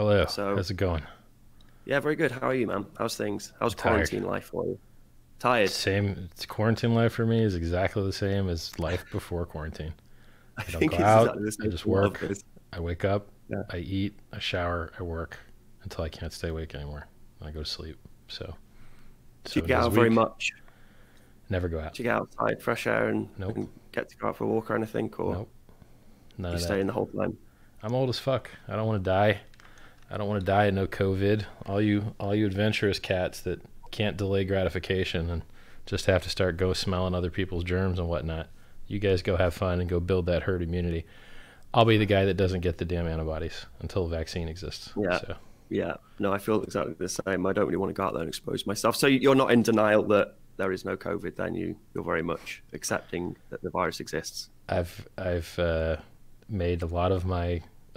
Hello. So, How's it going? yeah, very good. How are you, man? How's things? How's Tired. quarantine life for you? Tired. Same. It's quarantine life for me is exactly the same as life before quarantine. I I don't go think it's out. exactly the I same just for a lot of work. us. I wake up. Yeah. I eat. I shower. I work until I can't stay awake anymore. And I go to sleep. So Do you 7 get days a out very week. much? Never go out. Do you get outside, fresh air, Nope. and get to go out for a walk or anything, or Nope. None you of stay that. in the whole time? I'm old as fuck. I don't want to die. I don't want to die of no COVID. All you adventurous cats that can't delay gratification and just have to start go smelling other people's germs and whatnot. You guys go have fun and go build that herd immunity. I'll be the guy that doesn't get the damn antibodies until a vaccine exists. Yeah. So Yeah. No, I feel exactly the same. I don't really want to go out there and expose myself. So you're not in denial that there is no COVID, then you're very much accepting that the virus exists. I've made a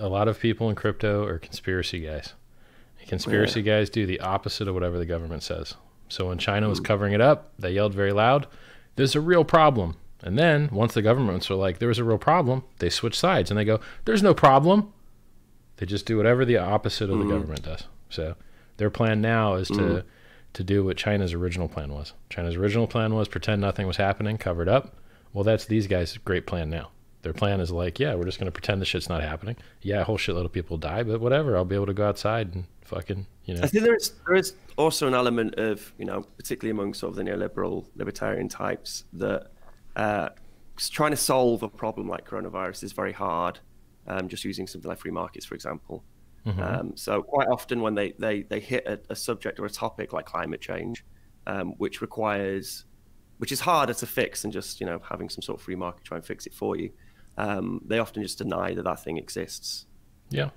lot of people in crypto are conspiracy guys. And Yeah. conspiracy guys do the opposite of whatever the government says. So when China was Mm. covering it up, they yelled very loud, "There's a real problem." And then once the governments are like, "There was a real problem," they switch sides and they go, "There's no problem." They just do whatever the opposite of the Mm. government does. So their plan now is Mm. to do what China's original plan was. China's original plan was pretend nothing was happening, cover it up. Well, that's these guys' great plan now. Their plan is like, yeah, we're just going to pretend the shit's not happening. Yeah, a whole shitload of people die, but whatever. I'll be able to go outside and fucking, I think there is also an element of, particularly among sort of the neoliberal libertarian types, that trying to solve a problem like coronavirus is very hard. Just using something like free markets, for example. So quite often when they hit a subject or a topic like climate change, which is harder to fix than just having some sort of free market try and fix it for you. They often just deny that that thing exists. yeah.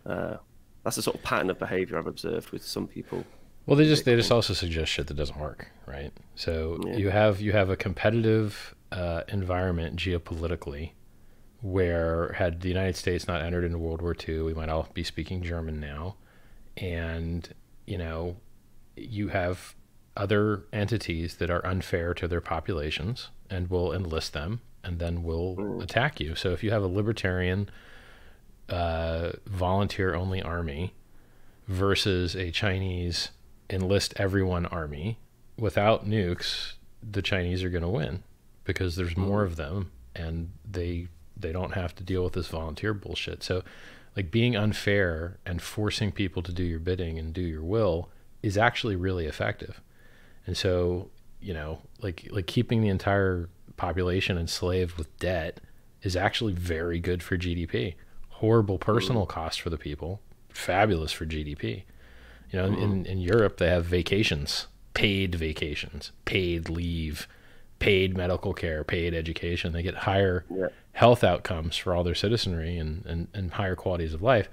That's a sort of pattern of behavior I've observed with some people. Well, in they just Bitcoin. also suggest shit that doesn't work, right? So Yeah. you have a competitive environment geopolitically where had the United States not entered into World War II, we might all be speaking German now. And, you have other entities that are unfair to their populations and will enlist them and then will Mm. attack you. So if you have a libertarian volunteer only army versus a Chinese enlist everyone army without nukes, the Chinese are going to win because there's more of them and they don't have to deal with this volunteer bullshit. So like being unfair and forcing people to do your bidding and do your will is actually really effective. And so, like keeping the entire population enslaved with debt is actually very good for GDP. Horrible personal cost for the people, fabulous for GDP. In Europe, they have vacations, paid leave, paid medical care, paid education. They get higher Yeah. health outcomes for all their citizenry and higher qualities of life.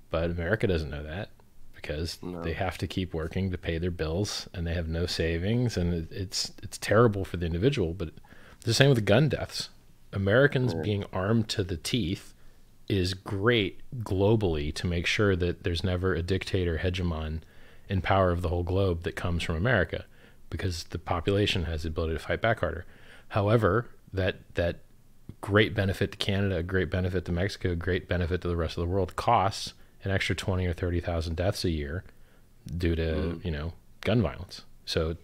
But America doesn't know that because they No. have to keep working to pay their bills and they have no savings. And it's terrible for the individual. But it's the same with the gun deaths. Americans Yeah. being armed to the teeth is great globally to make sure that there's never a dictator hegemon in power of the whole globe that comes from America because the population has the ability to fight back harder. However, that great benefit to Canada, great benefit to Mexico, great benefit to the rest of the world costs an extra 20 or 30,000 deaths a year due to, gun violence. So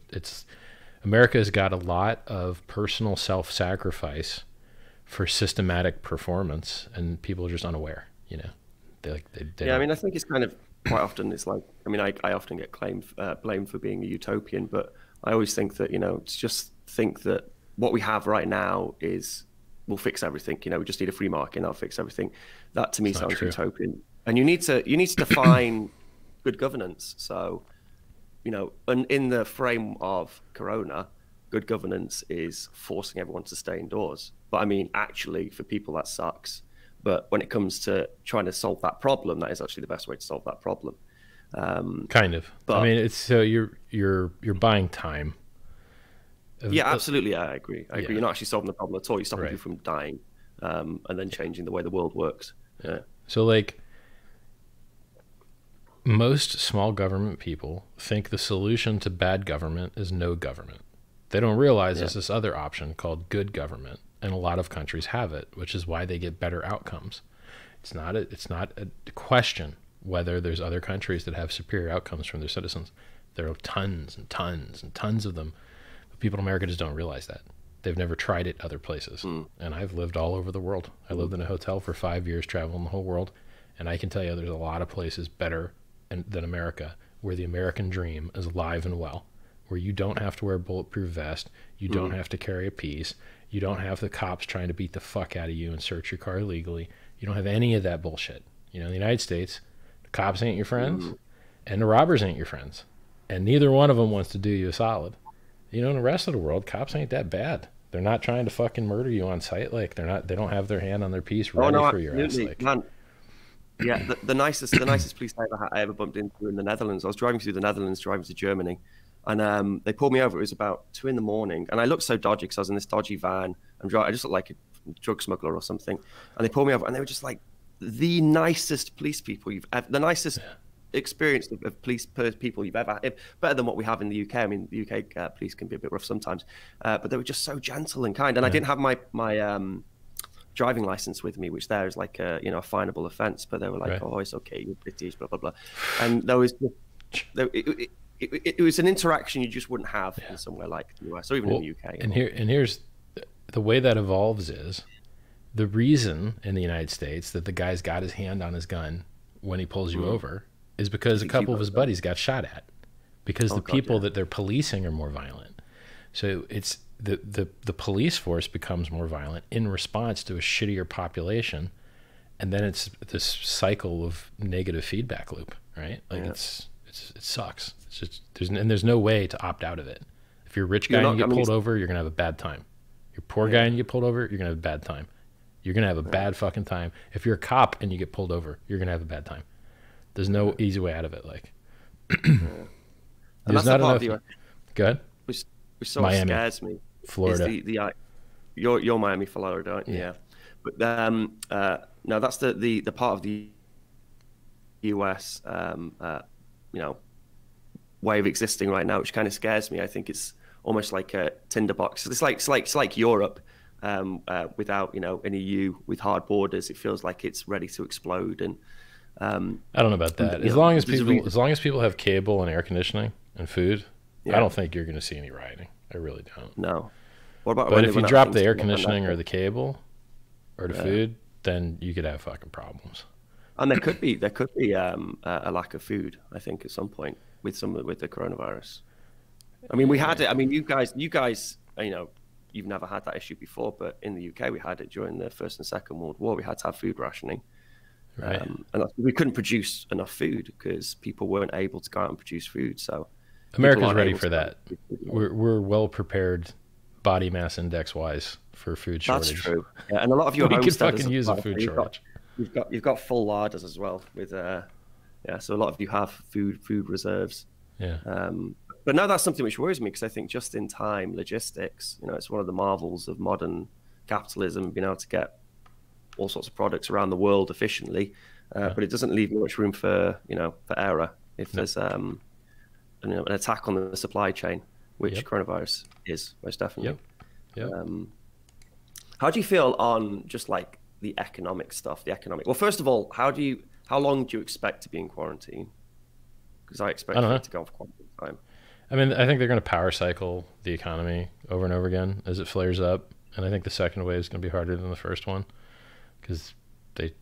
America's got a lot of personal self-sacrifice for systematic performance, and people are just unaware. They Yeah, I don't. mean, I think it's kind of quite often it's like, I mean, I often get blamed for being a utopian, but I always think that, it's just think that what we have right now will fix everything. We just need a free market and that'll fix everything. That to me It's not sounds true. utopian. And you need to define good governance. So, and in the frame of Corona, good governance is forcing everyone to stay indoors. But I mean, actually, for people, that sucks. But when it comes to trying to solve that problem, that is actually the best way to solve that problem. Kind of. I But mean, it's so you're buying time. yeah, absolutely, I agree. I agree. Yeah. You're not actually solving the problem at all. You're stopping Right. people from dying, and then changing the way the world works. Yeah. So like most small government people think the solution to bad government is no government. They don't realize there's this other option called good government, and a lot of countries have it, which is why they get better outcomes. It's not a question whether there's other countries that have superior outcomes from their citizens. There are tons and tons and tons of them. But people in America just don't realize that. They've never tried it other places. And I've lived all over the world. I lived in a hotel for 5 years, traveling the whole world. And I can tell you there's a lot of places better than America, where the American dream is alive and well, where you don't have to wear a bulletproof vest. You don't have to carry a piece. You don't have the cops trying to beat the fuck out of you and search your car illegally. You don't have any of that bullshit. You know, in the United States, the cops ain't your friends and the robbers ain't your friends. And neither one of them wants to do you a solid. You know, in the rest of the world, cops ain't that bad. They're not trying to fucking murder you on sight. Like, they don't have their hand on their piece ready for your ass. Like, man. Yeah, the nicest police I ever bumped into in the Netherlands. I was driving through the Netherlands, driving to Germany, and they pulled me over. It was about 2 a.m, and I looked so dodgy because I was in this dodgy van. I just looked like a drug smuggler or something. And they pulled me over, and they were just like the nicest police people you've ever, the nicest experience of police people you've ever had. Better than what we have in the UK. I mean, the UK police can be a bit rough sometimes, but they were just so gentle and kind. And I didn't have my driving license with me, which there is like a, you know, a finable offense, but they were like, oh, it's okay, you're British, blah blah blah. And there was it was an interaction you just wouldn't have in somewhere like the US or even in the UK. And here's the way that evolves is the reason in the United States that the guy's got his hand on his gun when he pulls you over is because a couple of his buddies got shot at, because the people that they're policing are more violent. So it's the police force becomes more violent in response to a shittier population, and then it's this cycle of negative feedback loop, right? Like it sucks. It's just there's no way to opt out of it. If you're a rich guy and you get pulled over, you're gonna have a bad time. You're a poor guy and you get pulled over, you're gonna have a bad time. You're gonna have a bad fucking time. If you're a cop and you get pulled over, you're gonna have a bad time. There's no easy way out of it. Like, there's not enough. Go ahead. Which sort of scares me. Florida. You're Miami, Florida, aren't you? Yeah. But no, that's the part of the US, you know, way of existing right now, which kind of scares me. I think it's almost like a tinderbox. It's like Europe without, you know, an EU with hard borders. It feels like it's ready to explode. And I don't know about that. As long as people have cable and air conditioning and food, I don't think you're going to see any rioting. I really don't. No. What about? But if you drop the air conditioning or the cable or the food, then you could have fucking problems. And there could be a lack of food, I think, at some point with the coronavirus. I mean, we had it. I mean, you guys, you know, you've never had that issue before, but in the UK we had it during the First and Second World War. We had to have food rationing, and we couldn't produce enough food because people weren't able to go out and produce food. So America's ready for that. We're well prepared, body mass index wise, for food shortage. That's true. Yeah, and a lot of your we could fucking use a food shortage. You've got full larders as well with so a lot of you have food reserves. Yeah. But no, that's something which worries me, because I think just in time logistics, you know, it's one of the marvels of modern capitalism, being able to get all sorts of products around the world efficiently, but it doesn't leave much room for, you know, for error if there's an attack on the supply chain, which coronavirus is most definitely. How do you feel on just like the economic stuff? Well, first of all, how long do you expect to be in quarantine? Because I expect it to go for quite some time. I mean, I think they're going to power cycle the economy over and over again as it flares up. And I think the second wave is going to be harder than the first one, because they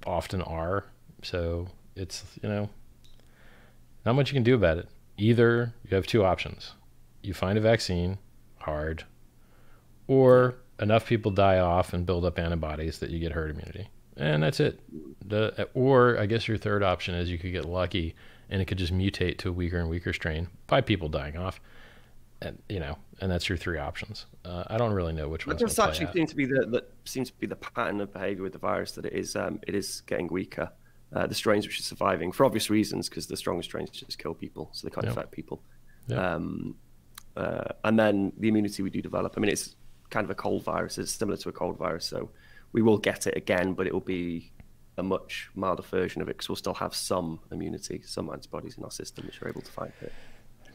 often are. So it's, you know, not much you can do about it. Either you have two options. You find a vaccine, hard, or enough people die off and build up antibodies that you get herd immunity. And that's it. Or I guess your third option is you could get lucky and it could just mutate to a weaker and weaker strain by people dying off. And, you know, and that's your three options. I don't really know which one's going to play out. That seems to be the pattern of behavior with the virus, that it is getting weaker. The strains which are surviving for obvious reasons, because the strongest strains just kill people, so they can't affect people. And then the immunity we do develop. I mean, it's kind of a cold virus. It's similar to a cold virus, so we will get it again, but it will be a much milder version of it, because we'll still have some immunity, some antibodies in our system which are able to fight it.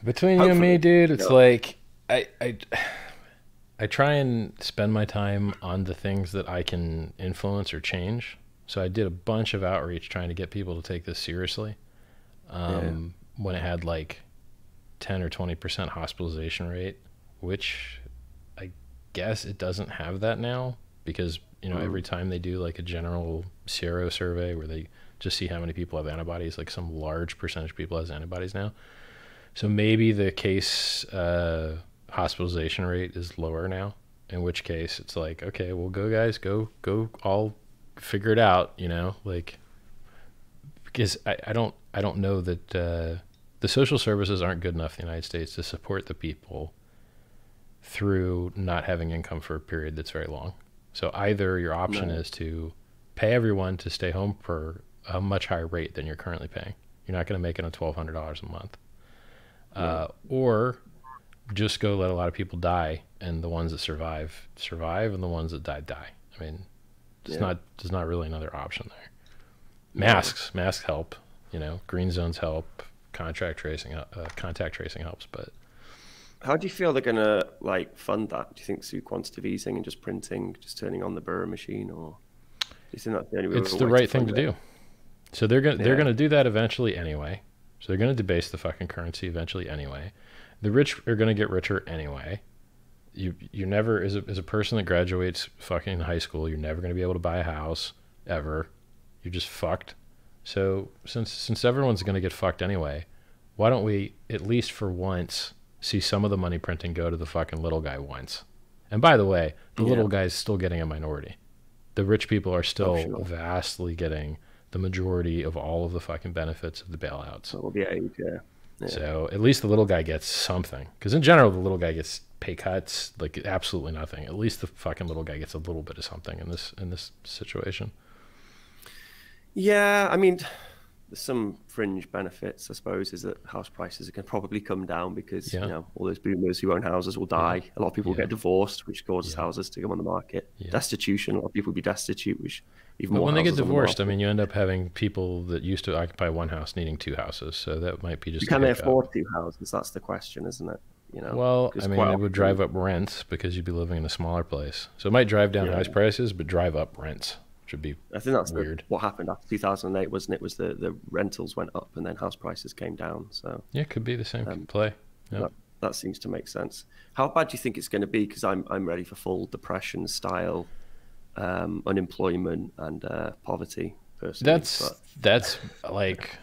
Between you and me, dude, it's like I try and spend my time on the things that I can influence or change. So I did a bunch of outreach trying to get people to take this seriously. When it had like 10 or 20% hospitalization rate, which I guess it doesn't have that now, because, you know, every time they do like a general sero survey where they just see how many people have antibodies, like some large percentage of people has antibodies now. So maybe the case hospitalization rate is lower now, in which case it's like, okay, well, go guys, go all figure it out, you know, like, because I don't know that the social services aren't good enough in the United States to support the people through not having income for a period that's very long. So either your option is to pay everyone to stay home for a much higher rate than you're currently paying. You're not going to make it on $1,200 a month. Or just go let a lot of people die, and the ones that survive, and the ones that die. I mean, there's not really another option there. Masks help, you know, green zones help, contact tracing helps, but. How do you feel they're gonna like fund that? Do you think through quantitative easing and just printing, just turning on the Burr machine, or do you think that's the only way? It's the right thing to do. So they're gonna do that eventually anyway. So they're gonna debase the fucking currency eventually anyway. The rich are gonna get richer anyway. You never, as a person that graduates fucking high school, you're never gonna be able to buy a house ever. You're just fucked. So since everyone's gonna get fucked anyway, why don't we at least for once see some of the money printing go to the fucking little guy once? And by the way, the little guy's still getting a minority. The rich people are still vastly getting the majority of all of the fucking benefits of the bailouts. So at least the little guy gets something. Because in general, the little guy gets pay cuts, like absolutely nothing. At least the fucking little guy gets a little bit of something in this situation. Yeah, I mean, there's some fringe benefits, I suppose, is that house prices can probably come down because, you know, all those boomers who own houses will die. A lot of people get divorced, which causes houses to come on the market. Destitution, a lot of people will be destitute, which even more. But when they get divorced, I mean, you end up having people that used to occupy one house needing two houses. So that might be just. Can they afford two houses? That's the question, isn't it? You know. Well, I mean, it would drive up rents because you'd be living in a smaller place. So it might drive down house prices, but drive up rents. Should be I think that's weird. What happened after 2008, wasn't it? Was the rentals went up and then house prices came down. So yeah, it could be the same play. Yep. That seems to make sense. How bad do you think it's going to be? Because I'm ready for full depression style unemployment and poverty. Personally, that's like,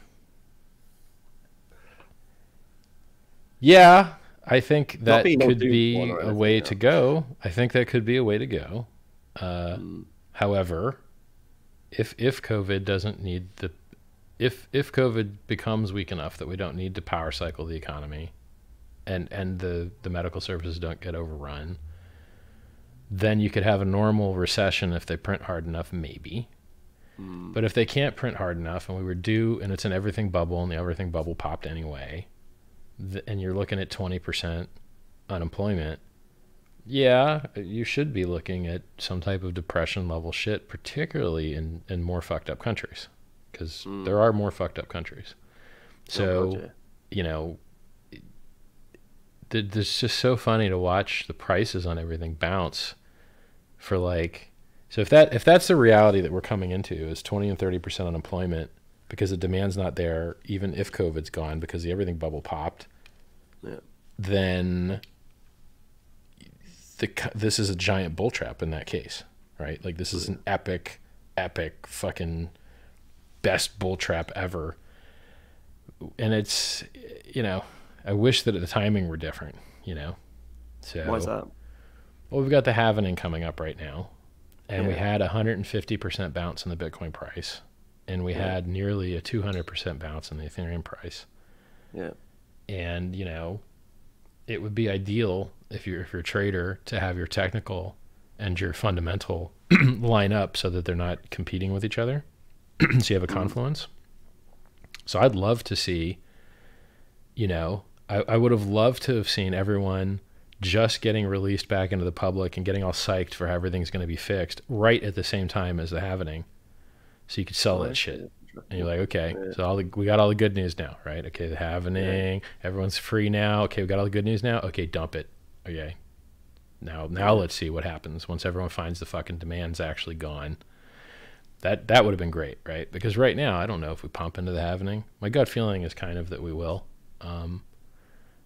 yeah, I think that could be a way to go. I think that could be a way to go. However, if COVID doesn't need if COVID becomes weak enough that we don't need to power cycle the economy, and the medical services don't get overrun, then you could have a normal recession if they print hard enough, maybe. But if they can't print hard enough, and we were due, and it's an everything bubble, and the everything bubble popped anyway, and you're looking at 20% unemployment, yeah, you should be looking at some type of depression level shit, particularly in more fucked up countries, because there are more fucked up countries. So, you know, it's just so funny to watch the prices on everything bounce for like, so if that's the reality that we're coming into is 20 and 30% unemployment because the demand's not there, even if COVID's gone because the everything bubble popped, then this is a giant bull trap in that case, right? Like this is an epic fucking best bull trap ever. And it's, you know, I wish that the timing were different, you know? So, why is that? Well, we've got the halvening coming up right now, and we had 150% bounce in the Bitcoin price, and we had nearly a 200% bounce in the Ethereum price. Yeah. And, you know, it would be ideal if you're a trader to have your technical and your fundamental line up so that they're not competing with each other. So you have a confluence. So I'd love to see, you know, I would have loved to have seen everyone just getting released back into the public and getting all psyched for how everything's going to be fixed right at the same time as the halvening. So you could sell that shit. And you're like, okay, so we got all the good news now, right? Okay, the halvening, everyone's free now. Okay, we got all the good news now. Okay, dump it. Okay, now let's see what happens once everyone finds the fucking demand's actually gone. That would have been great, right? Because right now, I don't know if we pump into the halvening. My gut feeling is kind of that we will.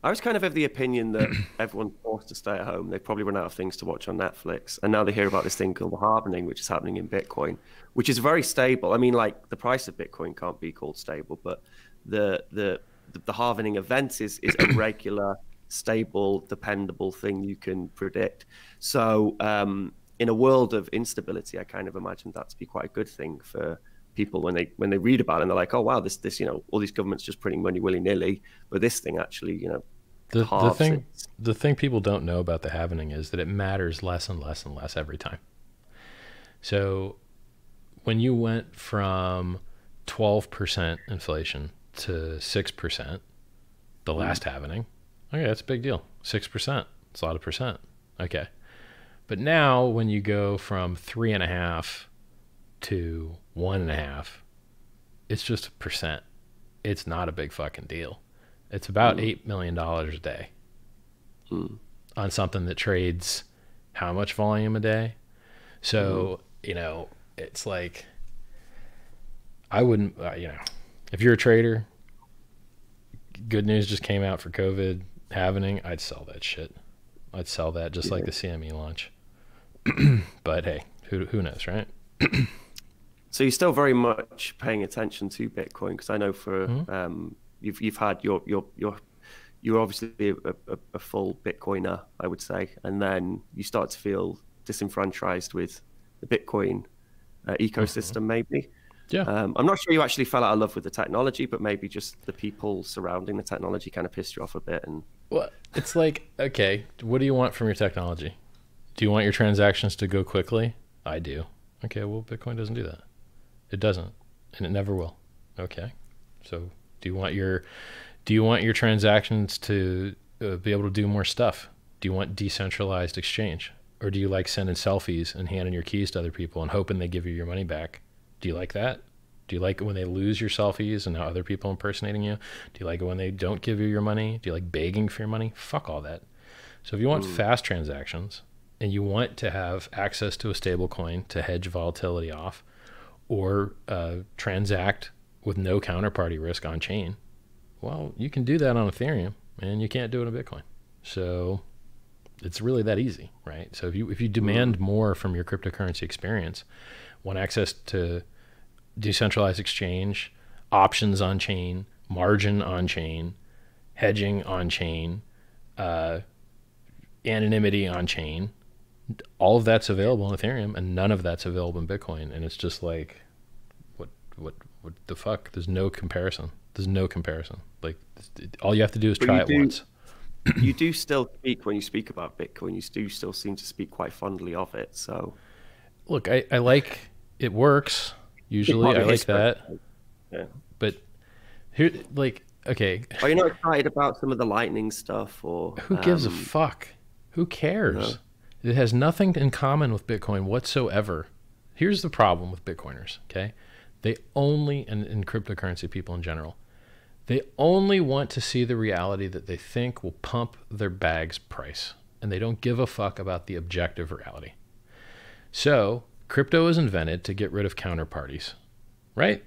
I was kind of the opinion that everyone's forced to stay at home. They probably run out of things to watch on Netflix. And now they hear about this thing called the halvening, which is happening in Bitcoin, which is very stable. I mean, like, the price of Bitcoin can't be called stable, but the halvening event is a regular, stable, dependable thing you can predict. So in a world of instability, I kind of imagine that to be quite a good thing for people when they read about it, and they're like, oh wow, this all these governments just printing money willy-nilly, but this thing actually the thing people don't know about the halvening is that it matters less and less and less every time. So when you went from 12% inflation to 6%, the last halvening, okay, that's a big deal. 6%, it's a lot of percent. Okay. But now when you go from 3.5 to 1.5, it's just a percent. It's not a big fucking deal. It's about $8 million a day on something that trades how much volume a day? So, it's like, I wouldn't, if you're a trader, good news just came out for COVID halvening, I'd sell that shit. I'd sell that just like the CME launch. But hey, who knows, right? So you're still very much paying attention to Bitcoin, because I know for you've had you're obviously a full Bitcoiner, I would say, and then you start to feel disenfranchised with the Bitcoin ecosystem, maybe. Yeah. I'm not sure you actually fell out of love with the technology, but maybe just the people surrounding the technology kind of pissed you off a bit. And well, it's like, okay, what do you want from your technology? Do you want your transactions to go quickly? I do. Okay, well, Bitcoin doesn't do that. It doesn't, and it never will. Okay, so do you want your transactions to be able to do more stuff? Do you want decentralized exchange, or do you like sending selfies and handing your keys to other people and hoping they give you your money back? Do you like that? Do you like it when they lose your selfies and now other people impersonating you? Do you like it when they don't give you your money? Do you like begging for your money? Fuck all that. So if you want fast transactions and you want to have access to a stable coin to hedge volatility off, or transact with no counterparty risk on chain, well, you can do that on Ethereum, and you can't do it on Bitcoin. So it's really that easy, right? So if you demand more from your cryptocurrency experience, want access to decentralized exchange, options on chain, margin on chain, hedging on chain, anonymity on chain, all of that's available in Ethereum, and none of that's available in Bitcoin. And it's just like, what the fuck? There's no comparison. Like, all you have to do is try it once. You do still speak, when you speak about Bitcoin, you do still seem to speak quite fondly of it. So look, I like, it works. Usually I like that. Yeah. But here, like, okay. Are you not excited about some of the Lightning stuff, or who gives a fuck? Who cares? No. It has nothing in common with Bitcoin whatsoever. Here's the problem with Bitcoiners, okay? They only, and cryptocurrency people in general, they only want to see the reality that they think will pump their bag's price, and they don't give a fuck about the objective reality. So crypto was invented to get rid of counterparties, right?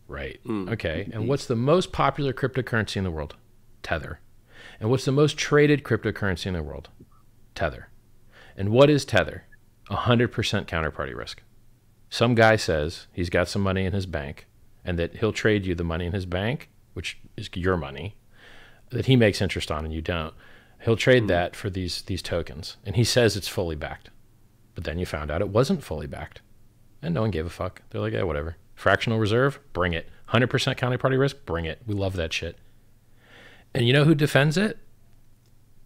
Right. Okay. And what's the most popular cryptocurrency in the world? Tether. And what's the most traded cryptocurrency in the world? Tether. And what is Tether? 100% counterparty risk. Some guy says he's got some money in his bank, and that he'll trade you the money in his bank, which is your money, that he makes interest on and you don't. He'll trade that for these tokens, and he says it's fully backed. But then you found out it wasn't fully backed, and no one gave a fuck. They're like, yeah, whatever. Fractional reserve, bring it. 100% counterparty risk, bring it. We love that shit. And you know who defends it?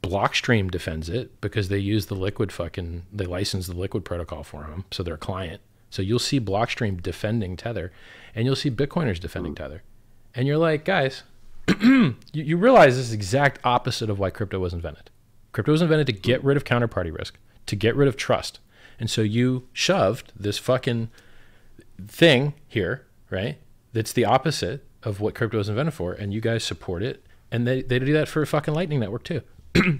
Blockstream defends it, because they use the Liquid they license the Liquid protocol for them, so they're a client. So you'll see Blockstream defending Tether, and you'll see Bitcoiners defending Tether. And you're like, guys, you realize this is the exact opposite of why crypto was invented. Crypto was invented to get rid of counterparty risk, to get rid of trust. And so you shoved this fucking thing here, right? That's the opposite of what crypto was invented for, and you guys support it. And they do that for a fucking Lightning Network too.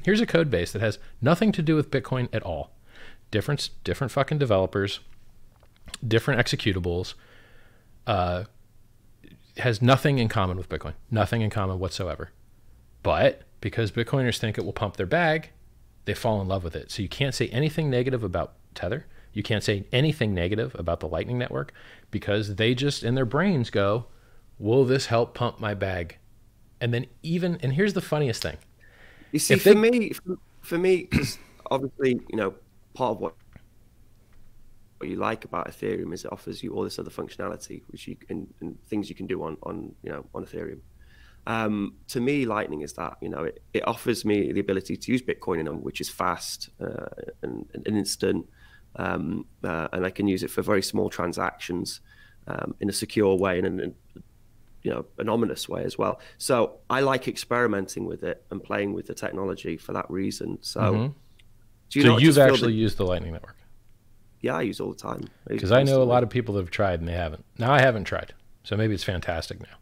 Here's a code base that has nothing to do with Bitcoin at all. Different fucking developers. different executables, has nothing in common with Bitcoin, nothing in common whatsoever. But because Bitcoiners think it will pump their bag, they fall in love with it. So you can't say anything negative about Tether. You can't say anything negative about the Lightning Network, because they just in their brains go, will this help pump my bag? And then and here's the funniest thing. You see, for me, because obviously, you know, part of what you like about Ethereum is it offers you all this other functionality, which you can, and things you can do on Ethereum. To me, Lightning is that, you know, it offers me the ability to use Bitcoin in them, which is fast and instant, and I can use it for very small transactions in a secure way and you know, anonymous way as well. So I like experimenting with it and playing with the technology for that reason. So, so you've actually used the Lightning Network? Yeah, I use all the time. Because I know a lot of people that have tried and they haven't. Now, I haven't tried, so maybe it's fantastic now.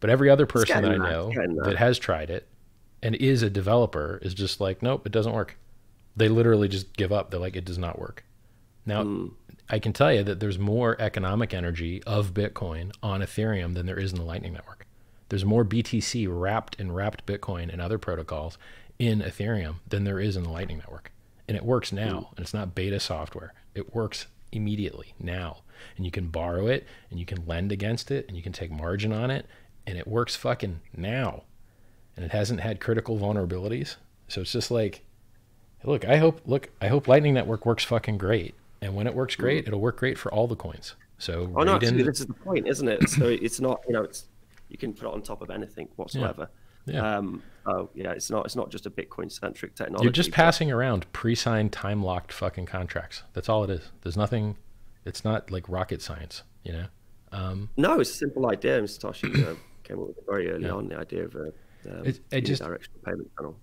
But every other person that I know that has tried it and is a developer is just like, nope, it doesn't work. They literally just give up. They're like, it does not work. Now, I can tell you that there's more economic energy of Bitcoin on Ethereum than there is in the Lightning Network. There's more BTC wrapped in wrapped Bitcoin and other protocols in Ethereum than there is in the Lightning Network. And it works now, and it's not beta software. It works immediately now. And you can borrow it, and you can lend against it, and you can take margin on it, and it works fucking now. And it hasn't had critical vulnerabilities. So it's just like, look, I hope Lightning Network works fucking great. And when it works great, it'll work great for all the coins. So no, this is the point, isn't it? So it's not, you know, you can put it on top of anything whatsoever. Yeah. Oh yeah, it's not just a Bitcoin centric technology. You're just passing around pre-signed, time-locked fucking contracts. That's all it is. There's nothing. It's not like rocket science, you know. No, it's a simple idea. Mr. Toshi came up with it very early on, the idea of a unidirectional payment channel.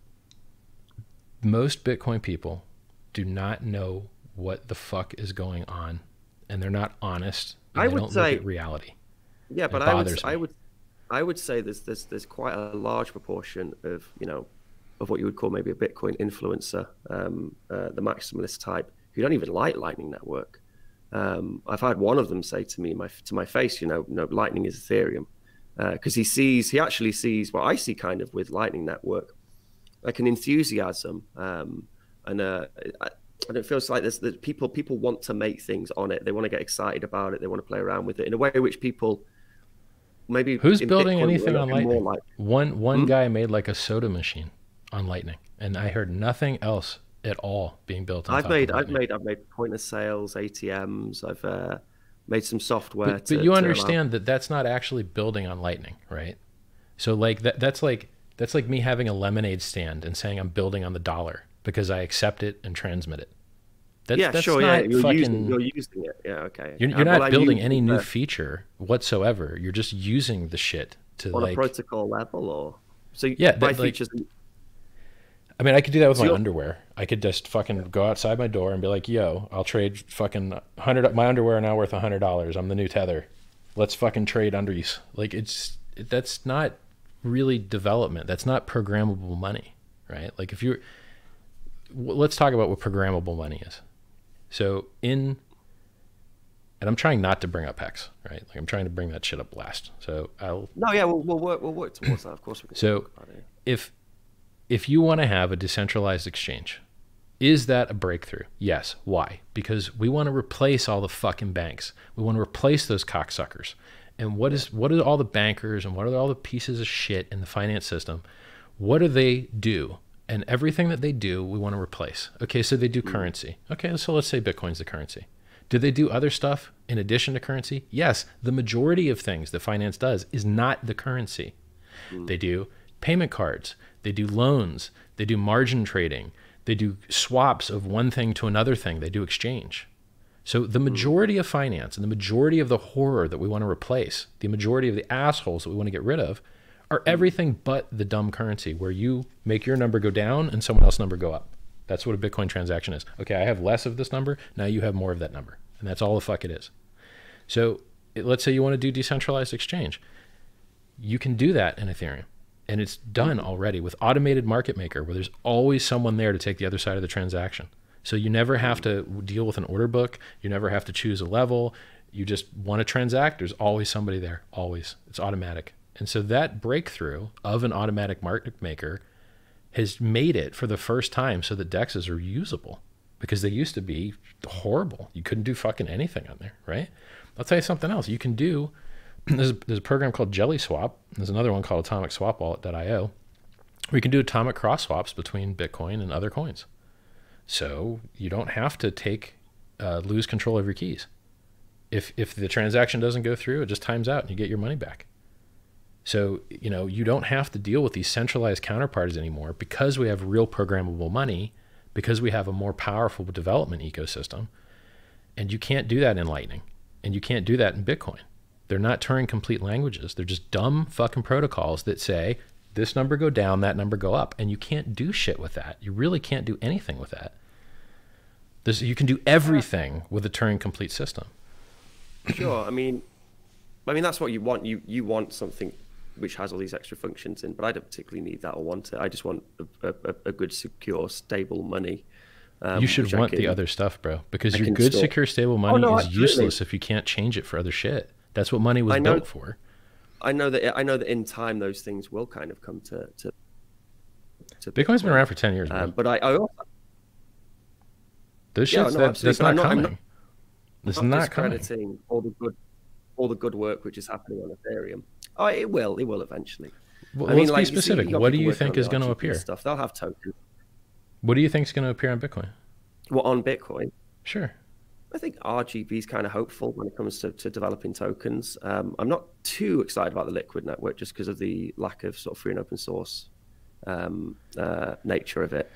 Most Bitcoin people do not know what the fuck is going on, and they're not honest. And they don't look at reality. Yeah, but I would say there's quite a large proportion of, you know, of what you would call maybe a Bitcoin influencer, the maximalist type, who don't even like Lightning Network. I've had one of them say to me to my face, you know, no, Lightning is Ethereum, because he actually sees what I see kind of with Lightning Network, like an enthusiasm, and it feels like there's people want to make things on it. They want to get excited about it. They want to play around with it in a way which people maybe. Who's building anything on Lightning? One guy made like a soda machine on Lightning, and I heard nothing else at all being built on I've made point of sales, ATMs. I've made some software. But you understand that that's not actually building on Lightning, right? So like that's like me having a lemonade stand and saying I'm building on the dollar because I accept it and transmit it. That's sure. Not you're fucking, using it. Yeah, okay. You're not building any new feature whatsoever. You're just using the shit to on like a protocol level, or so. Yeah, by features. I mean, I could do that with my underwear. I could just fucking go outside my door and be like, "Yo, I'll trade fucking $100. My underwear are now worth $100. I'm the new Tether. Let's fucking trade undies." Like that's not really development. That's not programmable money, right? Like let's talk about what programmable money is. So and I'm trying not to bring up hex, right? Like I'm trying to bring that shit up last. So we'll work towards that. Of course we can. So if you want to have a decentralized exchange, is that a breakthrough? Yes. Why? Because we want to replace all the fucking banks. We want to replace those cocksuckers. And what are all the bankers and what are all the pieces of shit in the finance system? What do they do? And everything that they do, we want to replace. Okay, so they do currency. Okay, so let's say Bitcoin's the currency. Do they do other stuff in addition to currency? Yes. The majority of things that finance does is not the currency. They do payment cards. They do loans. They do margin trading. They do swaps of one thing to another thing. They do exchange. So the majority of finance and the majority of the horror that we want to replace, the majority of the assholes that we want to get rid of, are everything but the dumb currency where you make your number go down and someone else's number go up. That's what a Bitcoin transaction is. Okay, I have less of this number. Now you have more of that number. And that's all the fuck it is. So let's say you want to do decentralized exchange. You can do that in Ethereum. And it's done already with automated market maker where there's always someone there to take the other side of the transaction. So you never have to deal with an order book. You never have to choose a level. You just want to transact. There's always somebody there, always. It's automatic. And so that breakthrough of an automatic market maker has made it for the first time so that DEXs are usable, because they used to be horrible. You couldn't do fucking anything on there, right? I'll tell you something else. You can do, there's a program called Jelly Swap. There's another one called Atomic Swap Wallet.io. We can do atomic cross swaps between Bitcoin and other coins. So you don't have to lose control of your keys. If the transaction doesn't go through, it just times out and you get your money back. So, you know, you don't have to deal with these centralized counterparties anymore, because we have real programmable money, because we have a more powerful development ecosystem. And you can't do that in Lightning, and you can't do that in Bitcoin. They're not Turing complete languages. They're just dumb fucking protocols that say this number go down, that number go up. And you can't do shit with that. You really can't do anything with that. You can do everything with a Turing complete system. Sure. I mean that's what you want. You want something which has all these extra functions in, but I don't particularly need that or want it. I just want a good, secure, stable money. You should want the other stuff, bro, because your good, secure, stable money is useless if you can't change it for other shit. That's what money was built for. I know that in time those things will kind of come to Bitcoin's been around for 10 years, bro. But I also, those shit's that's not coming. It's not coming. Discrediting all the good work which is happening on Ethereum. Oh, it will eventually. Well, let's be specific. What do you think is going to appear? They'll have tokens. What do you think is going to appear on Bitcoin? What, on Bitcoin? Sure. I think RGB is kind of hopeful when it comes to developing tokens. I'm not too excited about the Liquid network just because of the lack of sort of free and open source nature of it.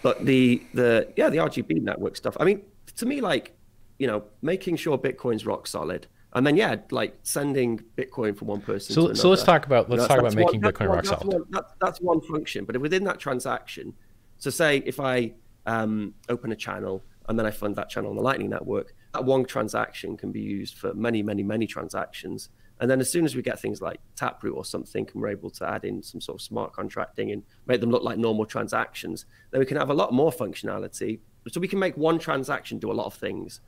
But the RGB network stuff, I mean, to me, like, you know, making sure Bitcoin's rock solid, and then like sending Bitcoin from one person to another. So let's talk about making Bitcoin rock solid. That's one function, but within that transaction, so say if I open a channel and then I fund that channel on the Lightning Network, that one transaction can be used for many, many, many transactions. And then as soon as we get things like Taproot or something, and we're able to add in some sort of smart contracting and make them look like normal transactions, then we can have a lot more functionality. So we can make one transaction do a lot of things,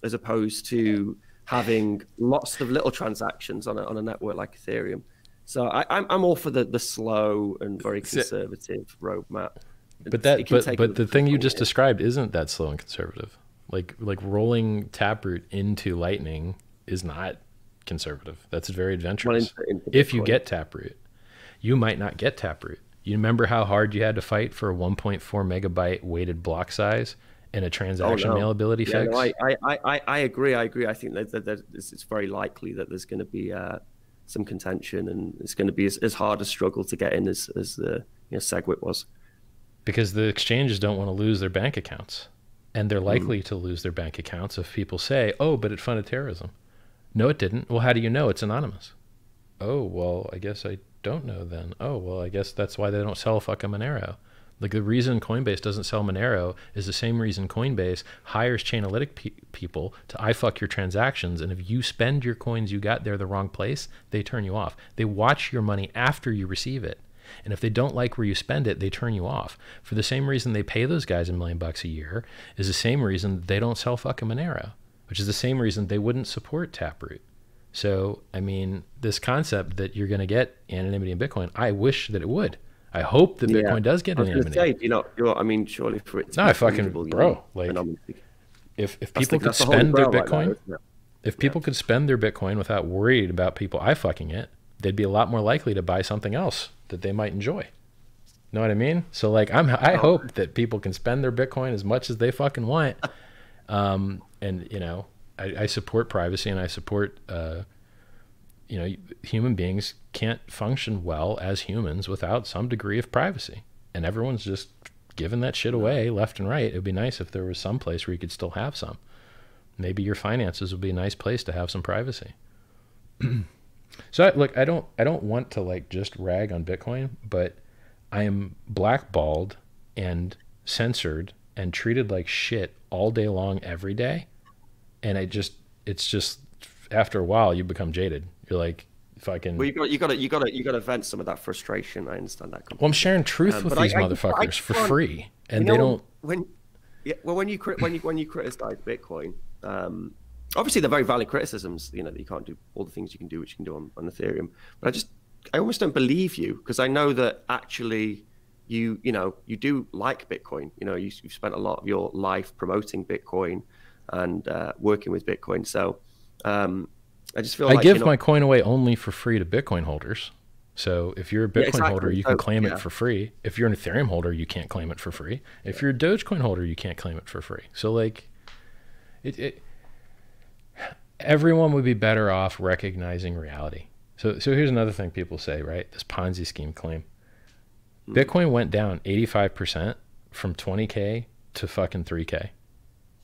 as opposed to having lots of little transactions on a network like Ethereum. So I'm all for the slow and very conservative roadmap. But the thing you just described isn't that slow and conservative. Like rolling Taproot into Lightning is not conservative. That's very adventurous. If you get Taproot, you might not get Taproot. You remember how hard you had to fight for a 1.4 megabyte weighted block size and a transaction mailability fix? No, I agree. I think that it's very likely that there's going to be some contention, and it's going to be as hard a struggle to get in as the SegWit was. Because the exchanges don't want to lose their bank accounts, and they're likely to lose their bank accounts if people say, "Oh, but it funded terrorism." No, it didn't. Well, how do you know? It's anonymous. Oh, well, I guess I don't know then. Oh, well, I guess that's why they don't sell fucking Monero. Like, the reason Coinbase doesn't sell Monero is the same reason Coinbase hires Chainalytic people to iFuck your transactions, and if you spend your coins you got there the wrong place, they turn you off. They watch your money after you receive it. And if they don't like where you spend it, they turn you off. For the same reason they pay those guys $1 million a year is the same reason they don't sell fucking Monero, which is the same reason they wouldn't support Taproot. So, I mean, this concept that you're going to get anonymity in Bitcoin, I wish that it would. I hope that Bitcoin does get anonymity. I mean, surely for it to no, I fucking, bro, like, if people could spend their Bitcoin, if people could spend their Bitcoin without worried about people iFucking it, they'd be a lot more likely to buy something else that they might enjoy. Know what I mean? So, like, I hope that people can spend their Bitcoin as much as they fucking want. And, you know, I support privacy, and I support, you know, human beings can't function well as humans without some degree of privacy. And everyone's just giving that shit away left and right. It would be nice if there was some place where you could still have some. Maybe your finances would be a nice place to have some privacy. So look, I don't want to like just rag on Bitcoin, but I am blackballed and censored and treated like shit all day long, every day. And it's just after a while you become jaded. You're like, fucking. Well, you got to vent some of that frustration. I understand that completely. Well, I'm sharing truth with these motherfuckers for free, and they don't. Yeah, well, when you criticize Bitcoin, obviously they're very valid criticisms. You know, that you can't do all the things you can do, which you can do on Ethereum. But I almost don't believe you, because I know that actually you do like Bitcoin. You know, you've spent a lot of your life promoting Bitcoin and working with Bitcoin. So I just feel like I give my coin away only for free to Bitcoin holders. So if you're a Bitcoin holder, you can claim it for free. If you're an Ethereum holder, you can't claim it for free. If you're a Dogecoin holder, you can't claim it for free. So like, everyone would be better off recognizing reality. So here's another thing people say, right? This Ponzi scheme claim. Bitcoin went down 85% from 20K to fucking 3K.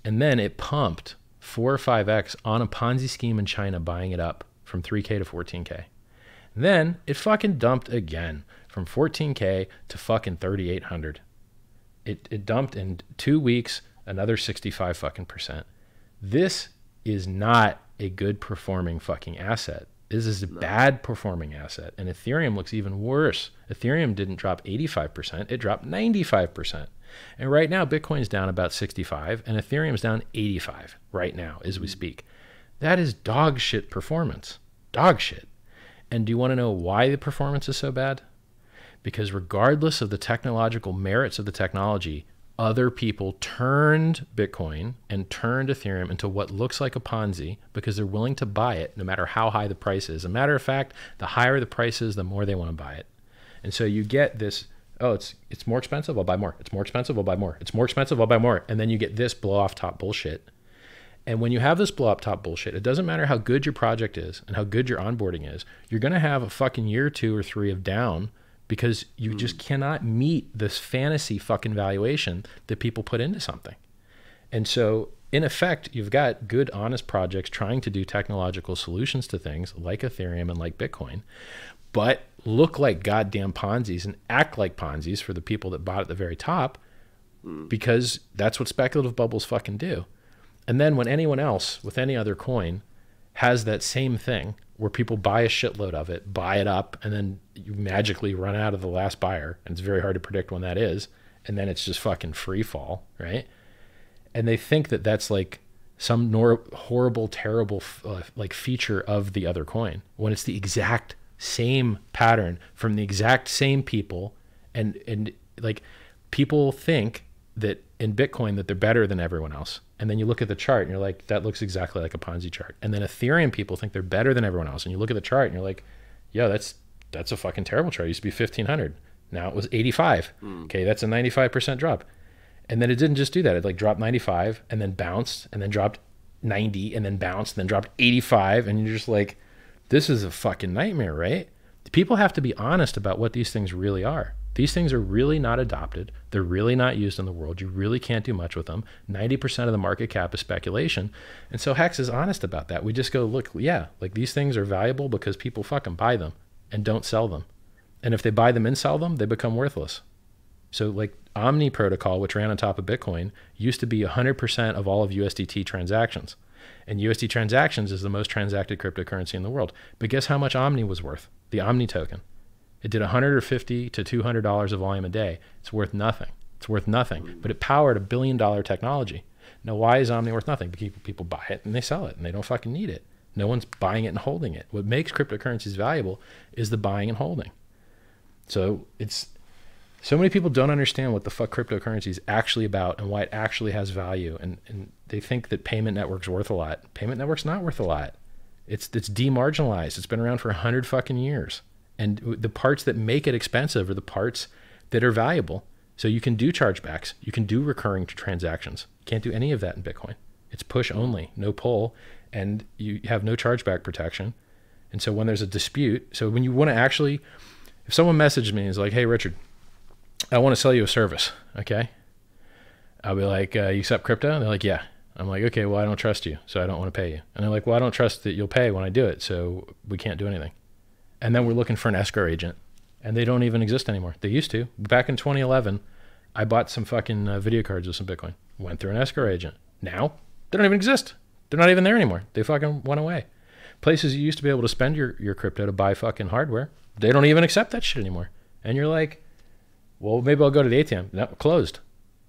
And then it pumped 4 or 5x on a Ponzi scheme in China, buying it up from 3K to 14K. Then it fucking dumped again from 14K to fucking 3,800. It dumped in 2 weeks, another 65 fucking percent. This is not a good performing fucking asset. This is a bad performing asset. And Ethereum looks even worse. Ethereum didn't drop 85%, it dropped 95%. And right now, Bitcoin's down about 65 and Ethereum's down 85 right now as we speak. That is dog shit performance. Dog shit. And do you want to know why the performance is so bad? Because regardless of the technological merits of the technology, other people turned Bitcoin and turned Ethereum into what looks like a Ponzi because they're willing to buy it no matter how high the price is. As a matter of fact, the higher the price is, the more they want to buy it. And so you get this, oh, it's more expensive, I'll buy more. It's more expensive, I'll buy more. It's more expensive, I'll buy more. And then you get this blow off top bullshit. And when you have this blow up top bullshit, it doesn't matter how good your project is and how good your onboarding is. You're going to have a fucking year or 2 or 3 of down because you just cannot meet this fantasy fucking valuation that people put into something. And so in effect, you've got good, honest projects trying to do technological solutions to things like Ethereum and like Bitcoin, but look like goddamn Ponzi's and act like Ponzi's for the people that bought at the very top, because that's what speculative bubbles fucking do. And then when anyone else with any other coin has that same thing where people buy a shitload of it, buy it up, and then you magically run out of the last buyer, and it's very hard to predict when that is, and then it's just fucking free fall, right? And they think that that's like some horrible, terrible like feature of the other coin, when it's the exact same pattern from the exact same people. And like, people think that in Bitcoin that they're better than everyone else. And then you look at the chart and you're like, that looks exactly like a Ponzi chart. And then Ethereum people think they're better than everyone else. And you look at the chart and you're like, yo, that's a fucking terrible chart. It used to be 1,500. Now it was 85. Okay, that's a 95% drop. And then it didn't just do that. It like dropped 95 and then bounced and then dropped 90 and then bounced and then dropped 85. And you're just like, this is a fucking nightmare, right? People have to be honest about what these things really are. These things are really not adopted. They're really not used in the world. You really can't do much with them. 90% of the market cap is speculation. And so Hex is honest about that. We just go, look, yeah, like these things are valuable because people fucking buy them and don't sell them. And if they buy them and sell them, they become worthless. So like Omni protocol, which ran on top of Bitcoin, used to be 100% of all of USDT transactions. And USD transactions is the most transacted cryptocurrency in the world. But guess how much Omni was worth? The Omni token. It did $100 or $50 to $200 of volume a day. It's worth nothing. It's worth nothing. But it powered $1 billion technology. Now, why is Omni worth nothing? Because people buy it and they sell it and they don't fucking need it. No one's buying it and holding it. What makes cryptocurrencies valuable is the buying and holding. So it's so many people don't understand what the fuck cryptocurrency is actually about and why it actually has value. And they think that payment network's worth a lot. Payment network's not worth a lot. It's demarginalized. It's been around for 100 fucking years. And the parts that make it expensive are the parts that are valuable. So you can do chargebacks. You can do recurring transactions. You can't do any of that in Bitcoin. It's push only, no pull, and you have no chargeback protection. And so when there's a dispute, so when you want to actually, if someone messages me and is like, hey, Richard, I want to sell you a service, okay? I'll be like, you accept crypto? And they're like, yeah. I'm like, okay, well, I don't trust you, so I don't want to pay you. And they're like, well, I don't trust that you'll pay when I do it, so we can't do anything. And then we're looking for an escrow agent, and they don't even exist anymore. They used to. Back in 2011, I bought some fucking video cards with some Bitcoin. Went through an escrow agent. Now, they don't even exist. They're not even there anymore. They fucking went away. Places you used to be able to spend your crypto to buy fucking hardware, they don't even accept that shit anymore. And you're like, well, maybe I'll go to the ATM. No, closed.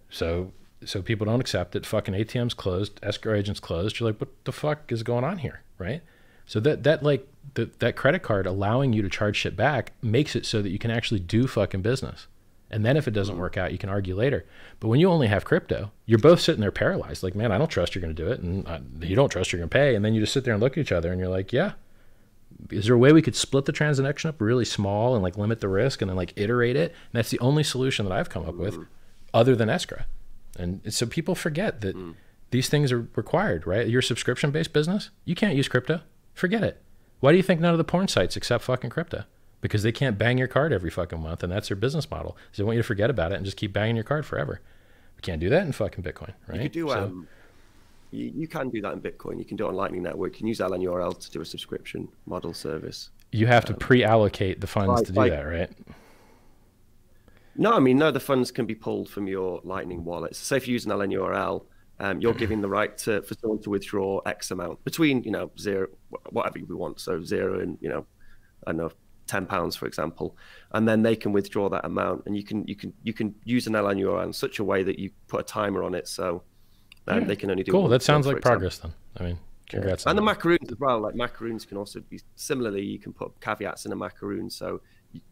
So So people don't accept it. Fucking ATM's closed, escrow agent's closed. You're like, what the fuck is going on here, right? So that credit card allowing you to charge shit back makes it so that you can actually do fucking business. And then if it doesn't work out, you can argue later. But when you only have crypto, you're both sitting there paralyzed. Like, man, I don't trust you're going to do it. And you don't trust you're going to pay. And then you just sit there and look at each other and you're like, yeah. Is there a way we could split the transaction up really small and like limit the risk and then like iterate it? And that's the only solution that I've come up with other than escrow. And so people forget that these things are required, right? Your subscription-based business, you can't use crypto. Forget it. Why do you think none of the porn sites accept fucking crypto? Because they can't bang your card every fucking month, and that's their business model. So they want you to forget about it and just keep banging your card forever. We can't do that in fucking Bitcoin, right? You could do, you can do that in Bitcoin. You can do it on Lightning Network. You can use LN URL to do a subscription model service. You have to pre-allocate the funds to do that, right? No, I mean, no, the funds can be pulled from your Lightning wallet. So say if you use an LN URL, you're giving the right for someone to withdraw X amount between, zero, whatever we want. So 0 and, I don't know, £10, for example, and then they can withdraw that amount, and you can use an LN URL in such a way that you put a timer on it, so they can only do. Cool. That sounds like progress then. I mean, congrats. And the macaroons as well. Like macaroons can also be similarly. You can put caveats in a macaroon. So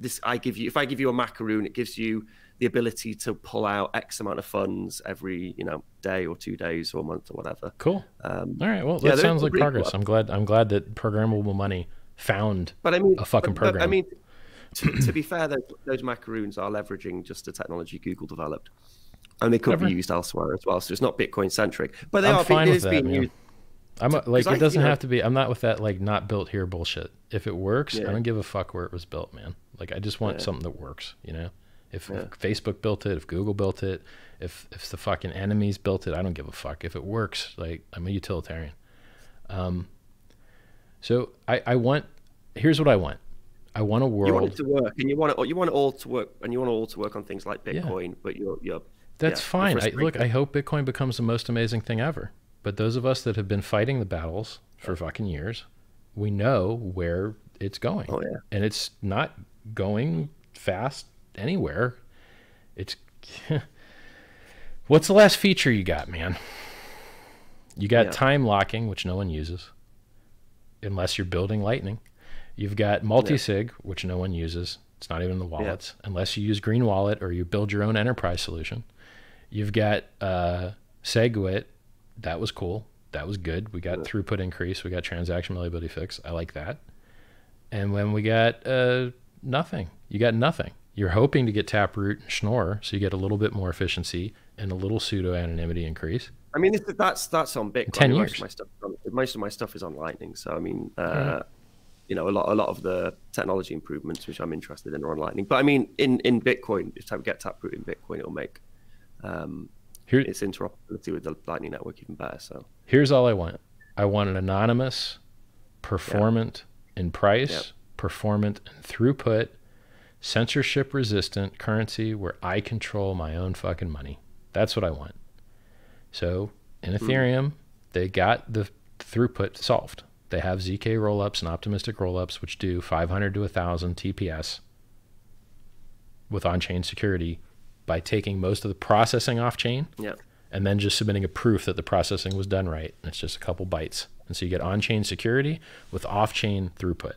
if I give you a macaroon, it gives you the ability to pull out X amount of funds every day or 2 days or a month or whatever. Cool. All right. Well, that sounds like progress. Cool. I'm glad that programmable money found a fucking program. But I mean, to be fair, those macaroons are leveraging just the technology Google developed, and they could be used elsewhere as well. So it's not Bitcoin centric, but they are fine with that, being used. It doesn't have to be. I'm not with that like not built here bullshit. If it works, I don't give a fuck where it was built, man. Like I just want something that works. If Facebook built it, if Google built it, if the fucking enemies built it, I don't give a fuck. If it works, like I'm a utilitarian. So here's what I want. I want a world. You want it to work, and you want it all to work, and you want it all to work on things like Bitcoin. But that's fine. I hope Bitcoin becomes the most amazing thing ever. But those of us that have been fighting the battles for fucking years, we know where it's going. Oh yeah, and it's not going fast anywhere. It's what's the last feature you got, man? You got time locking, which no one uses. Unless you're building Lightning. You've got multi-sig, which no one uses. It's not even in the wallets, unless you use Green Wallet or you build your own enterprise solution. You've got SegWit. That was cool. That was good. We got throughput increase. We got transaction reliability fix. I like that. And when we got nothing, you got nothing. You're hoping to get Taproot and Schnorr, so you get a little bit more efficiency and a little pseudo-anonymity increase. I mean, that's on Bitcoin. 10 years. Most of my stuff is on Lightning. So I mean, a lot of the technology improvements which I'm interested in are on Lightning. But I mean, in Bitcoin, if I get Taproot in Bitcoin, it'll make its interoperability with the Lightning Network even better. So here's all I want. I want an anonymous, performant in price, performant in throughput, censorship-resistant currency where I control my own fucking money. That's what I want. So in Ethereum, they got the throughput solved. They have ZK rollups and optimistic rollups, which do 500 to 1,000 TPS with on-chain security by taking most of the processing off-chain and then just submitting a proof that the processing was done right. And it's just a couple bytes. And so you get on-chain security with off-chain throughput.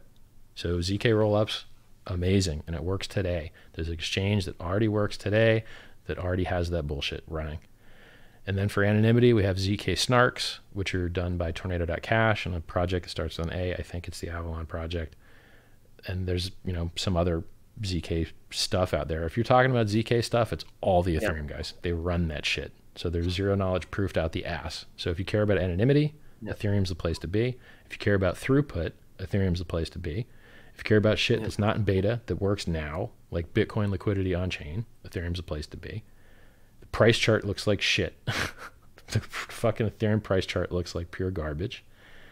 So ZK rollups, amazing. And it works today. There's an exchange that already works today that already has that bullshit running. And then for anonymity, we have ZK snarks, which are done by tornado.cash and a project that starts on A. I think it's the Avalon project. And there's, some other ZK stuff out there. If you're talking about ZK stuff, it's all the Ethereum guys. They run that shit. So there's zero knowledge proofed out the ass. So if you care about anonymity, Ethereum's the place to be. If you care about throughput, Ethereum's the place to be. If you care about shit that's not in beta, that works now, like Bitcoin liquidity on chain, Ethereum's the place to be. The price chart looks like shit. The fucking Ethereum price chart looks like pure garbage.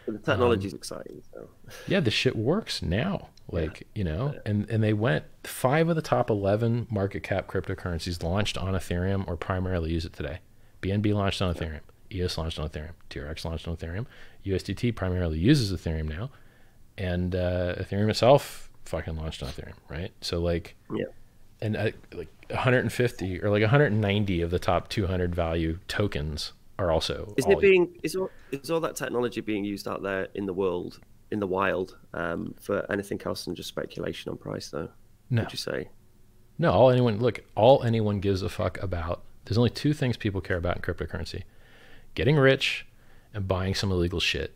But the technology's exciting. So. Yeah, the shit works now. And they went 5 of the top 11 market cap cryptocurrencies launched on Ethereum or primarily use it today. BNB launched on Ethereum. EOS launched on Ethereum. TRX launched on Ethereum. USDT primarily uses Ethereum now. And Ethereum itself fucking launched on Ethereum, right? So And like 150 or like 190 of the top 200 value tokens are also. Is all that technology being used out there in the world, in the wild, for anything else than just speculation on price, though? No. Would you say? No, all anyone gives a fuck about. There's only two things people care about in cryptocurrency: getting rich and buying some illegal shit.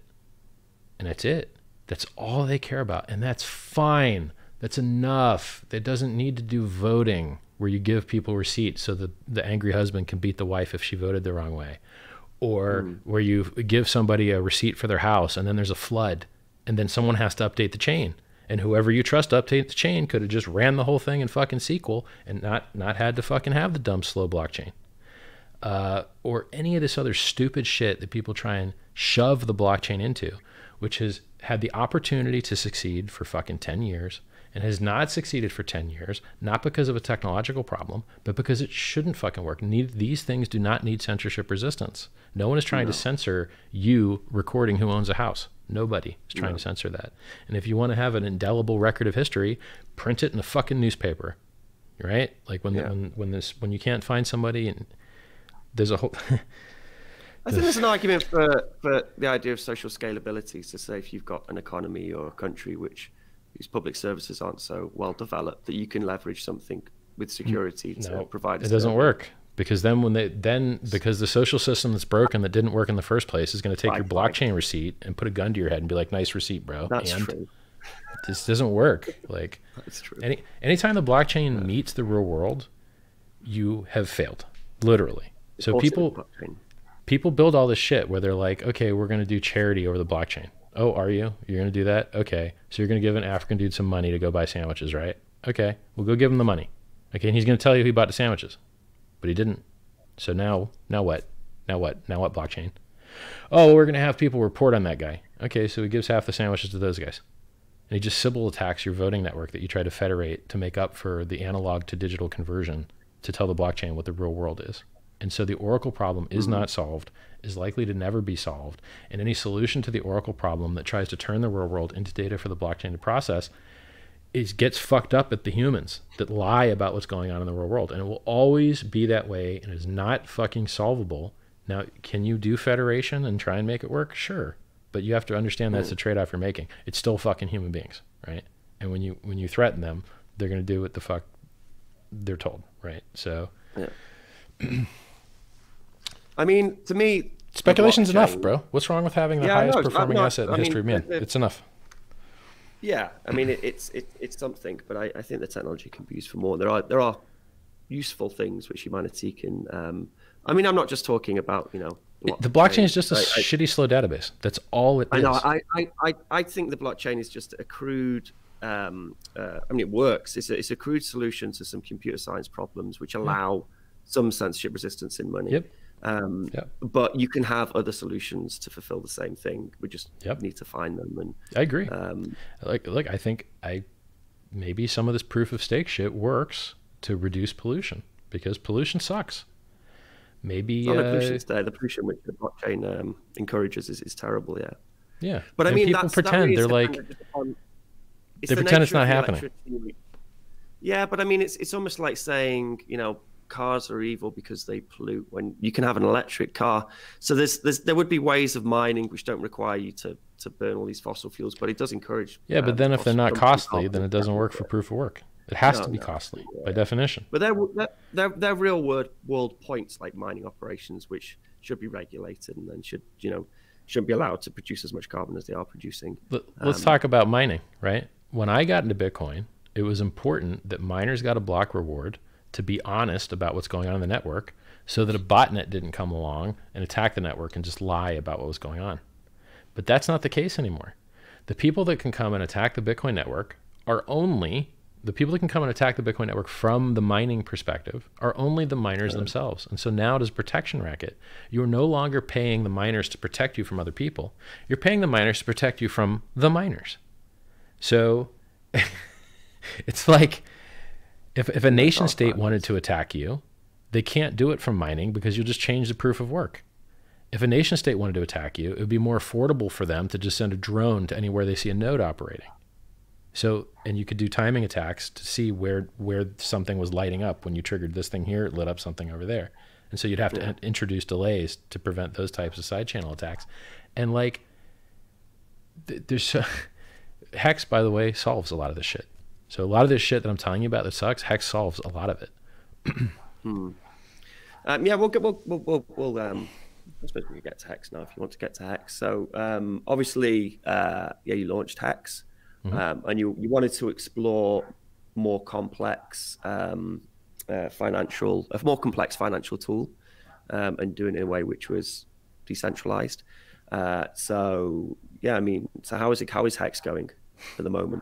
And that's it. That's all they care about. And that's fine. That's enough. That doesn't need to do voting where you give people receipts so that the angry husband can beat the wife if she voted the wrong way. Or where you give somebody a receipt for their house and then there's a flood and then someone has to update the chain. And whoever you trust to update the chain could have just ran the whole thing in fucking SQL and not had to fucking have the dumb, slow blockchain. Or any of this other stupid shit that people try and shove the blockchain into, which has had the opportunity to succeed for fucking 10 years and has not succeeded for 10 years, not because of a technological problem, but because it shouldn't fucking work. These things do not need censorship resistance. No one is trying to censor you recording who owns a house. Nobody is trying to censor that. And if you want to have an indelible record of history, print it in a fucking newspaper, right? Like when you can't find somebody and there's a whole... I think there's an argument for the idea of social scalability. So say if you've got an economy or a country whose public services aren't so well developed, that you can leverage something with security to provide. It doesn't work, because then because the social system that's broken that didn't work in the first place is going to take your blockchain receipt and put a gun to your head and be like, nice receipt, bro. That's true. This doesn't work. Like, that's true. Anytime the blockchain meets the real world, you have failed, literally. So people build all this shit where they're like, okay, we're going to do charity over the blockchain. Oh, are you? You're going to do that? Okay. So you're going to give an African dude some money to go buy sandwiches, right? Okay. We'll go give him the money. Okay. And he's going to tell you he bought the sandwiches, but he didn't. So now what? Now what blockchain? Oh, we're going to have people report on that guy. Okay. So he gives half the sandwiches to those guys. And he just Sybil attacks your voting network that you try to federate to make up for the analog to digital conversion to tell the blockchain what the real world is. And so the Oracle problem is not solved, is likely to never be solved. And any solution to the Oracle problem that tries to turn the real world into data for the blockchain to process gets fucked up at the humans that lie about what's going on in the real world. And it will always be that way and is not fucking solvable. Now, can you do federation and try and make it work? Sure. But you have to understand that's the trade-off you're making. It's still fucking human beings, right? And when you threaten them, they're going to do what the fuck they're told, right? So... Yeah. I mean, to me, speculation's enough, bro. What's wrong with having the highest performing asset in history? Man, it's enough. Yeah, I mean, it's something, but I think the technology can be used for more. There are useful things which humanity can. I mean, I'm not just talking about the blockchain is just a shitty slow database. That's all it is. I think the blockchain is just a crude. I mean, it works. It's a crude solution to some computer science problems which allow some censorship resistance in money. Yep. But you can have other solutions to fulfill the same thing. We just need to find them. And I agree. Look, I think maybe some of this proof of stake shit works to reduce pollution, because pollution sucks. Maybe the pollution which the blockchain encourages is terrible. Yeah. But I mean, people pretend they're like they pretend it's not happening. Yeah, but I mean, it's almost like saying cars are evil because they pollute, when you can have an electric car. So there would be ways of mining which don't require you to burn all these fossil fuels, but it does encourage. Yeah, but then if they're not costly, then it doesn't work for proof of work. It has to be costly by definition. But they're real world points, like mining operations, which should be regulated and then shouldn't be allowed to produce as much carbon as they are producing. Let's talk about mining, right? When I got into Bitcoin, it was important that miners got a block reward to be honest about what's going on in the network, so that a botnet didn't come along and attack the network and just lie about what was going on. But that's not the case anymore. The people that can come and attack the Bitcoin network are only the people that can come and attack the Bitcoin network from the mining perspective are only the miners themselves. And so now it is a protection racket. You're no longer paying the miners to protect you from other people. You're paying the miners to protect you from the miners. So it's like, if a nation state wanted to attack you, they can't do it from mining because you'll just change the proof of work. If a nation state wanted to attack you, it would be more affordable for them to just send a drone to anywhere they see a node operating. So, and you could do timing attacks to see where something was lighting up. When you triggered this thing here, it lit up something over there. And so you'd have to introduce delays to prevent those types of side channel attacks. And like, Hex, by the way, solves a lot of this shit. So a lot of this shit that I'm telling you about that sucks, Hex solves a lot of it. Yeah, I suppose we can get to Hex now if you want to get to Hex. So obviously, you launched Hex, and you wanted to explore more complex a more complex financial tool, and doing it in a way which was decentralized. So yeah, I mean, so how is Hex going at the moment?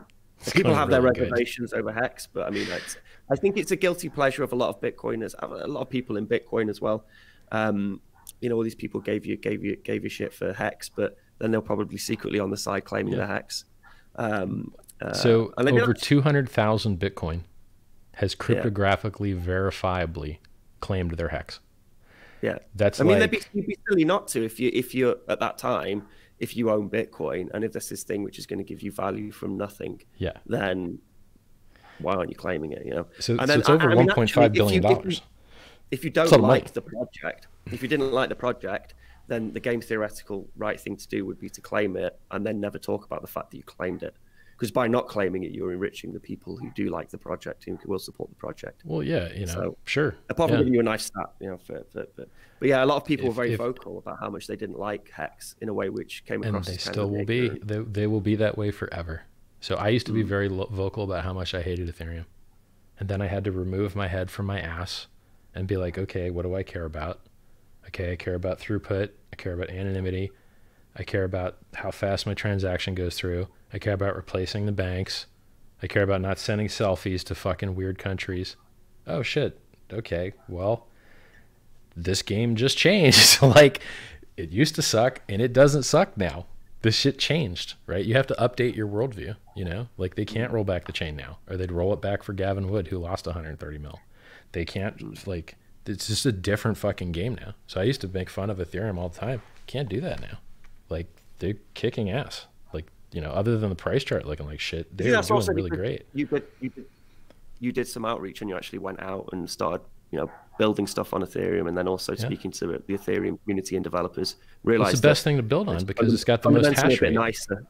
People have their reservations over Hex, but I mean, I think it's a guilty pleasure of a lot of Bitcoiners, a lot of people in Bitcoin as well. You know, all these people gave you shit for Hex, but then they'll probably secretly on the side claiming the Hex. So over 200,000 Bitcoin has cryptographically verifiably claimed their Hex. Yeah, that's. I mean, you'd be silly not to if you're at that time, if you own Bitcoin and if there's this thing which is going to give you value from nothing. Yeah. Then why aren't you claiming it? You know. So it's over $1.5 billion. If you don't like the project, if you didn't like the project, then the game theoretical right thing to do would be to claim it and then never talk about the fact that you claimed it. Because by not claiming it, you're enriching the people who do like the project, who will support the project. Well, yeah, you know, so, sure. Apart from giving you a nice stat, you know, but yeah, a lot of people were very vocal about how much they didn't like Hex in a way which came across. And they still will be. They will be that way forever. So I used to be very vocal about how much I hated Ethereum, and then I had to remove my head from my ass and be like, okay, what do I care about? Okay, I care about throughput. I care about anonymity. I care about how fast my transaction goes through. I care about replacing the banks. I care about not sending selfies to fucking weird countries. Oh shit. Okay. Well, this game just changed. Like, it used to suck and it doesn't suck now. This shit changed, right? You have to update your worldview, you know? Like, they can't roll back the chain now, or they'd roll it back for Gavin Wood, who lost 130 mil. They can't, like, it's just a different fucking game now. So I used to make fun of Ethereum all the time. Can't do that now. Like, they're kicking ass. Like, you know, other than the price chart looking like shit, they're doing really great. You did some outreach and you actually went out and started, you know, building stuff on Ethereum, and then also speaking to the Ethereum community and developers. Realized it's the best thing to build on because it's got the most hash rate. Nicer.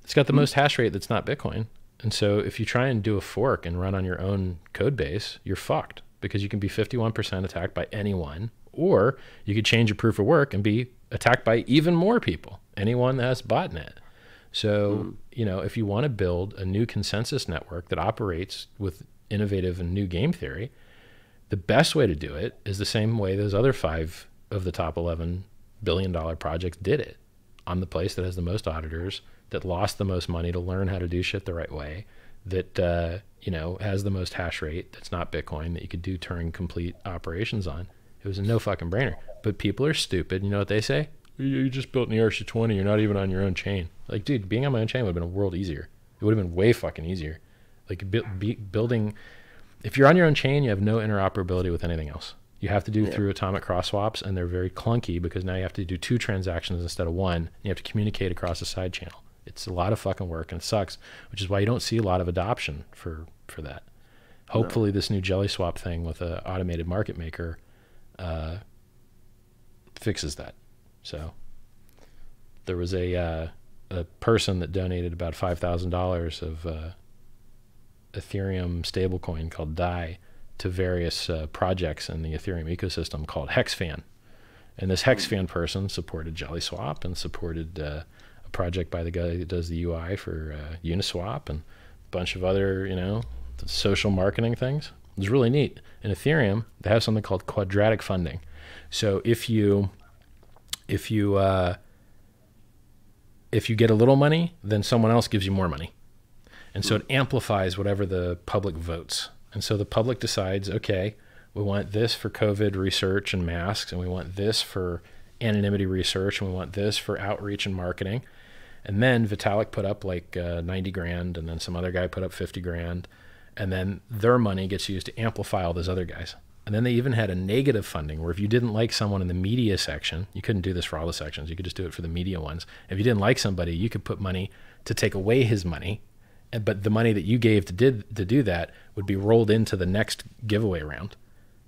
It's got the most hash rate that's not Bitcoin. And so if you try and do a fork and run on your own code base, you're fucked, because you can be 51% attacked by anyone, or you could change your proof of work and be attacked by even more people, anyone that has botnet. So, you know, if you want to build a new consensus network that operates with innovative and new game theory, the best way to do it is the same way those other 5 of the top $11 billion projects did it, on the place that has the most auditors, that lost the most money to learn how to do shit the right way, that, you know, has the most hash rate that's not Bitcoin, that you could do Turing complete operations on. It was a no fucking brainer. But people are stupid. You know what they say? You just built an ERC20. You're not even on your own chain. Like, dude, being on my own chain would have been a world easier. It would have been way fucking easier. Like, building, if you're on your own chain, you have no interoperability with anything else. You have to do through atomic cross swaps, and they're very clunky because now you have to do 2 transactions instead of 1. And you have to communicate across a side channel. It's a lot of fucking work, and it sucks, which is why you don't see a lot of adoption for that. Hopefully this new jelly swap thing with an automated market maker fixes that. So there was a person that donated about $5,000 of Ethereum stablecoin called DAI to various projects in the Ethereum ecosystem called HexFan. And this HexFan person supported JellySwap and supported a project by the guy that does the UI for Uniswap and a bunch of other, you know, social marketing things. It was really neat. In Ethereum, they have something called quadratic funding. So if you get a little money, then someone else gives you more money. And so it amplifies whatever the public votes. And so the public decides, okay, we want this for COVID research and masks, and we want this for anonymity research, and we want this for outreach and marketing. And then Vitalik put up like 90 grand, and then some other guy put up 50 grand. And then their money gets used to amplify all those other guys. And then they even had a negative funding where if you didn't like someone in the media section, you couldn't do this for all the sections. You could just do it for the media ones. If you didn't like somebody, you could put money to take away his money but the money that you gave to do that would be rolled into the next giveaway round.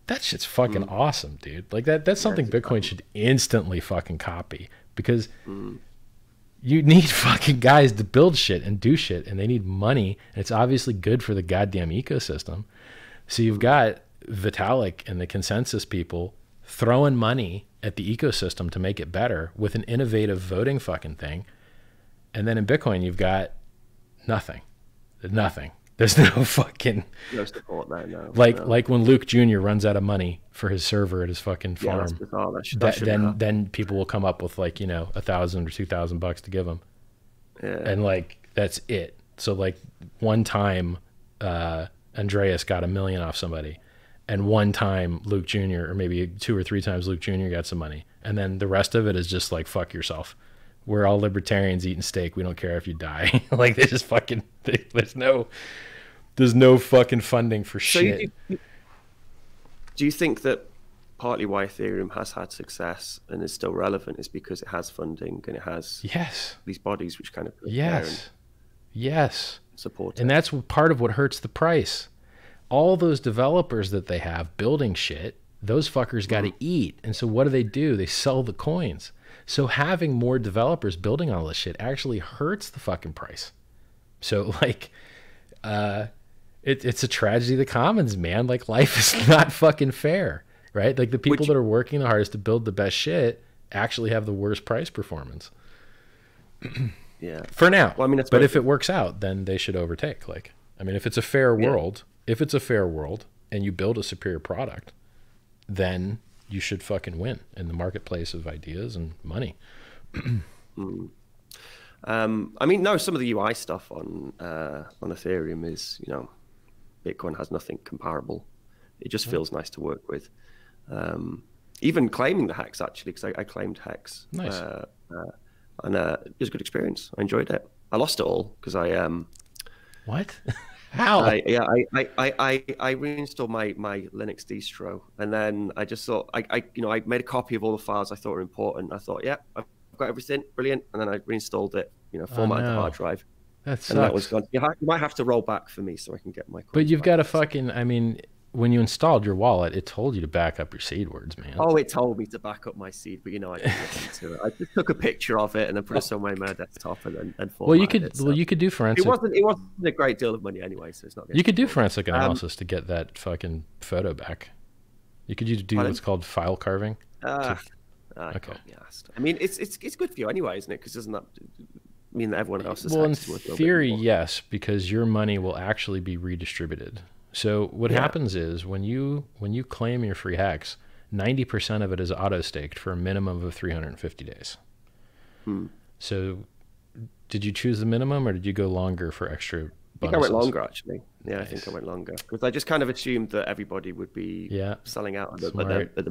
That shit's fucking awesome, dude. Like that's something Bitcoin should instantly fucking copy, because you need fucking guys to build shit and do shit, and they need money, and it's obviously good for the goddamn ecosystem. So you've got Vitalik and the consensus people throwing money at the ecosystem to make it better with an innovative voting fucking thing. And then in Bitcoin, you've got nothing. There's no fucking no support there. No, like when Luke Jr. runs out of money for his server at his fucking farm. That's bizarre. Then people will come up with like, you know, $1,000 or $2,000 to give him, and like that's it. So like one time, Andreas got $1 million off somebody, and one time Luke Jr. or maybe 2 or 3 times Luke Jr. got some money, and then the rest of it is just like fuck yourself. We're all libertarians eating steak. We don't care if you die. Like they just fucking there's no fucking funding for shit. Do you think that partly why Ethereum has had success and is still relevant is because it has funding and it has these bodies which kind of support it? And that's part of what hurts the price. All those developers that they have building shit, those fuckers got to eat. And so what do? They sell the coins. So having more developers building all this shit actually hurts the fucking price. So like, it's a tragedy of the commons, man. Like life is not fucking fair, right? Like the people that are working the hardest to build the best shit actually have the worst price performance. Yeah. For now. Well, I mean, but if it works out, then they should overtake. Like, I mean, if it's a fair world, and you build a superior product, then you should fucking win in the marketplace of ideas and money. I mean, no, some of the UI stuff on Ethereum is, you know, Bitcoin has nothing comparable. It just feels nice to work with. Even claiming the hex, actually, because I claimed hex. Nice. And it was a good experience. I enjoyed it. I lost it all because I what? How? I reinstalled my Linux distro, and then I just thought I made a copy of all the files I thought were important. I thought, yeah, I've got everything, brilliant, and then I reinstalled it. You know, formatted the hard drive. That sucks. And that was gone. You might have to roll back for me so I can get my. But you've got to fucking. I mean, when you installed your wallet, it told you to back up your seed words, man. Oh, it told me to back up my seed, but you know, I didn't listen to it. I just took a picture of it and then put it somewhere on my desktop and formatted it. So. Well, you could do forensic. It wasn't a great deal of money anyway, so it's not. You could do forensic analysis to get that fucking photo back. You could do what's called file carving. Okay. I mean, it's good for you anyway, isn't it? Because doesn't that mean that everyone else is? Well, in theory, yes, because your money will actually be redistributed. So what happens is when you claim your free hex, 90% of it is auto staked for a minimum of 350 days. So did you choose the minimum or did you go longer for extra bonuses? I think I went longer, actually. Yeah, nice. I think I went longer because I just kind of assumed that everybody would be selling out at the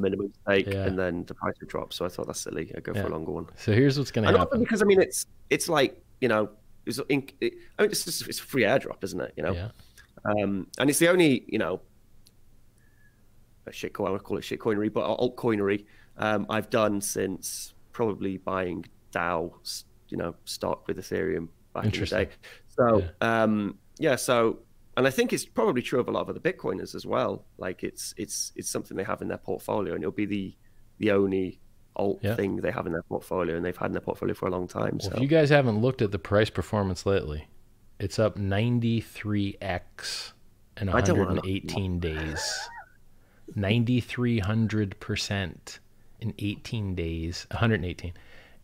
minimum stake and then the price would drop. So I thought that's silly. I'd go for a longer one. So here's what's going to happen. Because I mean, it's like, you know, it's a free airdrop, isn't it? You know. Yeah. And it's the only, you know, shitcoin, I would call it shitcoinery, but altcoinery I've done since probably buying DAO, you know, stock with Ethereum back in the day. So, so, and I think it's probably true of a lot of other Bitcoiners as well. Like it's something they have in their portfolio, and it'll be the only alt thing they have in their portfolio, and they've had in their portfolio for a long time. Well, so if you guys haven't looked at the price performance lately, it's up 93x in 118 days. 9,300% in 18 days, 118.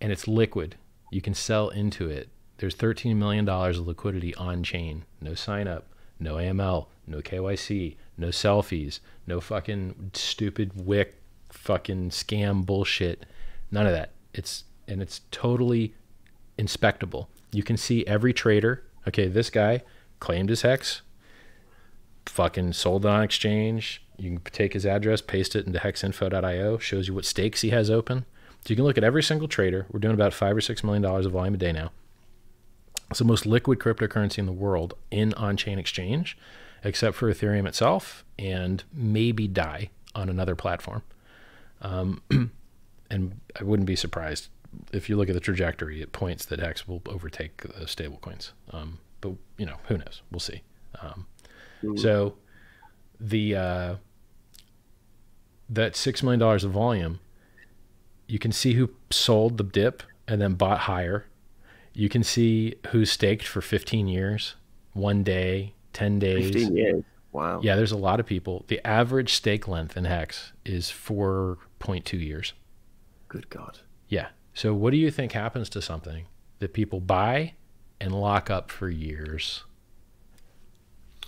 And it's liquid. You can sell into it. There's $13 million of liquidity on chain. No sign up, no AML, no KYC, no selfies, no fucking stupid wick fucking scam bullshit. None of that. It's totally inspectable. You can see every trader. Okay, this guy claimed his hex, fucking sold it on exchange. You can take his address, paste it into hexinfo.io, shows you what stakes he has open. So you can look at every single trader. We're doing about $5 or $6 million of volume a day now. It's the most liquid cryptocurrency in the world in on-chain exchange, except for Ethereum itself and maybe DAI on another platform. And I wouldn't be surprised if you look at the trajectory, it points that Hex will overtake the stable coins. but you know, who knows? We'll see. So the that $6 million of volume, you can see who sold the dip and then bought higher. You can see who staked for 15 years, 1 day, 10 days. 15 years. Wow. Yeah, there's a lot of people. The average stake length in Hex is 4.2 years. Good God. Yeah. So what do you think happens to something that people buy and lock up for years?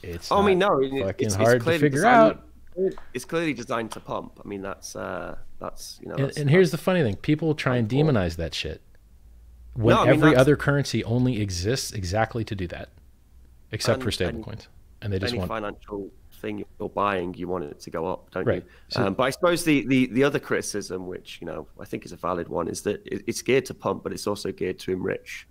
It's I mean, no, fucking hard to figure out. It's clearly designed to pump. I mean, that's you know. And here's the funny thing: people try and demonize that shit when No, I mean, every other currency only exists exactly to do that, except for stablecoins, and they just any want financial thing you're buying, you want it to go up, don't right. you? So, but I suppose the other criticism, which you know I think is a valid one, is that it's geared to pump, but it's also geared to enrich.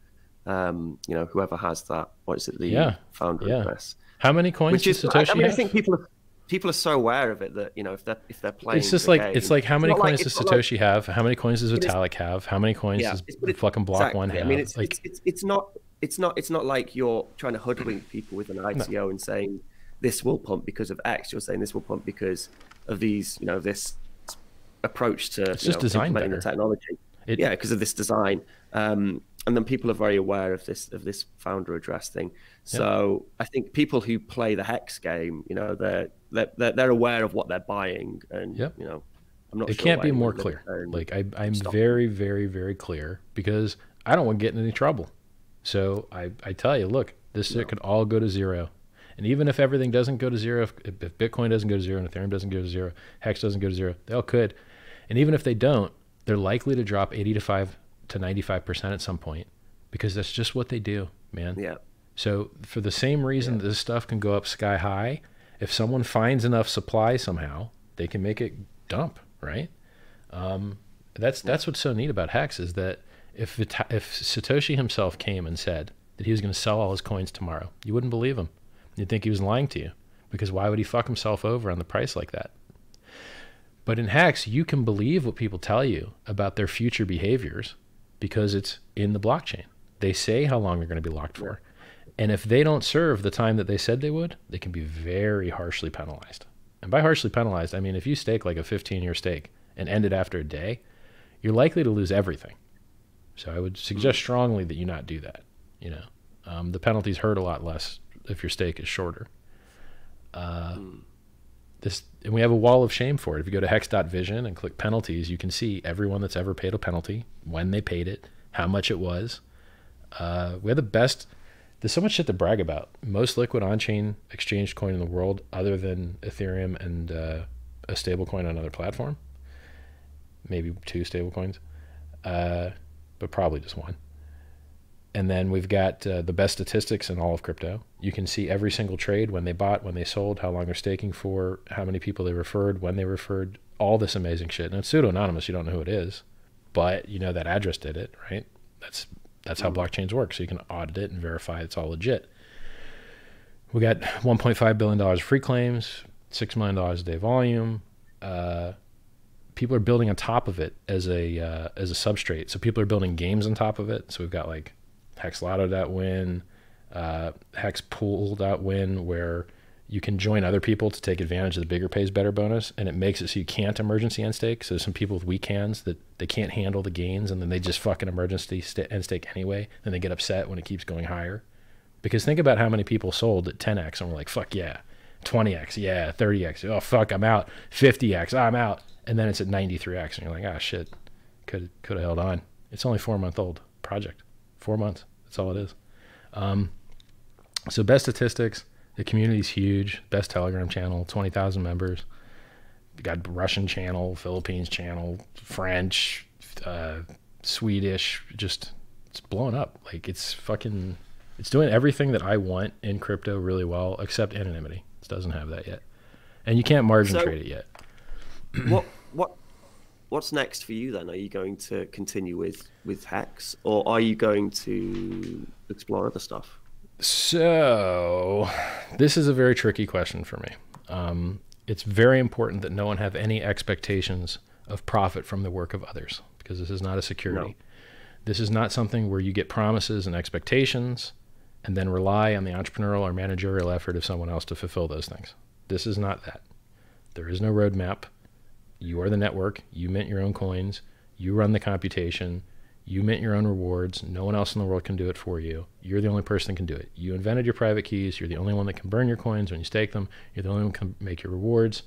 You know, whoever has that, what is it, the founder address? How many coins does Satoshi I mean, have? I think people are so aware of it that, you know, if they're playing, it's just the like game, it's like how many coins does Satoshi like, have? How many coins does Vitalik have? How many coins does fucking Block One have? I mean, like, it's not like you're trying to hoodwink people with an ICO and saying this will pump because of X. You're saying this will pump because of these, you know, this approach to implementing the technology. Because of this design. And then people are very aware of this founder address thing. So I think people who play the Hex game, you know, they're aware of what they're buying, and you know, I'm not. It can't be more clear. Like I'm very, very, very clear, because I don't want to get in any trouble. So I tell you, look, this shit could all go to zero. And even if everything doesn't go to zero, if Bitcoin doesn't go to zero and Ethereum doesn't go to zero, Hex doesn't go to zero, they all could. And even if they don't, they're likely to drop 85 to 95% at some point, because that's just what they do, man. Yeah. So for the same reason that this stuff can go up sky high, if someone finds enough supply somehow, they can make it dump, right? That's what's so neat about Hex, is that if Satoshi himself came and said that he was going to sell all his coins tomorrow, you wouldn't believe him. You'd think he was lying to you, because why would he fuck himself over on the price like that? But in Hex, you can believe what people tell you about their future behaviors, because it's in the blockchain. They say how long they're going to be locked for. And if they don't serve the time that they said they would, they can be very harshly penalized. And by harshly penalized, I mean, if you stake like a 15-year stake and end it after a day, you're likely to lose everything. So I would suggest strongly that you not do that. You know, the penalties hurt a lot less if your stake is shorter. And we have a wall of shame for it. If you go to hex.vision and click penalties, you can see everyone that's ever paid a penalty, when they paid it, how much it was. We have the best. There's so much shit to brag about. Most liquid on-chain exchange coin in the world, other than Ethereum and a stable coin on another platform. Maybe 2 stable coins, but probably just 1. And then we've got the best statistics in all of crypto. You can see every single trade, when they bought, when they sold, how long they're staking for, how many people they referred, when they referred, all this amazing shit. And it's pseudo-anonymous. You don't know who it is, but you know that address did it, right? That's how blockchains work. So you can audit it and verify it's all legit. We got $1.5 billion of free claims, $6 million a day volume. People are building on top of it as a substrate. So people are building games on top of it. So we've got like hexlotto.win, hexpool.win, where you can join other people to take advantage of the bigger pays better bonus, and it makes it so you can't emergency end stake. So some people with weak hands that they can't handle the gains, and then they just fucking emergency end stake anyway, and they get upset when it keeps going higher. Because think about how many people sold at 10x and were like, fuck yeah, 20x, yeah, 30x, oh fuck, I'm out, 50x, I'm out, and then it's at 93x, and you're like, ah shit, could have held on. It's only 4-month-old project, 4 months, that's all it is. So best statistics. The community's huge. Best Telegram channel, 20,000 members. We got Russian channel, Philippines channel, French, Swedish. Just, it's blowing up. Like, it's doing everything that I want in crypto really well, except anonymity. It doesn't have that yet. And you can't margin trade it yet. What's next for you then? Are you going to continue with Hex, or are you going to explore other stuff? So this is a very tricky question for me. It's very important that no one have any expectations of profit from the work of others, because this is not a security. No. This is not something where you get promises and expectations and then rely on the entrepreneurial or managerial effort of someone else to fulfill those things. This is not that. There is no roadmap. You are the network. You mint your own coins. You run the computation. You mint your own rewards. No one else in the world can do it for you. You're the only person that can do it. You invented your private keys. You're the only one that can burn your coins when you stake them. You're the only one who can make your rewards.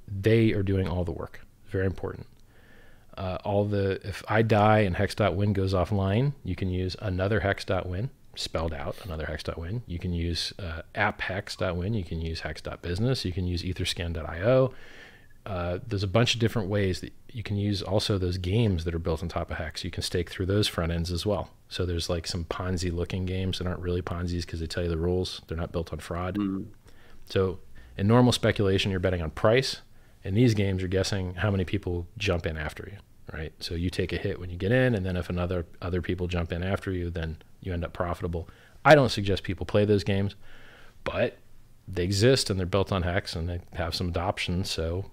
They are doing all the work. Very important. If I die and hex.win goes offline, you can use another hex.win, spelled out, another hex.win. You can use app.hex.win. You can use hex.business. You can use etherscan.io. There's a bunch of different ways that you can use. Also those games that are built on top of Hex. You can stake through those front ends as well. So there's like some Ponzi looking games that aren't really Ponzi's because they tell you the rules. They're not built on fraud. So in normal speculation, you're betting on price. In these games, you're guessing how many people jump in after you, right? So you take a hit when you get in, and then if other people jump in after you, then you end up profitable. I don't suggest people play those games, but they exist and they're built on Hex and they have some adoption. So,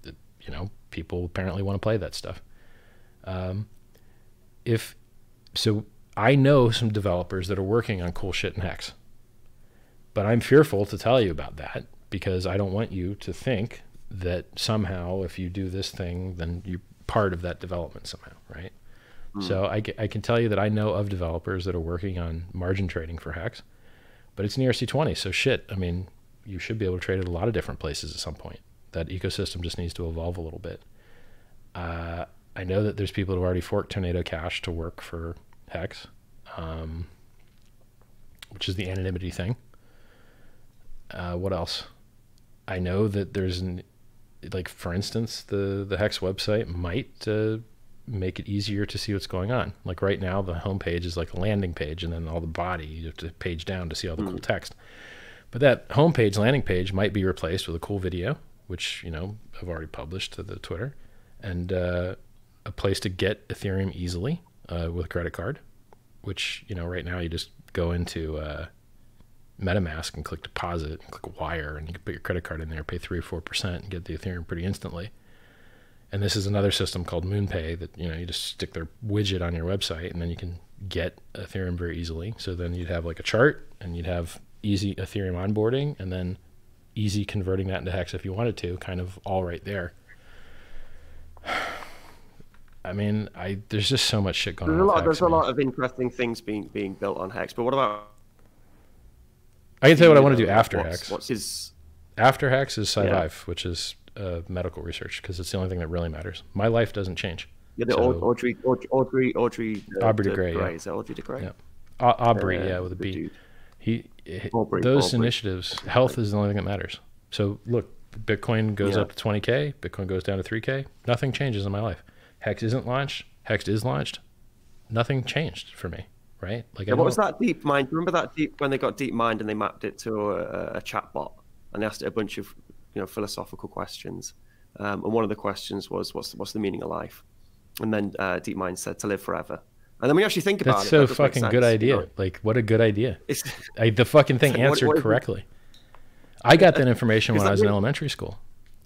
you know, people apparently want to play that stuff. So I know some developers that are working on cool shit in Hex, but I'm fearful to tell you about that because I don't want you to think that somehow if you do this thing, then you're part of that development somehow, right? So I can tell you that I know of developers that are working on margin trading for Hex, but it's an ERC20, so shit, I mean, you should be able to trade at a lot of different places at some point. That ecosystem just needs to evolve a little bit. I know that there's people who have already forked Tornado Cash to work for Hex, which is the anonymity thing. What else? I know that there's like for instance, the Hex website might make it easier to see what's going on. Like right now, the homepage is like a landing page, and then all the body, you have to page down to see all the cool text. But that homepage, landing page might be replaced with a cool video, which, you know, I've already published to the Twitter, and a place to get Ethereum easily with a credit card, which, you know, right now you just go into metamask and click deposit and click wire, and you can put your credit card in there, pay 3 or 4% and get the Ethereum pretty instantly. And this is another system called MoonPay that, you know, you just stick their widget on your website and then you can get Ethereum very easily. So then you'd have like a chart and you'd have easy Ethereum onboarding and then easy converting that into Hex if you wanted to, kind of all right there. I mean, there's just so much shit going on. There's a lot of interesting things being built on Hex, but what about... I can tell you what I want to do after Hex. What's his... After Hex is Survive, which is medical research, because it's the only thing that really matters. My life doesn't change. Yeah, the Audrey Aubrey de Grey. Yeah. Is that Audrey de Grey? Yeah. Aubrey, with a B. Those initiatives, health is the only thing that matters. So look, Bitcoin goes up to 20K, Bitcoin goes down to 3K. Nothing changes in my life. Hex isn't launched. Hex is launched. Nothing changed for me, right? Like, what was that DeepMind? Remember that when they got DeepMind and they mapped it to a chatbot and they asked it a bunch of, you know, philosophical questions, and one of the questions was, "What's the meaning of life?" And then DeepMind said, "To live forever." And then when you actually think about it, that's so fucking good idea. You know? Like, what a good idea. The fucking thing answered correctly. I got that information when I was in elementary school.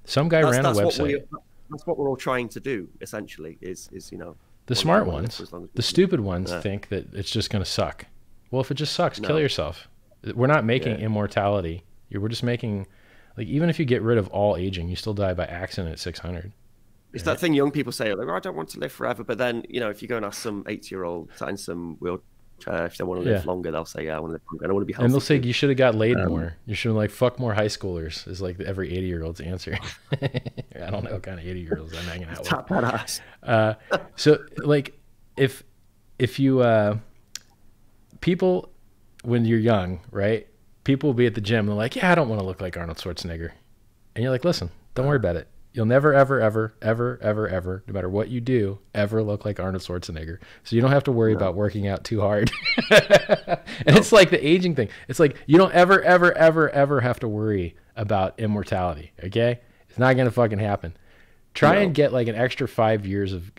Some guy ran a website. That's what we're all trying to do, essentially, is you know. The smart ones, the stupid ones think that it's just going to suck. Well, if it just sucks, kill yourself. We're not making immortality. We're just making, like, even if you get rid of all aging, you still die by accident at 600. It's that thing young people say, like, oh, I don't want to live forever. But then, you know, if you go and ask some 80-year-old sat in some wheelchair if they want to live longer, they'll say, yeah, I want to live longer. I want to be healthy. And they'll say, you should have got laid more. You should have, like, fuck more high schoolers, is like every 80-year-old's answer. I don't know what kind of 80-year-olds I'm hanging out with. Tap that ass. So, like, if you, people, when you're young, right, people will be at the gym, and they're like, yeah, I don't want to look like Arnold Schwarzenegger. And you're like, listen, don't worry about it. You'll never, ever, ever, ever, ever, ever, no matter what you do, ever look like Arnold Schwarzenegger. So you don't have to worry about working out too hard. And it's like the aging thing. It's like you don't ever, ever, ever, ever have to worry about immortality, okay? It's not going to fucking happen. Try and get like an extra 5 years of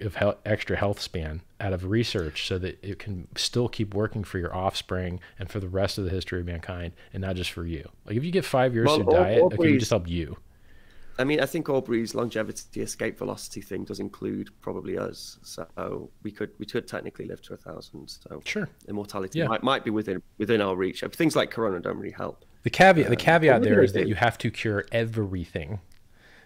extra health span out of research so that it can still keep working for your offspring and for the rest of the history of mankind and not just for you. Like if you get 5 years through diet, okay, you just help you. I mean, I think Aubrey's longevity escape velocity thing does include probably us, so we could technically live to 1,000. So Sure, immortality yeah. might be within our reach. Things like Corona don't really help. The caveat there is that you have to cure everything.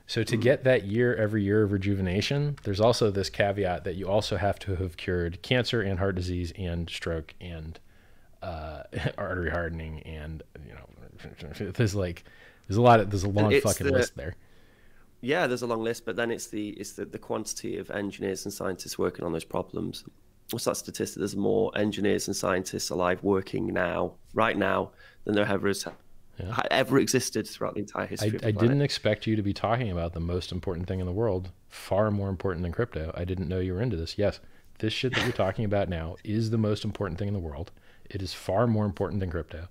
So to get that every year of rejuvenation, there's also this caveat that you also have to have cured cancer and heart disease and stroke and artery hardening, and there's a long fucking list there. Yeah, there's a long list, but then it's the quantity of engineers and scientists working on those problems. What's that statistic? There's more engineers and scientists alive working right now, than there ever existed throughout the entire history of the planet. I didn't expect you to be talking about the most important thing in the world, far more important than crypto. I didn't know you were into this. Yes, this shit that you're talking about now is the most important thing in the world. It is far more important than crypto.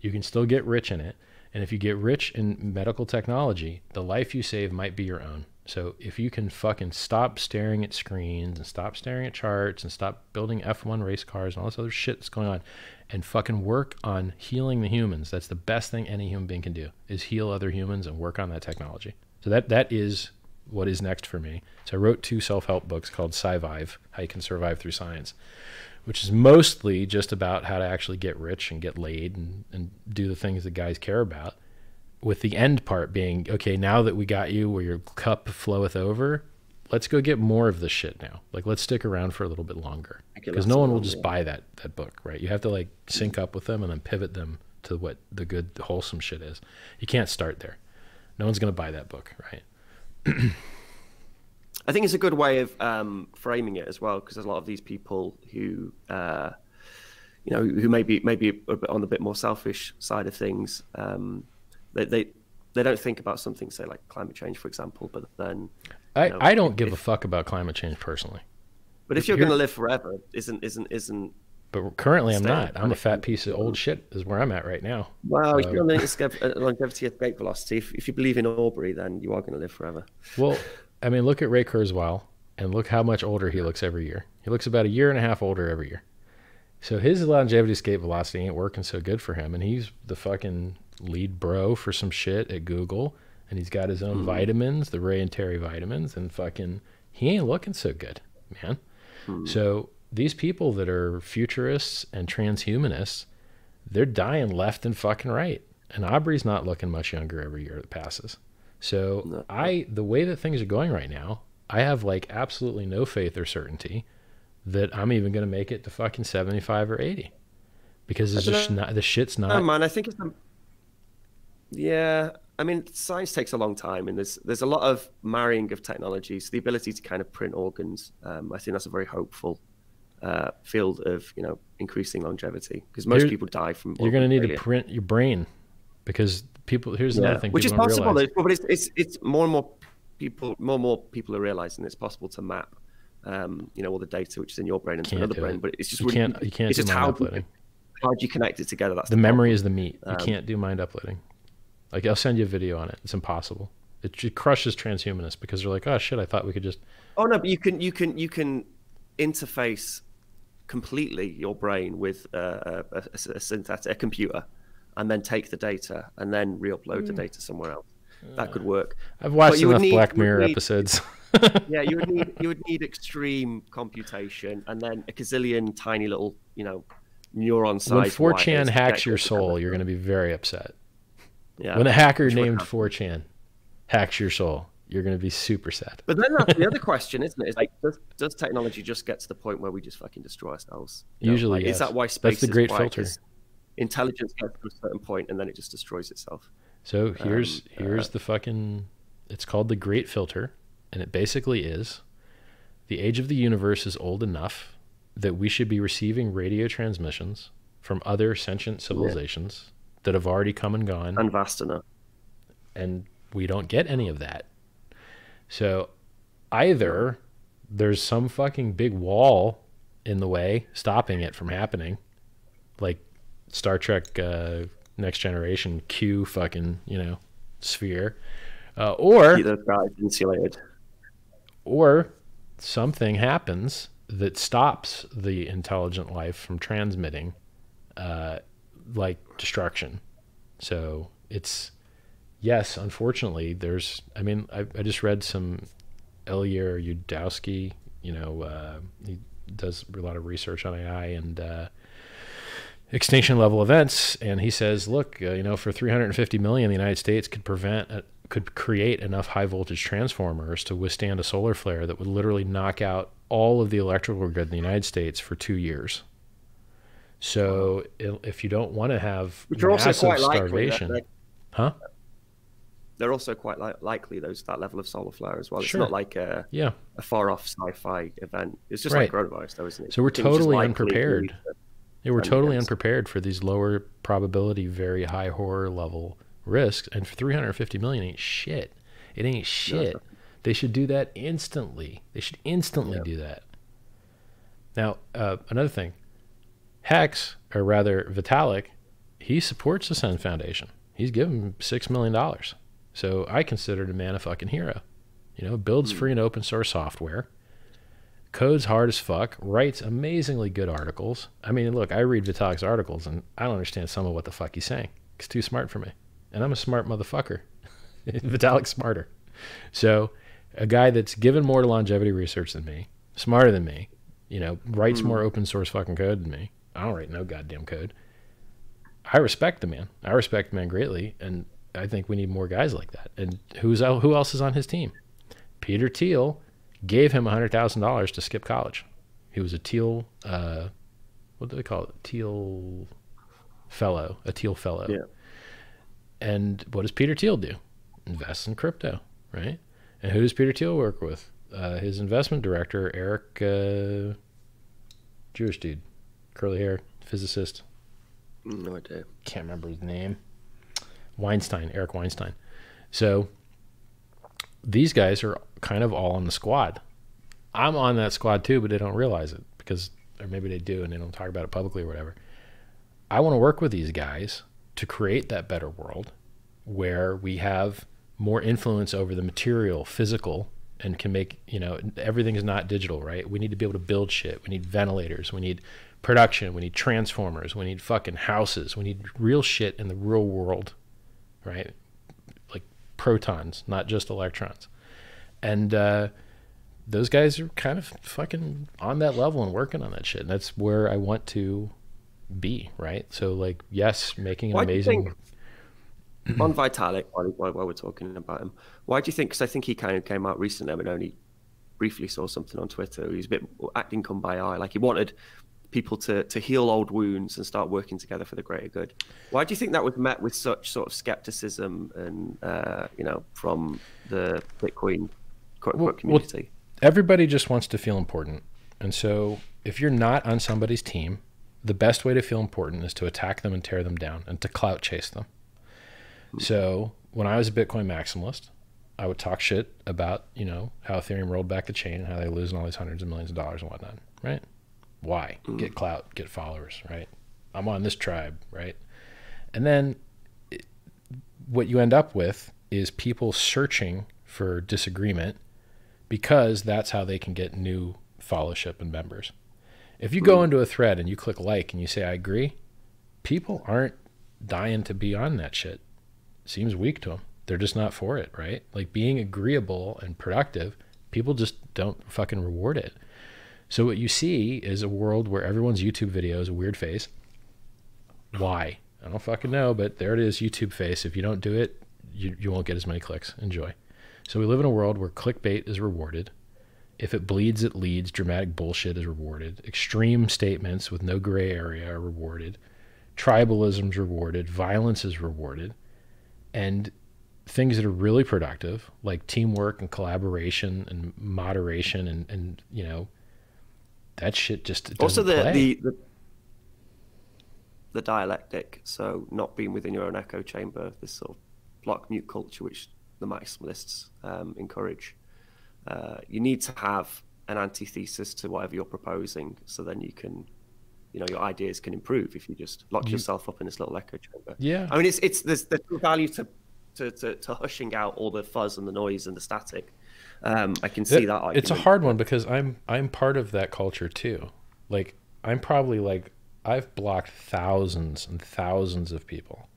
You can still get rich in it. And if you get rich in medical technology, the life you save might be your own. So if you can fucking stop staring at screens and stop staring at charts and stop building F1 race cars and all this other shit that's going on, and fucking work on healing the humans, that's the best thing any human being can do, is heal other humans and work on that technology. So that is what is next for me. So I wrote 2 self-help books called Sci-Vive, How You Can Survive Through Science, which is mostly just about how to actually get rich and get laid and do the things that guys care about, with the end part being, okay, now that we got you where your cup floweth over, let's go get more of this shit now. Like, let's stick around for a little bit longer, because no one will just buy that book, right? You have to like sync up with them and then pivot them to what the good, wholesome shit is. You can't start there. No one's going to buy that book, right? I think it's a good way of framing it as well, because there's a lot of these people who, who maybe on the bit more selfish side of things. They don't think about something, say, like climate change, for example. But then I don't give a fuck about climate change personally. But if you're going to live forever, isn't. But currently, I'm not. I'm a fat piece of old shit. Is where I'm at right now. Well, if you're on the longevity escape velocity, if you believe in Aubrey, then you are going to live forever. Well, I mean, look at Ray Kurzweil and look how much older he looks every year. He looks about 1.5 years older every year. So his longevity escape velocity ain't working so good for him. And he's the fucking lead bro for some shit at Google. And he's got his own vitamins, the Ray and Terry vitamins. And fucking, he ain't looking so good, man. So these people that are futurists and transhumanists, they're dying left and fucking right. And Aubrey's not looking much younger every year that passes. So the way that things are going right now, I have like absolutely no faith or certainty that I'm even going to make it to fucking 75 or 80, because it's just not, the shit's not. Oh man, I think it's, yeah. I mean, science takes a long time, and there's a lot of marrying of technologies. The ability to kind of print organs, I think that's a very hopeful field of increasing longevity, because most people die from. You're going to need to print your brain, because people. Here's another thing, which is possible, but it's more and more people are realizing it's possible to map, all the data which is in your brain and another brain. But it's just you can't. It's just how do you connect it together? That's the memory is the meat. You can't do mind uploading. Like, I'll send you a video on it. It's impossible. It crushes transhumanists, because they're like, oh shit, I thought we could just. Oh no, but you can interface completely your brain with a computer, and then take the data and then re-upload the data somewhere else. That could work. I've watched enough Black Mirror episodes. Yeah, you would need extreme computation, and then a gazillion tiny little neuron-sized. When 4chan hacks your soul, you're going to be very upset. Yeah. When a hacker named 4chan hacks your soul, you're going to be super sad. But then that's the other question, isn't it? It's like, does technology just get to the point where we just fucking destroy ourselves? Usually, yes. Is that why space That's the great is filter. Intelligence gets to a certain point, and then it just destroys itself. So here's the fucking. It's called the Great Filter, and it basically is, the age of the universe is old enough that we should be receiving radio transmissions from other sentient civilizations that have already come and gone. And vast enough. And we don't get any of that. So either there's some fucking big wall in the way stopping it from happening, like Star Trek Next Generation Q fucking, sphere, or keep those guys insulated. Or something happens that stops the intelligent life from transmitting, like destruction. So it's yes, unfortunately, there's, I mean, I just read some Elyer Yudowski, you know, he does a lot of research on AI and extinction level events, and he says, look, you know, for 350 million, the United States could create enough high voltage transformers to withstand a solar flare that would literally knock out all of the electrical grid in the United States for 2 years. So if you don't want to have massive starvation, huh? They're also quite likely that level of solar flare as well. It's Sure. not like a far off sci-fi event. It's just like coronavirus, though, isn't it? So we're totally unprepared. Yeah, we're totally unprepared for these lower probability, very high horror level risks. And for 350 million ain't shit. It ain't shit. They should do that instantly. They should instantly do that. Now, another thing, Hex, or rather Vitalik, he supports the Sun Foundation. He's given him $6 million. So I consider the man a fucking hero. You know, builds free and open source software, codes hard as fuck, writes amazingly good articles. I mean, look, I read Vitalik's articles and I don't understand some of what the fuck he's saying. It's too smart for me. And I'm a smart motherfucker. Vitalik's smarter. So a guy that's given more to longevity research than me, smarter than me, you know, writes more open source fucking code than me. I don't write no goddamn code. I respect the man. I respect the man greatly. And I think we need more guys like that. And who else is on his team? Peter Thiel gave him $100,000 to skip college. He was a Thiel, what do they call it? Thiel fellow, a Thiel fellow. Yeah. And what does Peter Thiel do? Invests in crypto, right? And who does Peter Thiel work with? His investment director, Eric, Jewish dude, curly hair, physicist. No idea. Can't remember his name. Eric Weinstein. So these guys are kind of all on the squad. I'm on that squad too, but they don't realize it because, or maybe they do and they don't talk about it publicly or whatever. I want to work with these guys to create that better world where we have more influence over the material, physical, and can make, you know, everything is not digital, right? We need to be able to build shit. We need ventilators. We need production. We need transformers. We need fucking houses. We need real shit in the real world, right? Like protons, not just electrons. And those guys are kind of fucking on that level and working on that shit. And that's where I want to be, right? So, like, yes, making an amazing... On Vitalik, while we're talking about him, why do you think, because I think he kind of came out recently, I mean, only briefly saw something on Twitter, he was a bit acting come by eye, like he wanted people to heal old wounds and start working together for the greater good. Why do you think that was met with such sort of skepticism and, you know, from the Bitcoin community? Well, everybody just wants to feel important. And so if you're not on somebody's team, the best way to feel important is to attack them and tear them down and to clout chase them. So when I was a Bitcoin maximalist, I would talk shit about, you know, how Ethereum rolled back the chain and how they're losing all these hundreds of millions of dollars and whatnot, right? Why? Get clout, get followers, right? I'm on this tribe, right? And then what you end up with is people searching for disagreement because that's how they can get new followership and members. If you go into a thread and you click like and you say, I agree, people aren't dying to be on that shit. Seems weak to them. They're just not for it, right? Like being agreeable and productive, people just don't fucking reward it. So what you see is a world where everyone's YouTube video is a weird face. Why? I don't fucking know, but there it is, YouTube face. If you don't do it, you won't get as many clicks. Enjoy. So we live in a world where clickbait is rewarded. If it bleeds, it leads. Dramatic bullshit is rewarded. Extreme statements with no gray area are rewarded. Tribalism is rewarded. Violence is rewarded. And things that are really productive, like teamwork and collaboration and moderation and you know, that shit just doesn't also play. The dialectic, so not being within your own echo chamber, this sort of block mute culture which the maximalists encourage. You need to have an antithesis to whatever you're proposing, so then you can, you know, your ideas can improve if you just lock yourself up in this little echo chamber. Yeah, I mean, there's value to hushing out all the fuzz and the noise and the static. I can see that argument. It's a hard one because I'm part of that culture too. Like I'm probably I've blocked thousands and thousands of people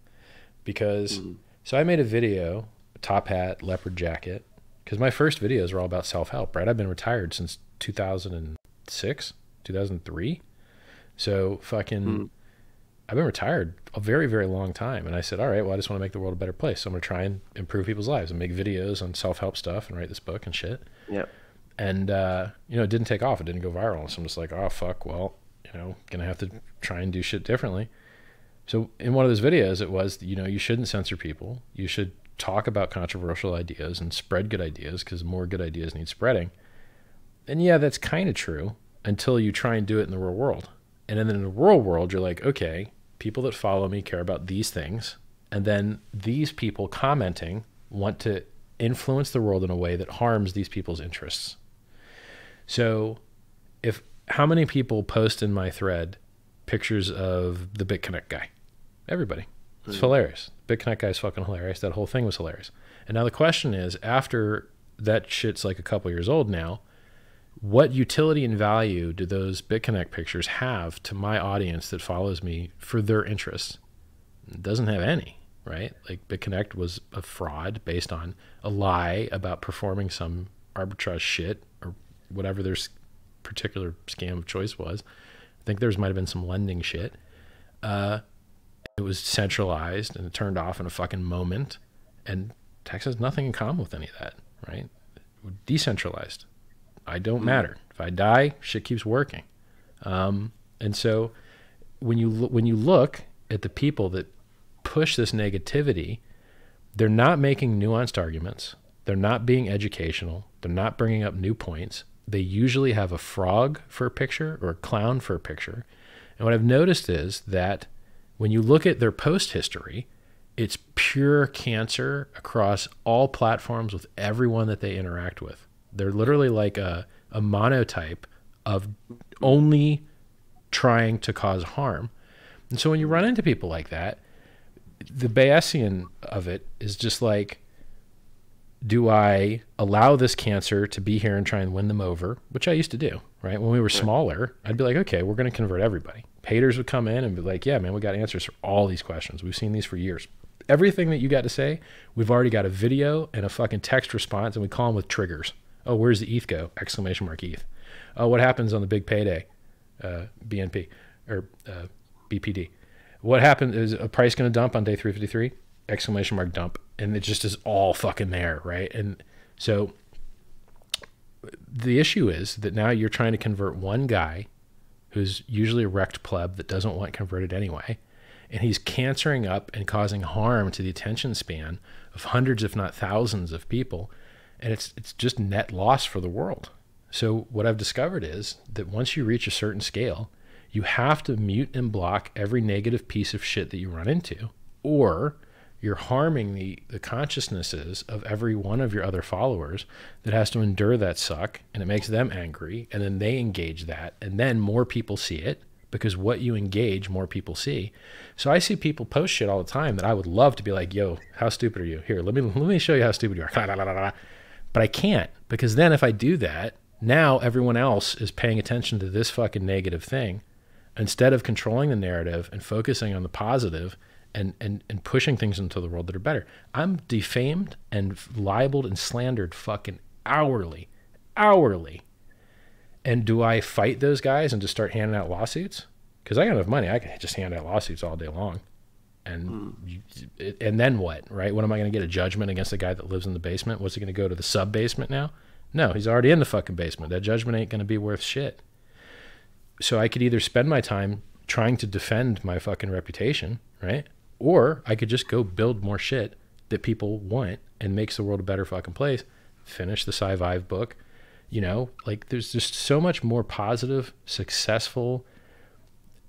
because So I made a video, top hat, leopard jacket, because my first videos were all about self-help, right? I've been retired since 2006, 2003. So fucking, I've been retired a very, very long time. And I said, all right, well, I just want to make the world a better place. So I'm going to try and improve people's lives and make videos on self-help stuff and write this book and shit. Yeah. And, you know, it didn't take off. It didn't go viral. So I'm just like, oh, fuck, well, you know, going to have to try and do shit differently. So in one of those videos, it was, you know, you shouldn't censor people. You should talk about controversial ideas and spread good ideas because more good ideas need spreading. And yeah, that's kind of true until you try and do it in the real world. And then in the real world, you're like, okay, people that follow me care about these things. And then these people commenting want to influence the world in a way that harms these people's interests. So how many people post in my thread pictures of the BitConnect guy? Everybody. It's hilarious. BitConnect guy is fucking hilarious. That whole thing was hilarious. And now the question is, after that shit's like a couple years old now, what utility and value do those BitConnect pictures have to my audience that follows me for their interests? It doesn't have any, right? Like BitConnect was a fraud based on a lie about performing some arbitrage shit or whatever their particular scam of choice was. I think theirs might have been some lending shit. It was centralized and it turned off in a fucking moment. And Tex has nothing in common with any of that, right? Decentralized. I don't matter. If I die, shit keeps working. And so when you look at the people that push this negativity, they're not making nuanced arguments. They're not being educational. They're not bringing up new points. They usually have a frog for a picture or a clown for a picture. And what I've noticed is that when you look at their post history, it's pure cancer across all platforms with everyone that they interact with. They're literally like a monotype of only trying to cause harm. And so when you run into people like that, the Bayesian of it is just like, do I allow this cancer to be here and try and win them over, which I used to do, right? When we were smaller, I'd be like, okay, we're going to convert everybody. Haters would come in and be like, yeah, man, we got answers for all these questions. We've seen these for years. Everything that you got to say, we've already got a video and a fucking text response, and we call them with triggers. Oh, where's the ETH go? Exclamation mark ETH. Oh, what happens on the big payday? BNP or BPD. What happened? Is a price going to dump on day 353? Exclamation mark dump. And it just is all fucking there, right? And so the issue is that now you're trying to convert one guy who's usually a wrecked pleb that doesn't want converted anyway, and he's cancering up and causing harm to the attention span of hundreds, if not thousands of people, and it's just net loss for the world. So what I've discovered is that once you reach a certain scale, you have to mute and block every negative piece of shit that you run into, or you're harming the consciousnesses of every one of your other followers that has to endure that suck, and it makes them angry, and then they engage that, and then more people see it, because what you engage, more people see. So I see people post shit all the time that I would love to be like, yo, how stupid are you? Here, let me show you how stupid you are. But I can't, because then if I do that, now everyone else is paying attention to this fucking negative thing instead of controlling the narrative and focusing on the positive and pushing things into the world that are better. I'm defamed and libeled and slandered fucking hourly. And do I fight those guys and just start handing out lawsuits? Because I got enough money. I can just hand out lawsuits all day long. And then what, right? What am I going to get, a judgment against the guy that lives in the basement? What's he going to go to the sub-basement now? No, he's already in the fucking basement. That judgment ain't going to be worth shit. So I could either spend my time trying to defend my fucking reputation, right? Or I could just go build more shit that people want and makes the world a better fucking place. Finish the Sci-Vive book. You know, like there's just so much more positive, successful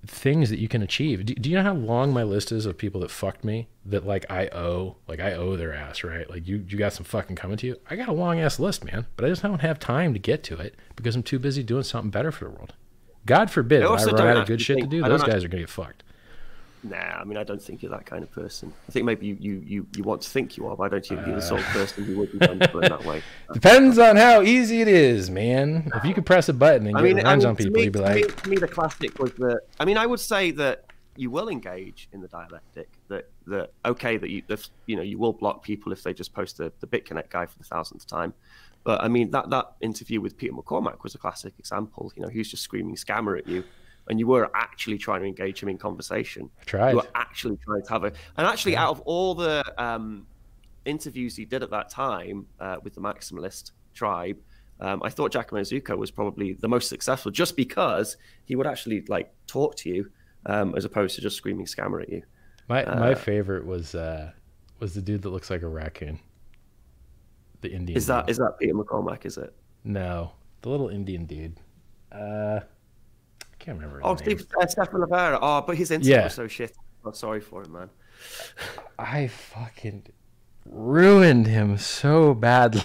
things that you can achieve. Do you know how long my list is of people that fucked me that like I owe their ass, right? Like you got some fucking coming to you. I got a long ass list, man, but I just don't have time to get to it because I'm too busy doing something better for the world. God forbid I run out of good shit to do. Those guys are going to get fucked. Nah, I mean, I don't think you're that kind of person. I think maybe you want to think you are, but I don't think you're the sort of person who would be done for it that way. Depends on how easy it is, man. If you could press a button and get hands on people, you'd be like... To me, the classic was that... I mean, I would say that you will engage in the dialectic that okay, that you will block people if they just post the BitConnect guy for the 1000th time. But I mean, that interview with Peter McCormack was a classic example. He was just screaming scammer at you, and you were actually trying to engage him in conversation. I tried. You were actually trying to have and actually out of all the interviews he did at that time with the maximalist tribe, I thought Giacomo Zucco was probably the most successful, just because he would actually like talk to you as opposed to just screaming scammer at you. My favorite was the dude that looks like a raccoon. The Indian. Is that Peter McCormack? Is it? No, the little Indian dude. I can't remember. Stefan Lavera. Oh, but his interview was so shit. I'm sorry for him, man. I fucking ruined him so badly.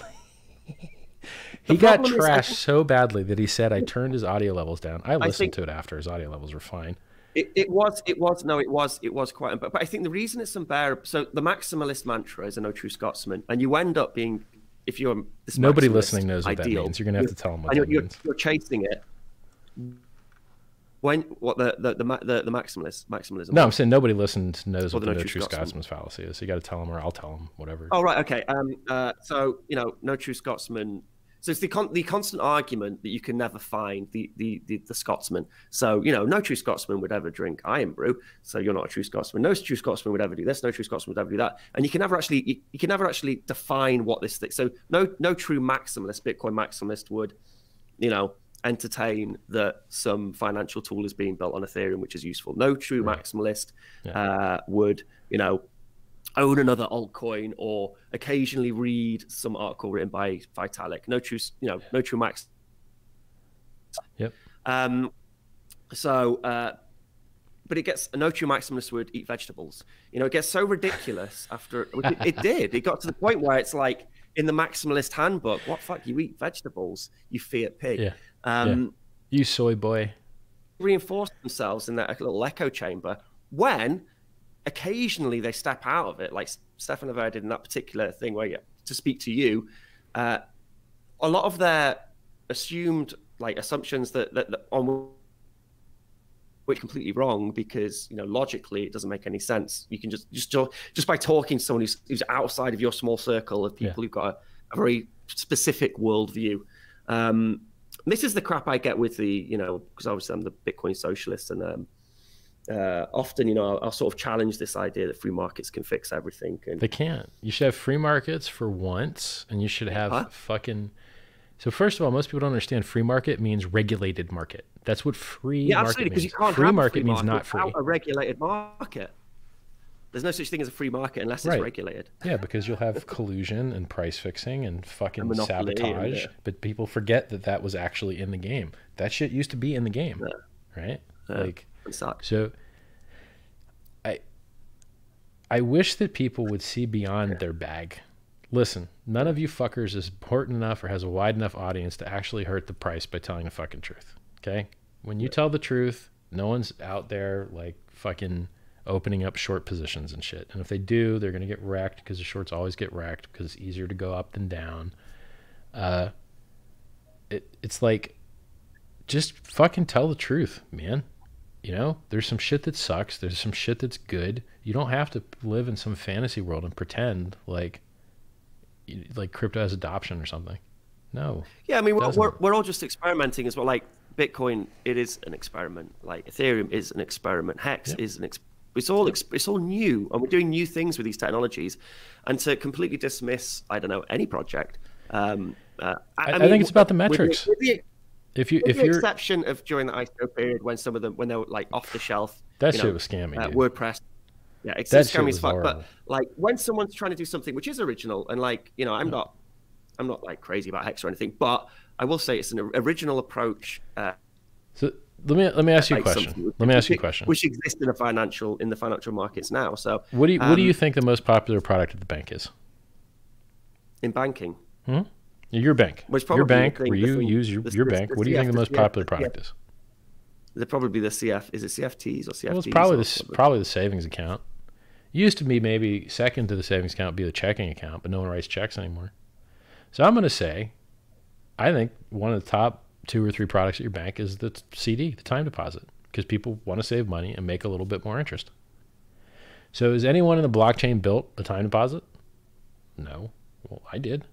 He got trashed so badly that he said I turned his audio levels down. I listened to it after. His audio levels were fine. It was quite. But I think the reason it's unbearable. So the maximalist mantra is a no true Scotsman, and you end up being, if you're this nobody listening knows what that means. You're gonna have to tell them what that means. You're chasing it. The maximalism. No, I'm saying nobody listens knows what the no true Scotsman's fallacy is. So you got to tell them, or I'll tell them, whatever. Oh right, okay. So no true Scotsman. So it's the constant argument that you can never find the Scotsman. So no true Scotsman would ever drink iron brew. So you're not a true Scotsman. No true Scotsman would ever do this. No true Scotsman would ever do that. And you can never actually define what this thing. So no true maximalist, Bitcoin maximalist would, entertain that some financial tool is being built on Ethereum which is useful. No true maximalist would own another altcoin or occasionally read some article written by Vitalik. No true max. Yep. But it gets, no true maximalist would eat vegetables. It gets so ridiculous after it did. It got to the point where it's like in the maximalist handbook, what fuck, you eat vegetables, you fiat pig. You soy boy. Reinforce themselves in that little echo chamber when occasionally they step out of it, like Stefan Lavera did in that particular thing where to speak to you. A lot of their assumed assumptions that on which completely wrong, because logically it doesn't make any sense. You can just by talking to someone who's outside of your small circle of people who've got a very specific worldview. This is the crap I get with the because obviously I'm the Bitcoin socialist, and often I'll sort of challenge this idea that free markets can fix everything. And they can't. You should have free markets for once, and you should have fucking. So first of all, most people don't understand free market means regulated market. That's what free market means. You can't free market means not free. A regulated market. There's no such thing as a free market unless it's regulated. Yeah, because you'll have collusion and price fixing and fucking sabotage. But people forget that was actually in the game. That shit used to be in the game, right? It sucks. So I wish that people would see beyond their bag. Listen, none of you fuckers is important enough or has a wide enough audience to actually hurt the price by telling the fucking truth. Okay? When you tell the truth, no one's out there fucking opening up short positions and shit. And if they do, they're going to get wrecked, because the shorts always get wrecked because it's easier to go up than down. It's like, just fucking tell the truth, man. There's some shit that sucks. There's some shit that's good. You don't have to live in some fantasy world and pretend like crypto has adoption or something. No. Yeah, I mean, we're all just experimenting as well. Like Bitcoin, it is an experiment. Like Ethereum is an experiment. Hex is an it's all new, and we're doing new things with these technologies. And to completely dismiss, any project. I mean, think it's about the metrics. With the exception of during the ICO period, when some of them, when they were off the shelf, that shit was scammy. WordPress. Yeah, it's scammy as fuck. But when someone's trying to do something which is original, and I'm not crazy about Hex or anything, but I will say it's an original approach. So let me ask you a question. Let me ask you a question. Which exists in the financial markets now. So what do you think the most popular product at the bank is? In banking. Your bank. Your bank, where you use your bank. What do you think the most popular product is? They're probably the CF. Is it CFTs or CFDs? Well, it's probably the savings account. Used to be maybe second to the savings account would be the checking account, but no one writes checks anymore. So I'm going to say, I think one of the top 2 or 3 products at your bank is the CD, the time deposit. because people want to save money and make a little bit more interest. So has anyone in the blockchain built a time deposit? No. Well, I did.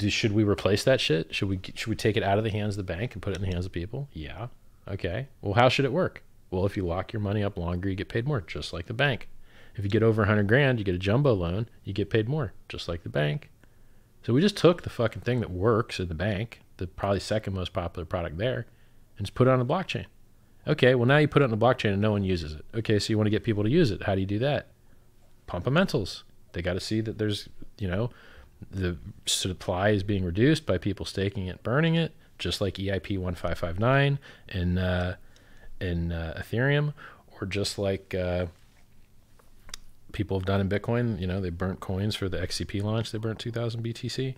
Should we replace that shit? Should we take it out of the hands of the bank and put it in the hands of people? Yeah. Okay. Well, how should it work? Well, if you lock your money up longer, you get paid more, just like the bank. If you get over 100 grand, you get a jumbo loan, you get paid more, just like the bank. So we just took the fucking thing that works in the bank, the probably second most popular product there, and just put it on the blockchain. Okay, well now you put it on the blockchain and no one uses it. Okay, so you want to get people to use it. How do you do that? Pump-a-mentals. They got to see that there's, you know, the supply is being reduced by people staking it, burning it, just like EIP 1559 in Ethereuem, or just like people have done in Bitcoin. You know, they burnt coins for the XCP launch. They burnt 2,000 BTC.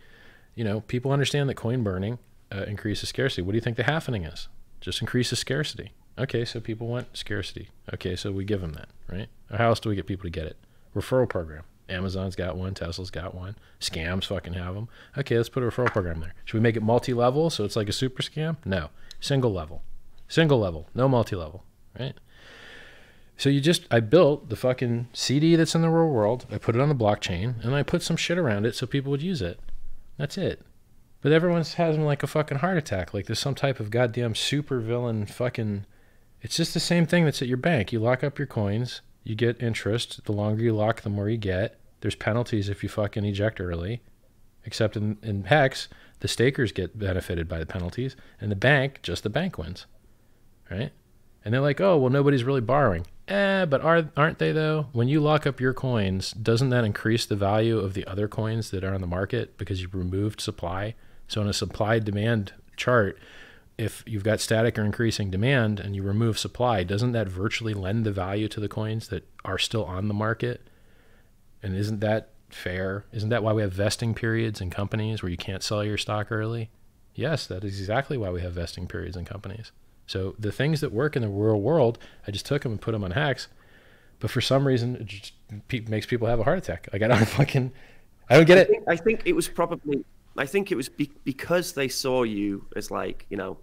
You know, people understand that coin burning increases scarcity. What do you think the halvening is? Just increases scarcity. Okay, so people want scarcity. Okay, so we give them that, right? How else do we get people to get it? Referral program. Amazon's got one. Tesla's got one. Scams fucking have them. Okay, let's put a referral program there. Should we make it multi-level so it's like a super scam? No. Single level. Single level. No multi-level, right? So I built the fucking CD that's in the real world. I put it on the blockchain, and I put some shit around it so people would use it. That's it. But everyone's having like a fucking heart attack. Like there's some type of goddamn super villain fucking... It's just the same thing that's at your bank. You lock up your coins. You get interest. The longer you lock, the more you get. There's penalties if you fucking eject early. Except in Hex, the stakers get benefited by the penalties. And the bank, just the bank wins. Right? And they're like, oh, well, nobody's really borrowing. But aren't they, though? When you lock up your coins, doesn't that increase the value of the other coins that are on the market because you've removed supply? So in a supply-demand chart, if you've got static or increasing demand and you remove supply, doesn't that virtually lend the value to the coins that are still on the market? And isn't that fair? Isn't that why we have vesting periods in companies where you can't sell your stock early? Yes, that is exactly why we have vesting periods in companies. So the things that work in the real world, I just took them and put them on Hex. But for some reason, it just makes people have a heart attack. Like I don't get it. I think it was because they saw you as like, you know,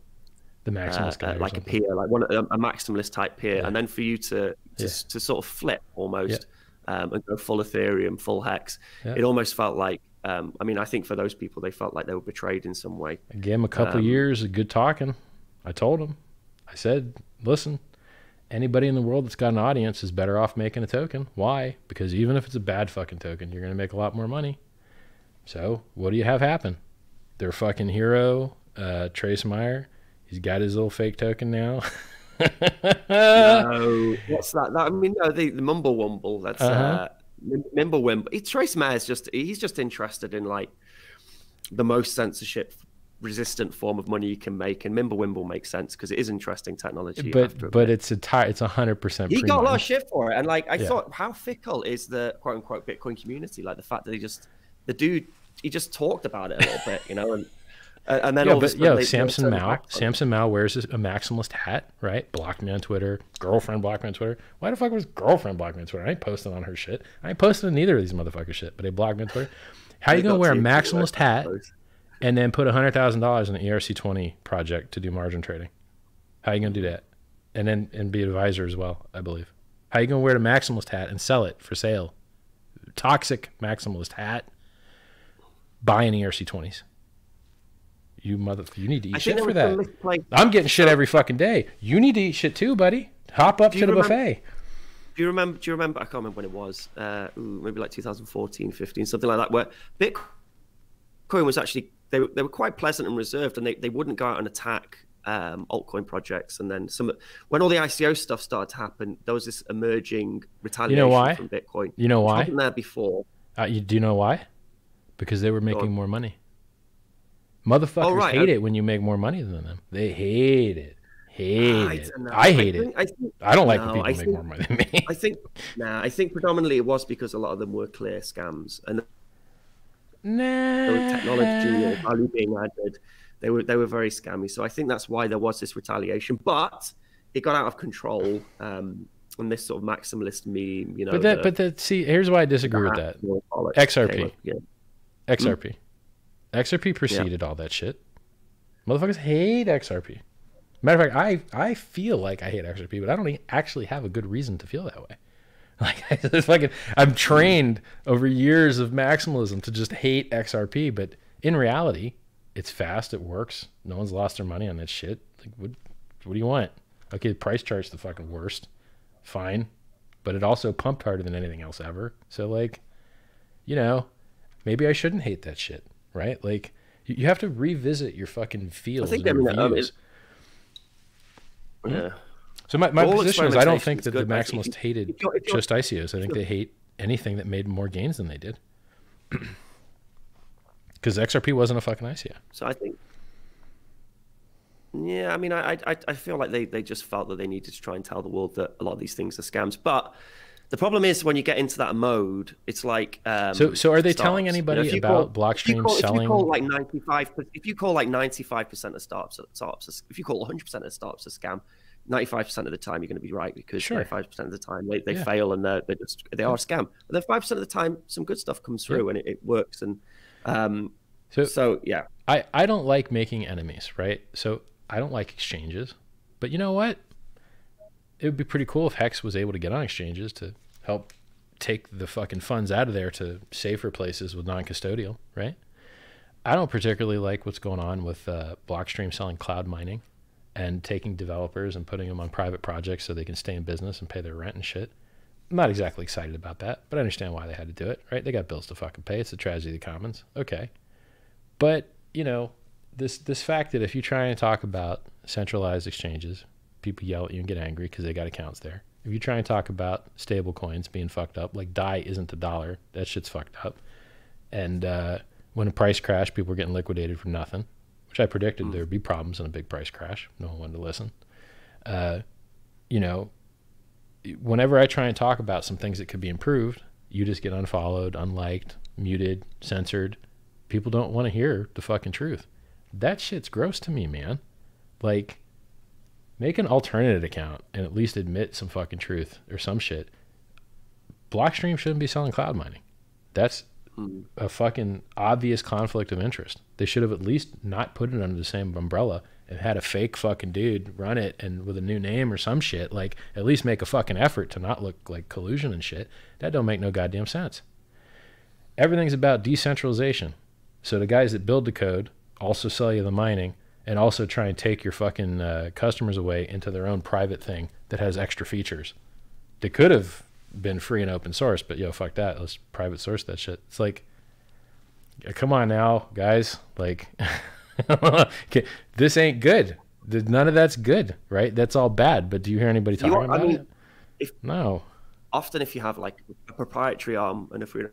the maximalist guy, like a peer, like a maximalist type peer, yeah. And then for you to sort of flip almost, and go full Ethereum, full Hex, it almost felt like, I mean, I think for those people, they felt like they were betrayed in some way. I gave them a couple of years of good talking. I told them, I said, listen, anybody in the world that's got an audience is better off making a token. Why? Because even if it's a bad fucking token, you're going to make a lot more money. So what do you have happen? Their fucking hero, Trace Meyer, he's got his little fake token now. No, what's that? I mean, no, the Mumble Wumble. That's Mimble Wimble. Trace Meyer's he's just interested in like the most censorship resistant form of money you can make, and Mimble Wimble makes sense because it is interesting technology. But it's 100%. He got a lot of shit for it, and like I thought, how fickle is the quote unquote Bitcoin community? Like the fact that the dude just talked about it a little bit, you know, and then Samson Mao wears a maximalist hat, right? Blocked me on Twitter. Girlfriend blocked me on Twitter. Why the fuck was girlfriend blocked me on Twitter? I ain't posting on her shit. I ain't posting on neither of these motherfuckers shit, but they blocked me on Twitter. How are you gonna wear a maximalist hat and then put $100,000 in an ERC20 project to do margin trading? How are you gonna do that? And be an advisor as well, I believe. How are you gonna wear a maximalist hat and sell it for sale? Toxic maximalist hat. Buying ERC20s. You need to eat shit for that. I'm getting shit every fucking day. You need to eat shit too, buddy. Hop up to the buffet. Do you remember? I can't remember when it was. Maybe like 2014, 15, something like that. Where Bitcoin was actually they were quite pleasant and reserved, and they wouldn't go out and attack altcoin projects. And then when all the ICO stuff started to happen, there was this emerging retaliation from Bitcoin. You know why? It wasn't there before. Do you know why? Because they were making more money. Motherfuckers hate it when you make more money than them. They hate it. I hate it. I don't like when people make more money than me. I think predominantly it was because a lot of them were clear scams, and there was technology or value being added. They were very scammy. So I think that's why there was this retaliation. But it got out of control. And this sort of maximalist meme, you know. See, here's why I disagree with that. XRP. XRP preceded all that shit. Motherfuckers hate XRP. Matter of fact, I feel like I hate XRP, but I don't actually have a good reason to feel that way. Like, it's like I'm trained over years of maximalism to just hate XRP, but in reality, it's fast, it works. No one's lost their money on that shit. Like, what do you want? Okay, the price chart's the fucking worst. Fine. But it also pumped harder than anything else ever. So, like, you know, maybe I shouldn't hate that shit, right? Like, you have to revisit your fucking feels and your views. Yeah. So my position is I don't think that the maximalists hated just ICOs. I think they hate anything that made more gains than they did. Because XRP wasn't a fucking ICO. So I think, yeah, I mean, I feel like they just felt that they needed to try and tell the world that a lot of these things are scams. But the problem is when you get into that mode, it's like so are they telling anybody about Blockstream selling? If you call like 95%, if you call like 95% of startups, if you call 100% of startups a scam, 95% of the time you're going to be right, because 95% of the time they fail and they are a scam. But then 5% of the time some good stuff comes through and it works. And so yeah, I don't like making enemies, right? So I don't like exchanges, but you know what? It would be pretty cool if Hex was able to get on exchanges to help take the fucking funds out of there to safer places with non-custodial, right? I don't particularly like what's going on with Blockstream selling cloud mining and taking developers and putting them on private projects so they can stay in business and pay their rent and shit. I'm not exactly excited about that, but I understand why they had to do it, right? They got bills to fucking pay. It's the tragedy of the commons. Okay. But, you know, this fact that if you try and talk about centralized exchanges, people yell at you and get angry because they got accounts there. If you try and talk about stable coins being fucked up, like DAI isn't the dollar, that shit's fucked up. And when a price crash, people were getting liquidated for nothing, which I predicted there would be problems in a big price crash. No one wanted to listen. You know, whenever I try and talk about some things that could be improved, you just get unfollowed, unliked, muted, censored. People don't want to hear the fucking truth. That shit's gross to me, man. Like, make an alternate account and at least admit some fucking truth or some shit. Blockstream shouldn't be selling cloud mining. That's a fucking obvious conflict of interest. They should have at least not put it under the same umbrella and had a fake fucking dude run it and with a new name or some shit. Like, at least make a fucking effort to not look like collusion and shit. That don't make no goddamn sense. Everything's about decentralization. So the guys that build the code also sell you the mining and also try and take your fucking customers away into their own private thing that has extra features. They could have been free and open source, but yo, fuck that. Let's private source that shit. It's like, come on now, guys. Like, this ain't good. None of that's good, right? That's all bad. But do you hear anybody talking about it? No. Often if you have like a proprietary arm and a free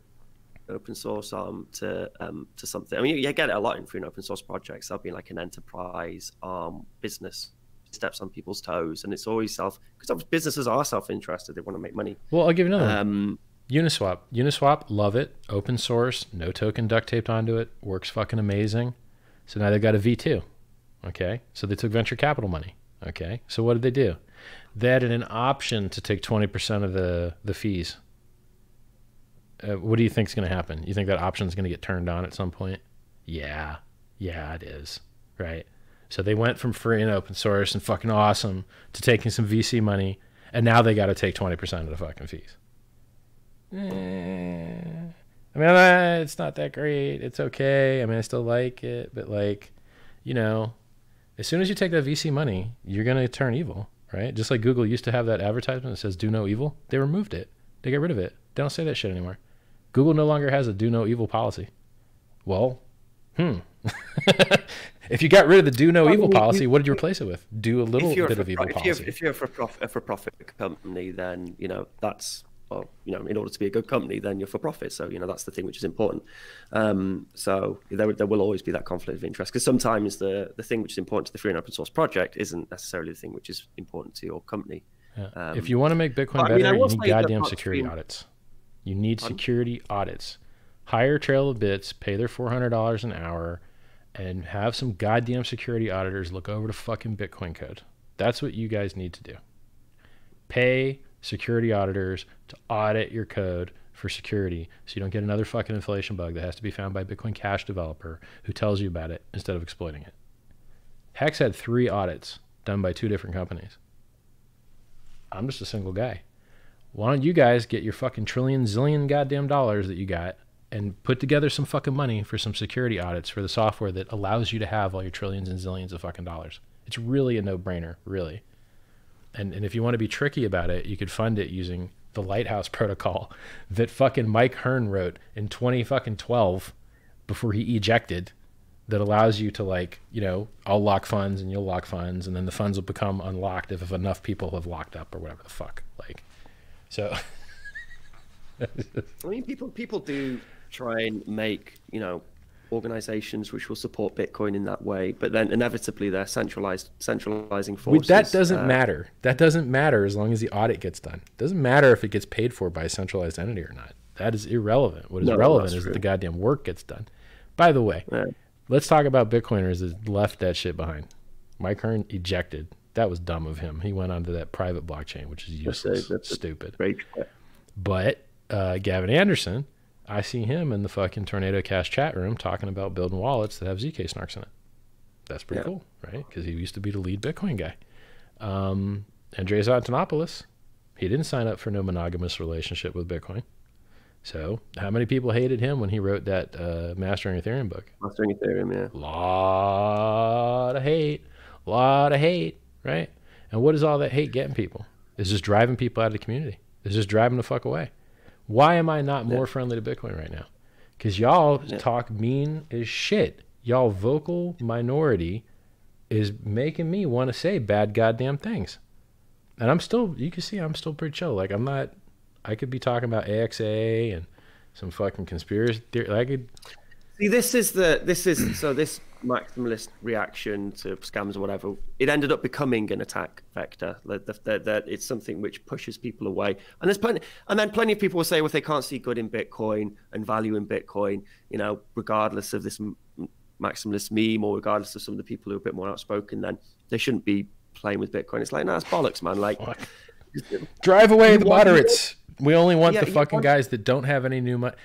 open source arm to something, I mean, you get it a lot in free and open source projects. There'll be like an enterprise arm, business steps on people's toes, and it's always because businesses are self-interested. They want to make money. Well, I'll give you another one. Uniswap, love it. Open source, no token duct taped onto it, works fucking amazing. So now they've got a V2. Okay, so they took venture capital money. Okay, so what did they do? They added an option to take 20% of the fees. What do you think is going to happen? You think that option is going to get turned on at some point? Yeah, it is, right? So they went from free and open source and fucking awesome to taking some VC money, and now they got to take 20% of the fucking fees. I mean, it's not that great. It's okay. I mean, I still like it, but like, you know, as soon as you take that VC money, you're going to turn evil, right? Just like Google used to have that advertisement that says do no evil. They removed it. They got rid of it. They don't say that shit anymore. Google no longer has a do no evil policy. Well, if you got rid of the do no evil policy, what did you replace it with? Do a little bit of evil policy. If you're a for-profit company, then, you know, that's, well, you know, in order to be a good company, then you're for profit. So, you know, that's the thing which is important. So there will always be that conflict of interest, because sometimes the thing which is important to the free and open source project isn't necessarily the thing which is important to your company. Yeah. If you want to make Bitcoin better, you need goddamn security audits. You need security audits. Hire Trail of Bits, pay their $400 an hour, and have some goddamn security auditors look over the fucking Bitcoin code. That's what you guys need to do. Pay security auditors to audit your code for security so you don't get another fucking inflation bug that has to be found by a Bitcoin Cash developer who tells you about it instead of exploiting it. Hex had 3 audits done by 2 different companies. I'm just a single guy. Why don't you guys get your fucking trillion, zillion goddamn dollars that you got and put together some fucking money for some security audits for the software that allows you to have all your trillions and zillions of fucking dollars. It's really a no-brainer, really. And if you want to be tricky about it, you could fund it using the Lighthouse protocol that fucking Mike Hearn wrote in 2012 before he ejected, that allows you to, like, you know, I'll lock funds and you'll lock funds, and then the funds will become unlocked if enough people have locked up or whatever the fuck. Like, so I mean, people do try and make, you know, organizations which will support Bitcoin in that way, but then inevitably they're centralizing forces. That doesn't matter. That doesn't matter as long as the audit gets done. It doesn't matter if it gets paid for by a centralized entity or not. That is irrelevant. What is relevant is that the goddamn work gets done. By the way, let's talk about Bitcoiners that left that shit behind. Mike Hearn ejected. That was dumb of him. He went onto that private blockchain, which is useless, stupid. But Gavin Anderson, I see him in the fucking Tornado Cash chat room talking about building wallets that have ZK snarks in it. That's pretty cool, right? Because he used to be the lead Bitcoin guy. Andreas Antonopoulos, he didn't sign up for no monogamous relationship with Bitcoin. So how many people hated him when he wrote that Mastering Ethereum book? Mastering Ethereum, yeah. Lot of hate, right? And what is all that hate getting people? It's just driving people out of the community. It's just driving the fuck away. Why am I not more friendly to Bitcoin right now? Because y'all talk mean as shit. Y'all vocal minority is making me want to say bad goddamn things. And I'm still, you can see I'm still pretty chill. Like, I'm not, I could be talking about AXA and some fucking conspiracy theory. I could see this is so this maximalist reaction to scams or whatever. It ended up becoming an attack vector. That it's something which pushes people away. And there's plenty, and then plenty of people will say, well, if they can't see good in Bitcoin and value in Bitcoin, you know, regardless of this maximalist meme or regardless of some of the people who are a bit more outspoken, then they shouldn't be playing with Bitcoin. It's like, no, it's bollocks, man. Like, drive away the moderates. We only want the fucking guys that don't have any new money.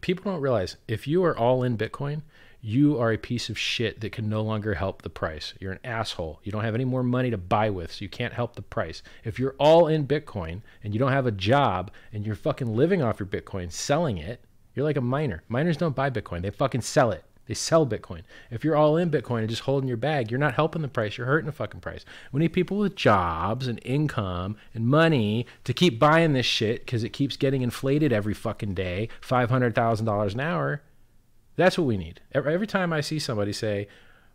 People don't realize, if you are all in Bitcoin, you are a piece of shit that can no longer help the price. You're an asshole. You don't have any more money to buy with, so you can't help the price. If you're all in Bitcoin and you don't have a job and you're fucking living off your Bitcoin, selling it, you're like a miner. Miners don't buy Bitcoin. They fucking sell it. They sell Bitcoin. If you're all in Bitcoin and just holding your bag, you're not helping the price. You're hurting the fucking price. We need people with jobs and income and money to keep buying this shit because it keeps getting inflated every fucking day, $500,000 an hour. That's what we need. Every time I see somebody say,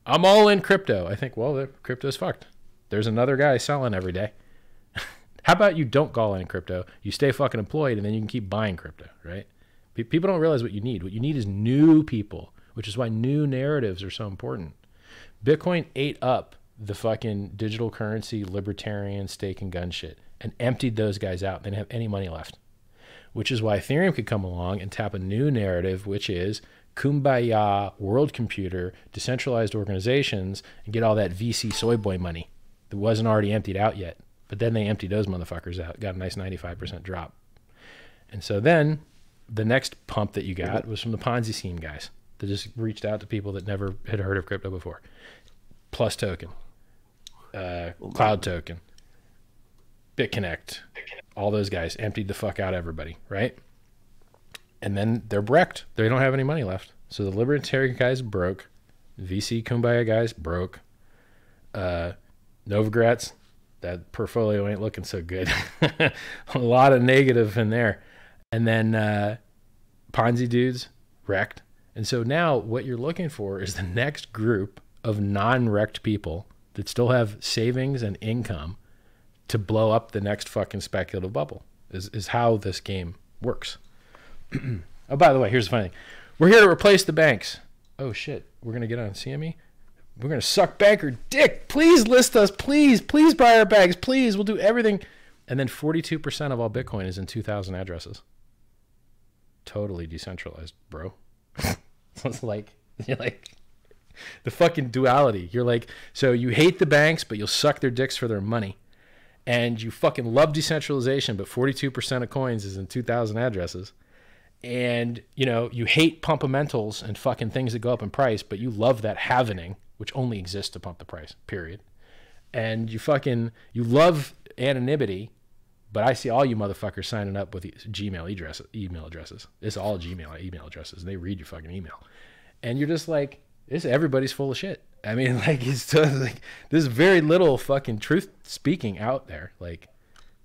I'm all in crypto, I think, well, the crypto's fucked. There's another guy selling every day. How about you don't go all in crypto, you stay fucking employed, and then you can keep buying crypto, right? People don't realize what you need. What you need is new people, which is why new narratives are so important. Bitcoin ate up the fucking digital currency, libertarian, stake and gun shit and emptied those guys out. They didn't have any money left, which is why Ethereum could come along and tap a new narrative, which is kumbaya, world computer, decentralized organizations, and get all that VC soy boy money that wasn't already emptied out yet. But then they emptied those motherfuckers out, got a nice 95% drop. And so then the next pump that you got was from the Ponzi scheme guys that just reached out to people that never had heard of crypto before. Plus Token, Cloud Token, BitConnect, all those guys emptied the fuck out everybody, right? And then they're wrecked. They don't have any money left. So the libertarian guys broke. VC Kumbaya guys broke. Novogratz, that portfolio ain't looking so good. A lot of negative in there. And then Ponzi dudes wrecked. And so now what you're looking for is the next group of non-wrecked people that still have savings and income to blow up the next fucking speculative bubble is how this game works. Oh, by the way, here's the funny thing. We're here to replace the banks. Oh, shit. We're going to get on CME? We're going to suck banker dick. Please list us. Please. Please buy our bags. Please. We'll do everything. And then 42% of all Bitcoin is in 2,000 addresses. Totally decentralized, bro. So it's like, you're like the fucking duality. You're like, so you hate the banks, but you'll suck their dicks for their money. And you fucking love decentralization, but 42% of coins is in 2,000 addresses. And, you know, you hate pumpamentals and fucking things that go up in price, but you love that halvening, which only exists to pump the price, period. and you love anonymity, but I see all you motherfuckers signing up with Gmail email addresses. It's all Gmail email addresses, and they read your fucking email. And you're just like, everybody's full of shit. I mean, like, it's totally, like, there's very little fucking truth speaking out there. Like,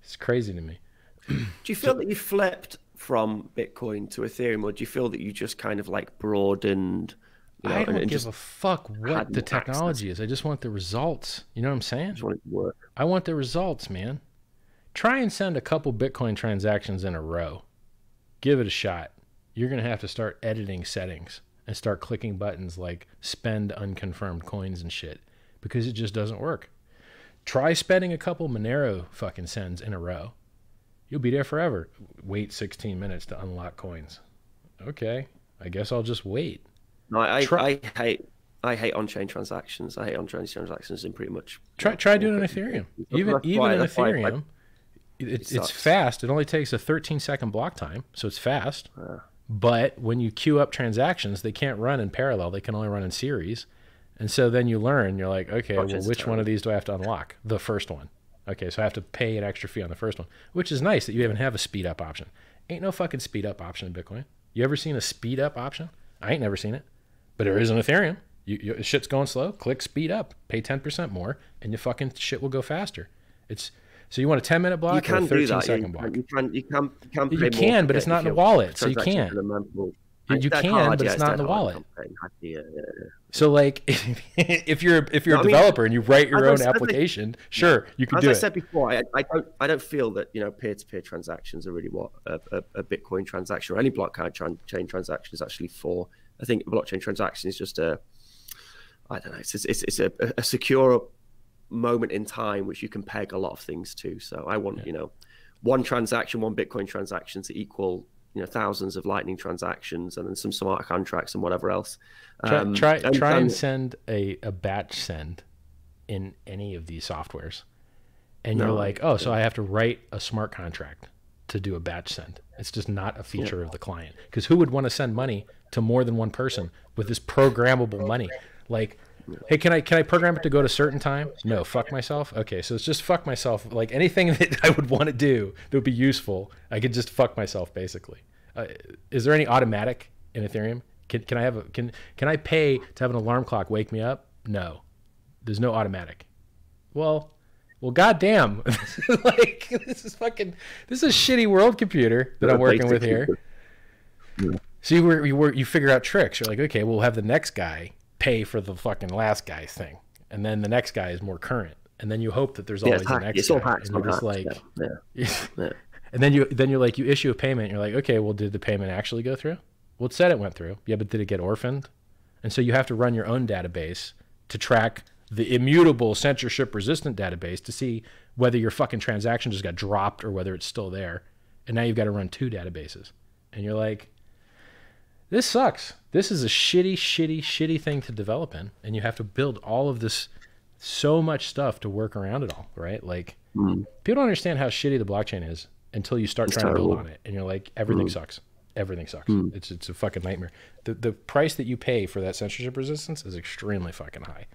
it's crazy to me. Do you feel that you flipped from Bitcoin to Ethereum, or do you feel that you just kind of like broadened? I don't give a fuck what the technology is. I just want the results. You know what I'm saying? I just want it to work. I want the results, man. Try and send a couple Bitcoin transactions in a row. Give it a shot. You're going to have to start editing settings and start clicking buttons like spend unconfirmed coins and shit, because it just doesn't work. Try spending a couple Monero fucking sends in a row. You'll be there forever. Wait 16 minutes to unlock coins. Okay, I guess I'll just wait. No, I hate on-chain transactions. I hate on-chain transactions in pretty much. Try doing it on Ethereum. Even in Ethereum, it's fast. It only takes a 13-second block time, so it's fast. But when you queue up transactions, they can't run in parallel. They can only run in series. And so then you learn, you're like, okay, well, which one of these do I have to unlock? The first one. Okay, so I have to pay an extra fee on the first one, which is nice that you even have a speed up option. Ain't no fucking speed up option in Bitcoin. You ever seen a speed up option? I ain't never seen it. But there is in Ethereum. Shit's going slow. Click speed up. Pay 10% more, and your fucking shit will go faster. So you want a 10-minute block or a 13-second block? You can, but it's not in the wallet, so you can't. You can, but it's not in the wallet. So, like, if you're a developer and you write your own application, sure, you can do it. As I said before, I don't feel that, peer-to-peer transactions are really what a Bitcoin transaction or any blockchain transaction is actually for. I think a blockchain transaction is just I don't know, it's a secure moment in time which you can peg a lot of things to. So I want one transaction, one Bitcoin transaction to equal thousands of Lightning transactions and then some smart contracts and whatever else. Try and send a batch send in any of these softwares, and you're like, oh, so I have to write a smart contract to do a batch send. It's just not a feature of the client, because who would want to send money to more than one person with this programmable money? Like, hey, can I program it to go at a certain time? No, fuck myself. Okay, so it's just fuck myself. Like, anything that I would want to do that would be useful, I could just fuck myself basically. Is there any automatic in Ethereum? Can I pay to have an alarm clock wake me up? No, there's no automatic. Well, goddamn! Like, this is a shitty world computer that I'm working with here. So you figure out tricks. You're like, okay, we'll have the next guy pay for the fucking last guy's thing, and then the next guy is more current, and then you hope that there's always the next guy. And you're just like, and then you're like, you issue a payment. And you're like, okay, well, did the payment actually go through? Well, it said it went through. Yeah, but did it get orphaned? And so you have to run your own database to track the immutable censorship-resistant database to see whether your fucking transaction just got dropped or whether it's still there. And now you've got to run two databases, and you're like, this sucks. This is a shitty thing to develop in, and you have to build all of this, so much stuff to work around it all, right? Like, people don't understand how shitty the blockchain is until you start trying to build on it, and you're like, everything sucks. Everything sucks. It's a fucking nightmare. The price that you pay for that censorship resistance is extremely fucking high.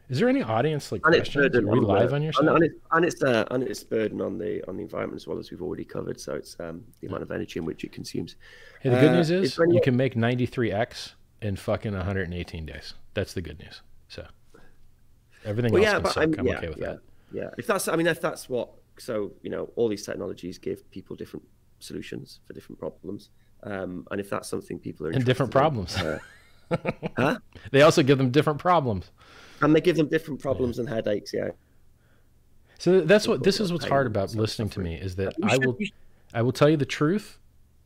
Is there any audience questions? Are we live on your site? And its burden on the environment as well, as we've already covered. So it's the amount of energy in which it consumes. Hey, the good news is you can make 93x in fucking 118 days. That's the good news. So everything else can suck. I'm okay with that. Yeah, if that's what. So all these technologies give people different solutions for different problems, and if that's something people are interested in, different problems. Huh? They also give them different problems. And they give them different problems and headaches, So this is what's hard about listening to me, is that I will tell you the truth,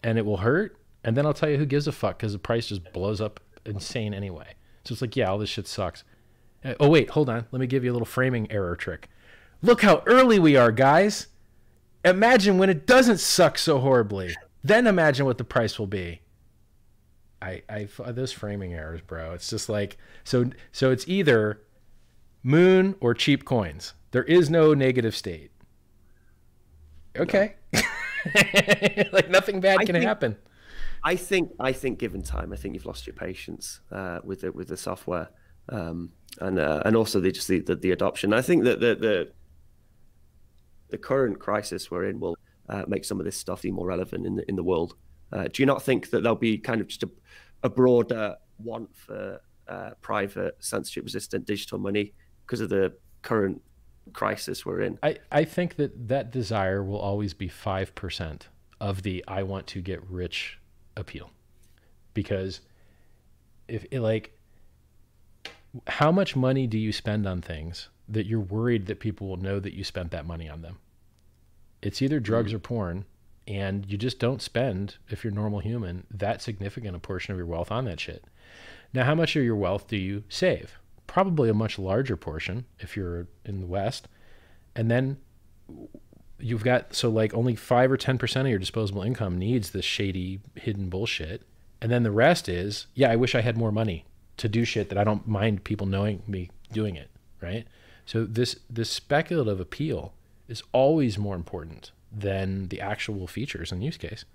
and it will hurt, and then I'll tell you who gives a fuck, because the price just blows up insane anyway. So it's like, yeah, all this shit sucks. Oh wait, hold on. Let me give you a little framing error trick. Look how early we are, guys. Imagine when it doesn't suck so horribly. Then imagine what the price will be. Those framing errors, bro. It's just like, so it's either moon or cheap coins. There is no negative state. Okay. No. Like, nothing bad can happen. I think given time, I think you've lost your patience with the software. And also the adoption. I think that the current crisis we're in will make some of this stuff more relevant in the world. Do you not think that there'll be kind of just a broader want for private, censorship-resistant digital money because of the current crisis we're in? I think that desire will always be 5% of the I want to get rich appeal. Because how much money do you spend on things that you're worried that people will know that you spent that money on them? It's either drugs or porn, and you just don't spend, if you're a normal human, that significant a portion of your wealth on that shit. Now, how much of your wealth do you save? Probably a much larger portion if you're in the West. And then you've got, so like only 5 or 10% of your disposable income needs this shady hidden bullshit. And then the rest is, yeah, I wish I had more money to do shit that I don't mind people knowing me doing it, right? So this speculative appeal is always more important than the actual features and use case.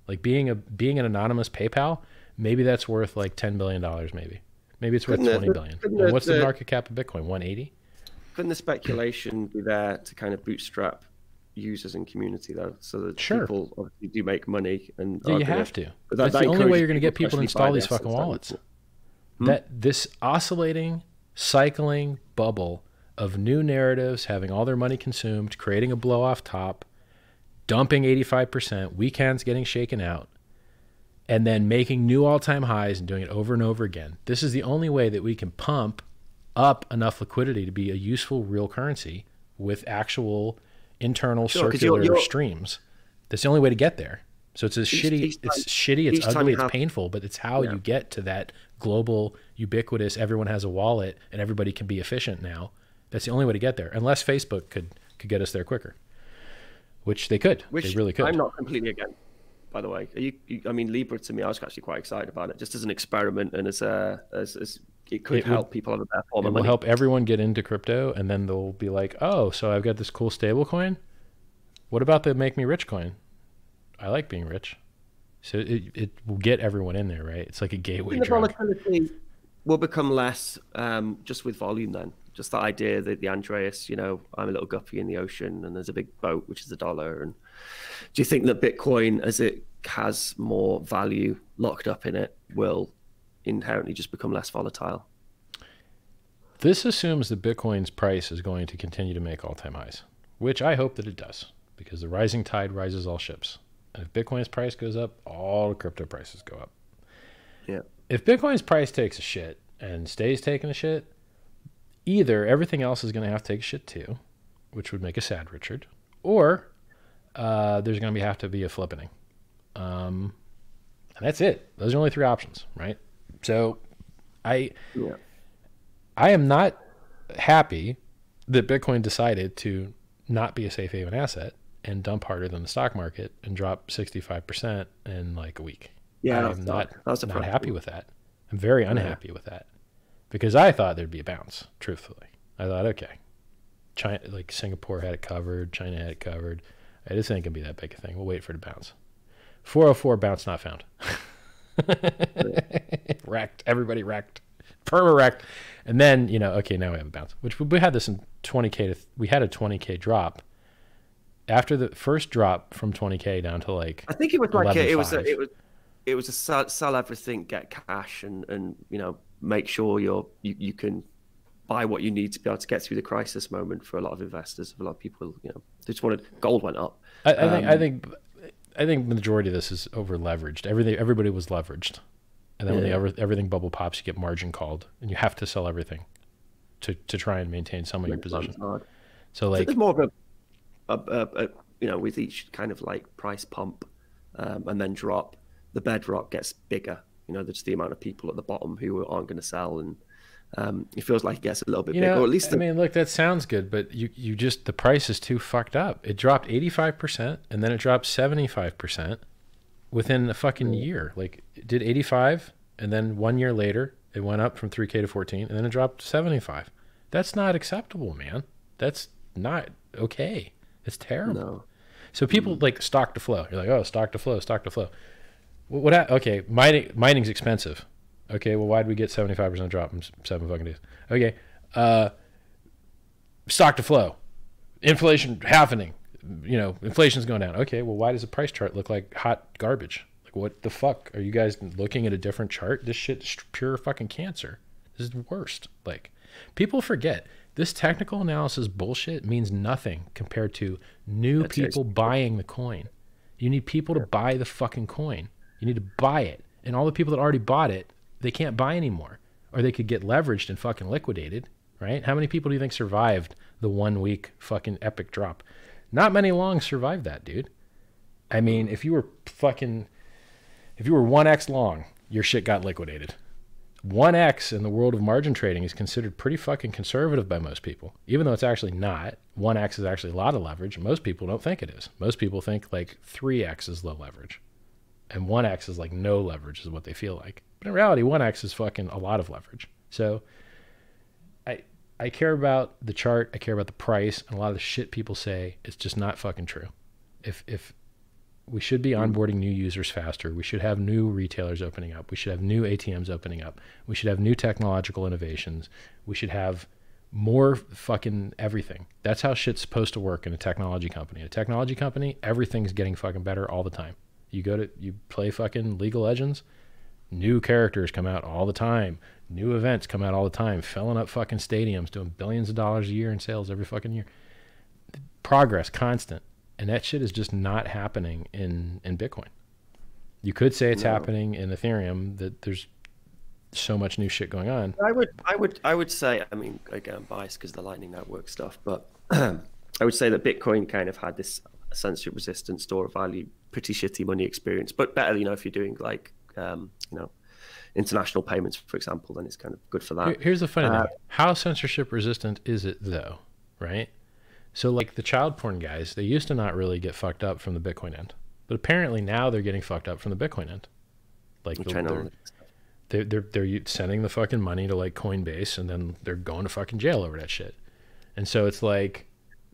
Like being an anonymous PayPal, maybe that's worth like $10 billion, maybe it's worth 20 billion. And what's the market cap of Bitcoin? 180? Couldn't the speculation be there to kind of bootstrap users and community though, so that people obviously do make money? And yeah, you have to. That's the only way you're going to get people to install these fucking wallets. That this oscillating, cycling bubble of new narratives having all their money consumed, creating a blow off top, dumping 85%, weekends getting shaken out, and then making new all-time highs and doing it over and over again. This is the only way that we can pump up enough liquidity to be a useful real currency with actual internal circular streams. That's the only way to get there. So it's shitty, it's ugly, it's painful, but it's how you get to that global, ubiquitous, everyone has a wallet and everybody can be efficient now. That's the only way to get there, unless Facebook could get us there quicker, which they could. They really could. I'm not completely against, by the way. I mean, Libra to me, I was actually quite excited about it, just as an experiment and as it could help people have a better form of money. It will help everyone get into crypto, and then they'll be like, oh, so I've got this cool stable coin. What about the Make Me Rich coin? I like being rich. So it will get everyone in there, right? It's like a gateway drug. The volatility will become less just with volume then. Just that idea that the Andreas, I'm a little guppy in the ocean and there's a big boat, which is $1. And do you think that Bitcoin, as it has more value locked up in it, will inherently just become less volatile? This assumes that Bitcoin's price is going to continue to make all-time highs, which I hope that it does, because the rising tide rises all ships. And if Bitcoin's price goes up, all crypto prices go up. Yeah. If Bitcoin's price takes a shit and stays taking a shit, either everything else is going to have to take a shit too, which would make us sad, Richard, or there's going to have to be a flippening. And that's it. Those are only 3 options, right? So I am not happy that Bitcoin decided to not be a safe haven asset and dump harder than the stock market and drop 65% in like a week. Yeah, I'm not happy with that. I'm very unhappy with that, because I thought there'd be a bounce, truthfully. I thought, okay, China, like Singapore had it covered, China had it covered. I just think it can be that big a thing. We'll wait for it to bounce. 404 bounce not found. Wrecked. Everybody wrecked. Perma wrecked. And then, okay, now we have a bounce, which we had this in 20K. We had a 20K drop. After the first drop from 20K down to like, I think it was like it was a sell everything, get cash, and make sure you can buy what you need to be able to get through the crisis moment for a lot of investors. A lot of people, they just wanted, gold went up. I think the majority of this is over leveraged. Everybody was leveraged, and then when everything bubble pops, you get margin called, and you have to sell everything to try and maintain some of your position. So like, there's more of with each kind of like price pump and then drop, the bedrock gets bigger. There's the amount of people at the bottom who aren't going to sell, and it feels like it gets a little bit bigger. Or at least look, that sounds good, but you just, the price is too fucked up. It dropped 85% and then it dropped 75% within a fucking year. Like, it did 85 and then 1 year later it went up from 3K to 14 and then it dropped 75. That's not acceptable, man. That's not okay. It's terrible. No. So people like stock to flow. You're like, oh, stock to flow. Okay, mining's expensive. Okay, well, why'd we get 75% drop in 7 fucking days? Okay, stock to flow, inflation halvening. You know, inflation's going down. Okay, well, why does the price chart look like hot garbage? Like, what the fuck? Are you guys looking at a different chart? This shit's pure fucking cancer. This is the worst. Like, people forget this technical analysis bullshit means nothing compared to new people buying the coin. You need people to buy the fucking coin. You need to buy it. And all the people that already bought it, they can't buy anymore. Or they could get leveraged and fucking liquidated, right? How many people do you think survived the 1 week fucking epic drop? Not many long survived that, dude. I mean, if you were 1x long, your shit got liquidated. 1x in the world of margin trading is considered pretty fucking conservative by most people, even though it's actually not. 1x is actually a lot of leverage. Most people don't think it is. Most people think like 3x is low leverage, and 1x is like no leverage is what they feel like. But in reality, 1x is fucking a lot of leverage. So I care about the chart, I care about the price, and a lot of the shit people say is just not fucking true. If we should be onboarding new users faster, we should have new retailers opening up, we should have new ATMs opening up, we should have new technological innovations, we should have more fucking everything. That's how shit's supposed to work in a technology company. A technology company, everything's getting fucking better all the time. You play fucking League of Legends, new characters come out all the time. New events come out all the time, filling up fucking stadiums, doing billions of dollars a year in sales every fucking year. Progress, constant. And that shit is just not happening in Bitcoin. You could say it's happening in Ethereum, that there's so much new shit going on. I would say, I mean, again, I'm biased because of the Lightning Network stuff, but I would say that Bitcoin kind of had this censorship resistant store of value, pretty shitty money experience, but better, you know, if you're doing like, you know, international payments, for example, then it's kind of good for that. Here's the funny thing. How censorship resistant is it though, right? So like the child porn guys, they used to not really get fucked up from the Bitcoin end, but apparently now they're getting fucked up from the Bitcoin end. Like they're sending the fucking money to like Coinbase, and then they're going to fucking jail over that shit. And so it's like,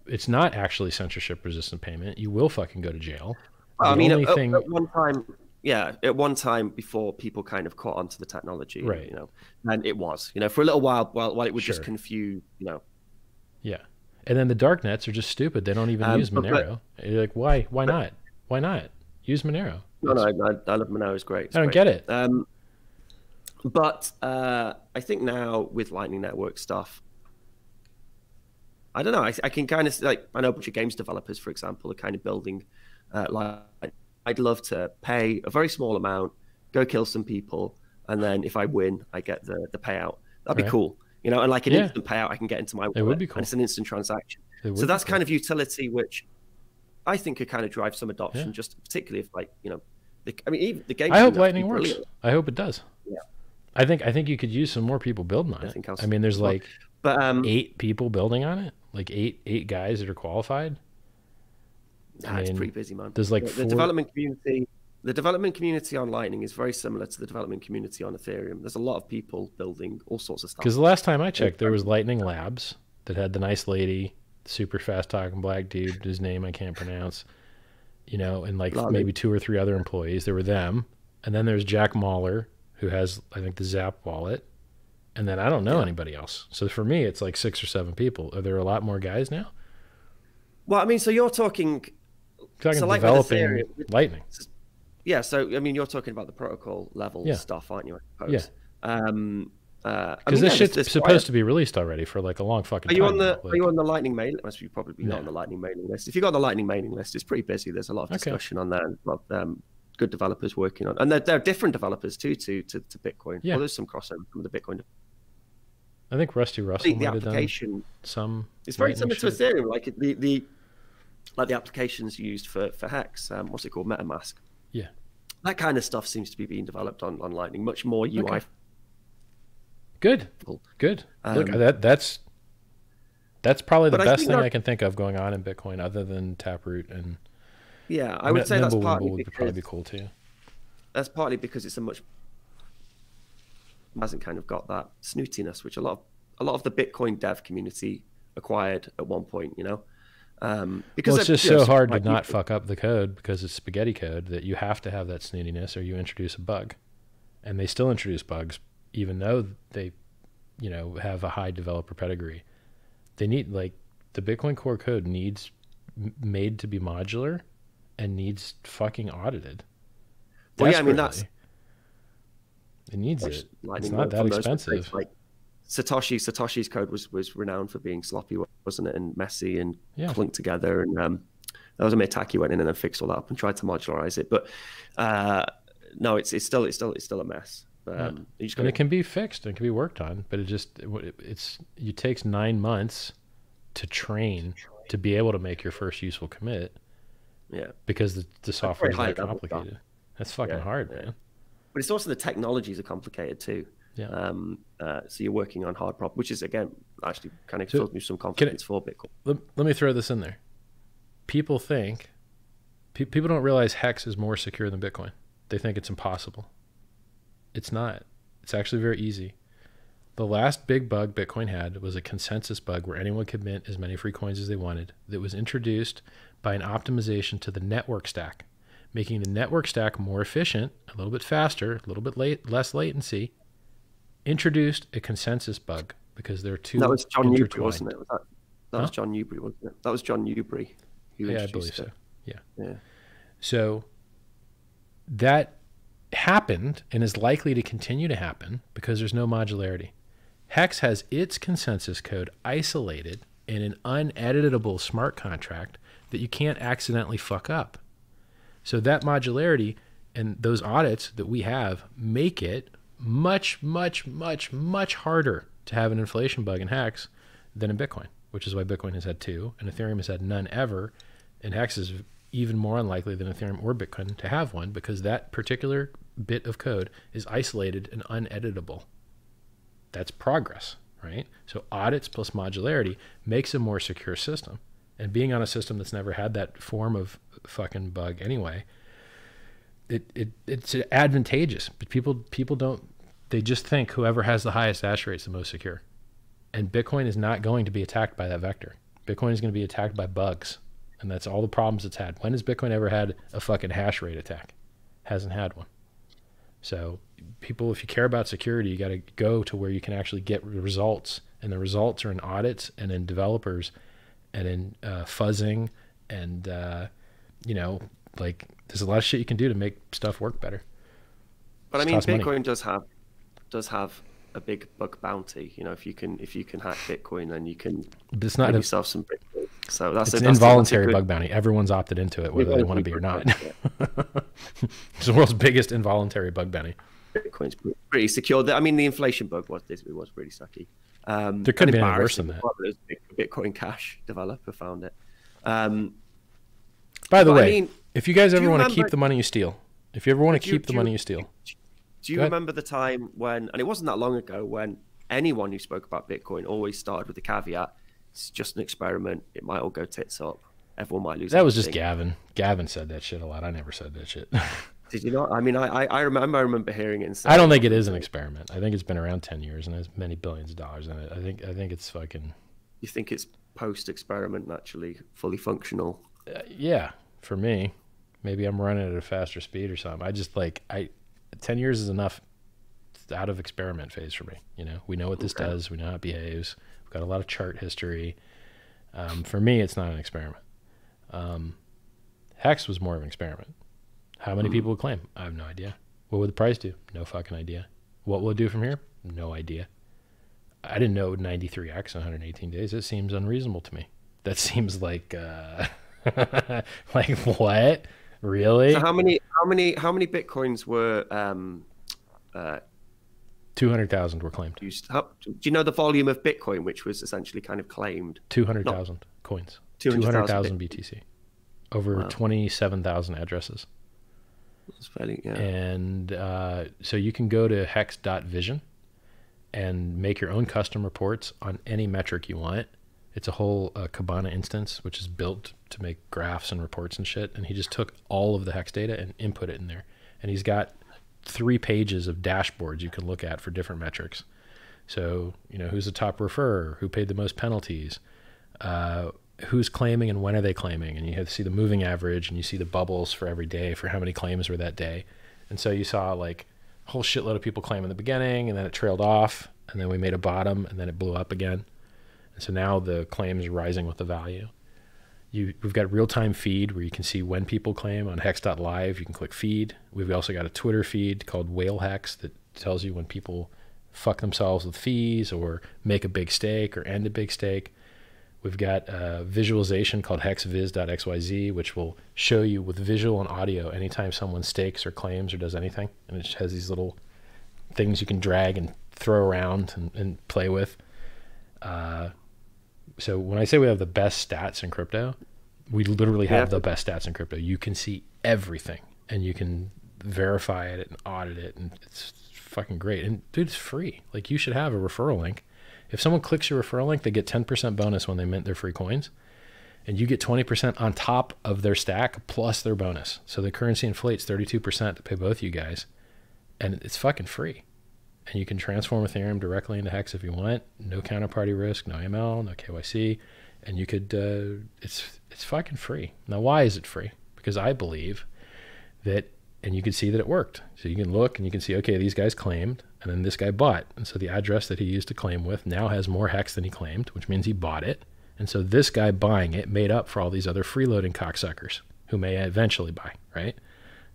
it's not actually censorship resistant payment. You will fucking go to jail. Well, I mean, at one time, yeah, at one time before people kind of caught onto the technology, right? You know, and it was, you know, for a little while it would just confuse, you know. Yeah, and then the dark nets are just stupid. They don't even use Monero. You're like, why not? Why not use Monero? No, I love Monero. It's great. I don't get it. But I think now with Lightning Network stuff, I don't know. I can kind of like, I know a bunch of games developers, for example, are kind of building like, I'd love to pay a very small amount, go kill some people, and then if I win, I get the payout. That'd be cool, you know, and like an instant payout, I can get into my wallet. It would be cool. And it's an instant transaction. So that's kind of utility, which I think could kind of drive some adoption, just particularly if, like, you know, I mean, even the game. I hope Lightning works. I hope it does. Yeah. I think you could use some more people building on it. I mean, there's like 8 people building on it, like eight guys that are qualified. It's pretty busy, man. There's like the development community. The development community on Lightning is very similar to the development community on Ethereum. There's a lot of people building all sorts of stuff. Because the last time I checked, there was Lightning Labs that had the nice lady, super fast talking black dude, whose name I can't pronounce, you know, and like maybe 2 or 3 other employees. There were them, and then there's Jack Mahler, who has, I think, the Zap wallet, and then I don't know anybody else. So for me, it's like 6 or 7 people. Are there a lot more guys now? Well, I mean, so you're talking so like developing Lightning. Yeah, so I mean, you're talking about the protocol level stuff, aren't you? I suppose. Yeah. Because this shit's supposed to be released already for like a long fucking time. Are you on the Lightning mailing list? You're probably not on the Lightning mailing list. If you got on the Lightning mailing list, it's pretty busy. There's a lot of discussion on there. Good developers working on, and they're different developers too to Bitcoin. Yeah, well, there's some crossover from the Bitcoin. I think Rusty Russell might have done some. It's very similar to Ethereum, like the applications used for Hex. What's it called? MetaMask. Yeah, that kind of stuff seems to be being developed on Lightning. Much more UI. Good. Look, that's probably the best thing I can think of going on in Bitcoin, other than Taproot and. Yeah, I would say that's partly would probably be cool too. That's partly because it's hasn't kind of got that snootiness, which a lot of the Bitcoin dev community acquired at one point, you know. Because it's just so hard to not fuck up the code because it's spaghetti code that you have to have that snootiness or you introduce a bug. and they still introduce bugs, even though they, have a high developer pedigree. They need, like, the Bitcoin core code needs made to be modular and needs fucking audited. Well, yeah, I mean, that's... It needs it. It's not that expensive. Like Satoshi's code was renowned for being sloppy, wasn't it, and messy and clunked together. And that was a Mitaki went in and then fixed all that up and tried to modularize it. But no, it's still a mess. And it can be fixed and it can be worked on, but it takes 9 months to train to be able to make your first useful commit. Yeah, because the software is that complicated. That's fucking hard, man. But it's also the technologies are complicated too. Yeah. So you're working on hard problems, which is, again, actually kind of fills me with some confidence for Bitcoin. Let me throw this in there. People don't realize Hex is more secure than Bitcoin. They think it's impossible. It's not. It's actually very easy. The last big bug Bitcoin had was a consensus bug where anyone could mint as many free coins as they wanted. That was introduced by an optimization to the network stack, making the network stack more efficient, a little bit faster, a little bit less latency. Introduced a consensus bug because there are two. That was John Newbery, wasn't it? That was John Newbery, wasn't it? That was John Newbery. Yeah, I believe so. Yeah. So that happened and is likely to continue to happen because there's no modularity. Hex has its consensus code isolated in an uneditable smart contract that you can't accidentally fuck up. So that modularity and those audits that we have make it much, much, much, much harder to have an inflation bug in Hex than in Bitcoin, which is why Bitcoin has had 2 and Ethereum has had none ever. And Hex is even more unlikely than Ethereum or Bitcoin to have one because that particular bit of code is isolated and uneditable. That's progress, right? So audits plus modularity makes a more secure system. And being on a system that's never had that form of fucking bug anyway, it's advantageous. But people don't, they just think whoever has the highest hash rate is the most secure. And Bitcoin is not going to be attacked by that vector. Bitcoin is going to be attacked by bugs. And that's all the problems it's had. When has Bitcoin ever had a fucking hash rate attack? Hasn't had one. So people, if you care about security, you got to go to where you can actually get results. And the results are in audits and in developers and in fuzzing. And, like, there's a lot of shit you can do to make stuff work better. But I mean, Bitcoin does have a big bug bounty. If you can hack Bitcoin, then you can give yourself some Bitcoin. So that's an involuntary bug bounty. Everyone's opted into it, whether they want to be or not. It's the world's biggest involuntary bug bounty. Bitcoin's pretty secure. I mean, the inflation bug was pretty sucky. There could have been worse than that. Bitcoin Cash developer found it. By the way, if you guys ever want to keep the money you steal, do you remember the time when, and it wasn't that long ago, when anyone who spoke about Bitcoin always started with the caveat, it's just an experiment. It might all go tits up. Everyone might lose. That was just Gavin. Gavin said that shit a lot. I never said that shit. Did you not? I mean, I remember hearing it. I don't think it is an experiment. I think it's been around 10 years and there's many billions of dollars in it. I think it's fucking. You think it's post-experiment, actually fully functional? Yeah, for me. Maybe I'm running at a faster speed or something. 10 years is enough out of experiment phase for me. We know what this does. We know how it behaves. We've got a lot of chart history. For me, it's not an experiment. Hex was more of an experiment. How many people would claim? I have no idea. What would the price do? No fucking idea. What will it do from here? No idea. I didn't know it would 93x 118 days. It seems unreasonable to me. That seems like, like what? Really? So how many Bitcoins were 200,000 were claimed. Do you know the volume of Bitcoin which was essentially kind of claimed? 200,000 coins. 200,000 BTC. Over 27,000 addresses. That's fairly, yeah. And so you can go to hex.vision and make your own custom reports on any metric you want. It's a whole Kibana instance, which is built to make graphs and reports and shit. And he just took all of the Hex data and input it in there. And he's got 3 pages of dashboards you can look at for different metrics. So, who's the top referrer, who paid the most penalties, who's claiming and when are they claiming. And you have to see the moving average and you see the bubbles for every day for how many claims were that day. And so you saw like a whole shitload of people claim in the beginning, and then it trailed off, and then we made a bottom, and then it blew up again. And so now the claims are rising with the value. We've got real-time feed where you can see when people claim on hex.live. You can click feed. We've also got a Twitter feed called Whale Hex that tells you when people fuck themselves with fees or make a big stake or end a big stake. We've got a visualization called hexviz.xyz, which will show you with visual and audio anytime someone stakes or claims or does anything. And it just has these little things you can drag and throw around and play with. So when I say we have the best stats in crypto, we literally have the best stats in crypto. You can see everything, and you can verify it and audit it, and it's fucking great. And dude, it's free. Like, you should have a referral link. If someone clicks your referral link, they get 10% bonus when they mint their free coins, and you get 20% on top of their stack plus their bonus. So the currency inflates 32% to pay both you guys, and it's fucking free. And you can transform Ethereum directly into Hex if you want. No counterparty risk, no AML, no KYC. And you could, it's fucking free. Now, why is it free? Because I believe that, and you can see that it worked. So you can look and you can see, okay, these guys claimed, and then this guy bought. And so the address that he used to claim with now has more Hex than he claimed, which means he bought it. And so this guy buying it made up for all these other freeloading cocksuckers who may eventually buy, right?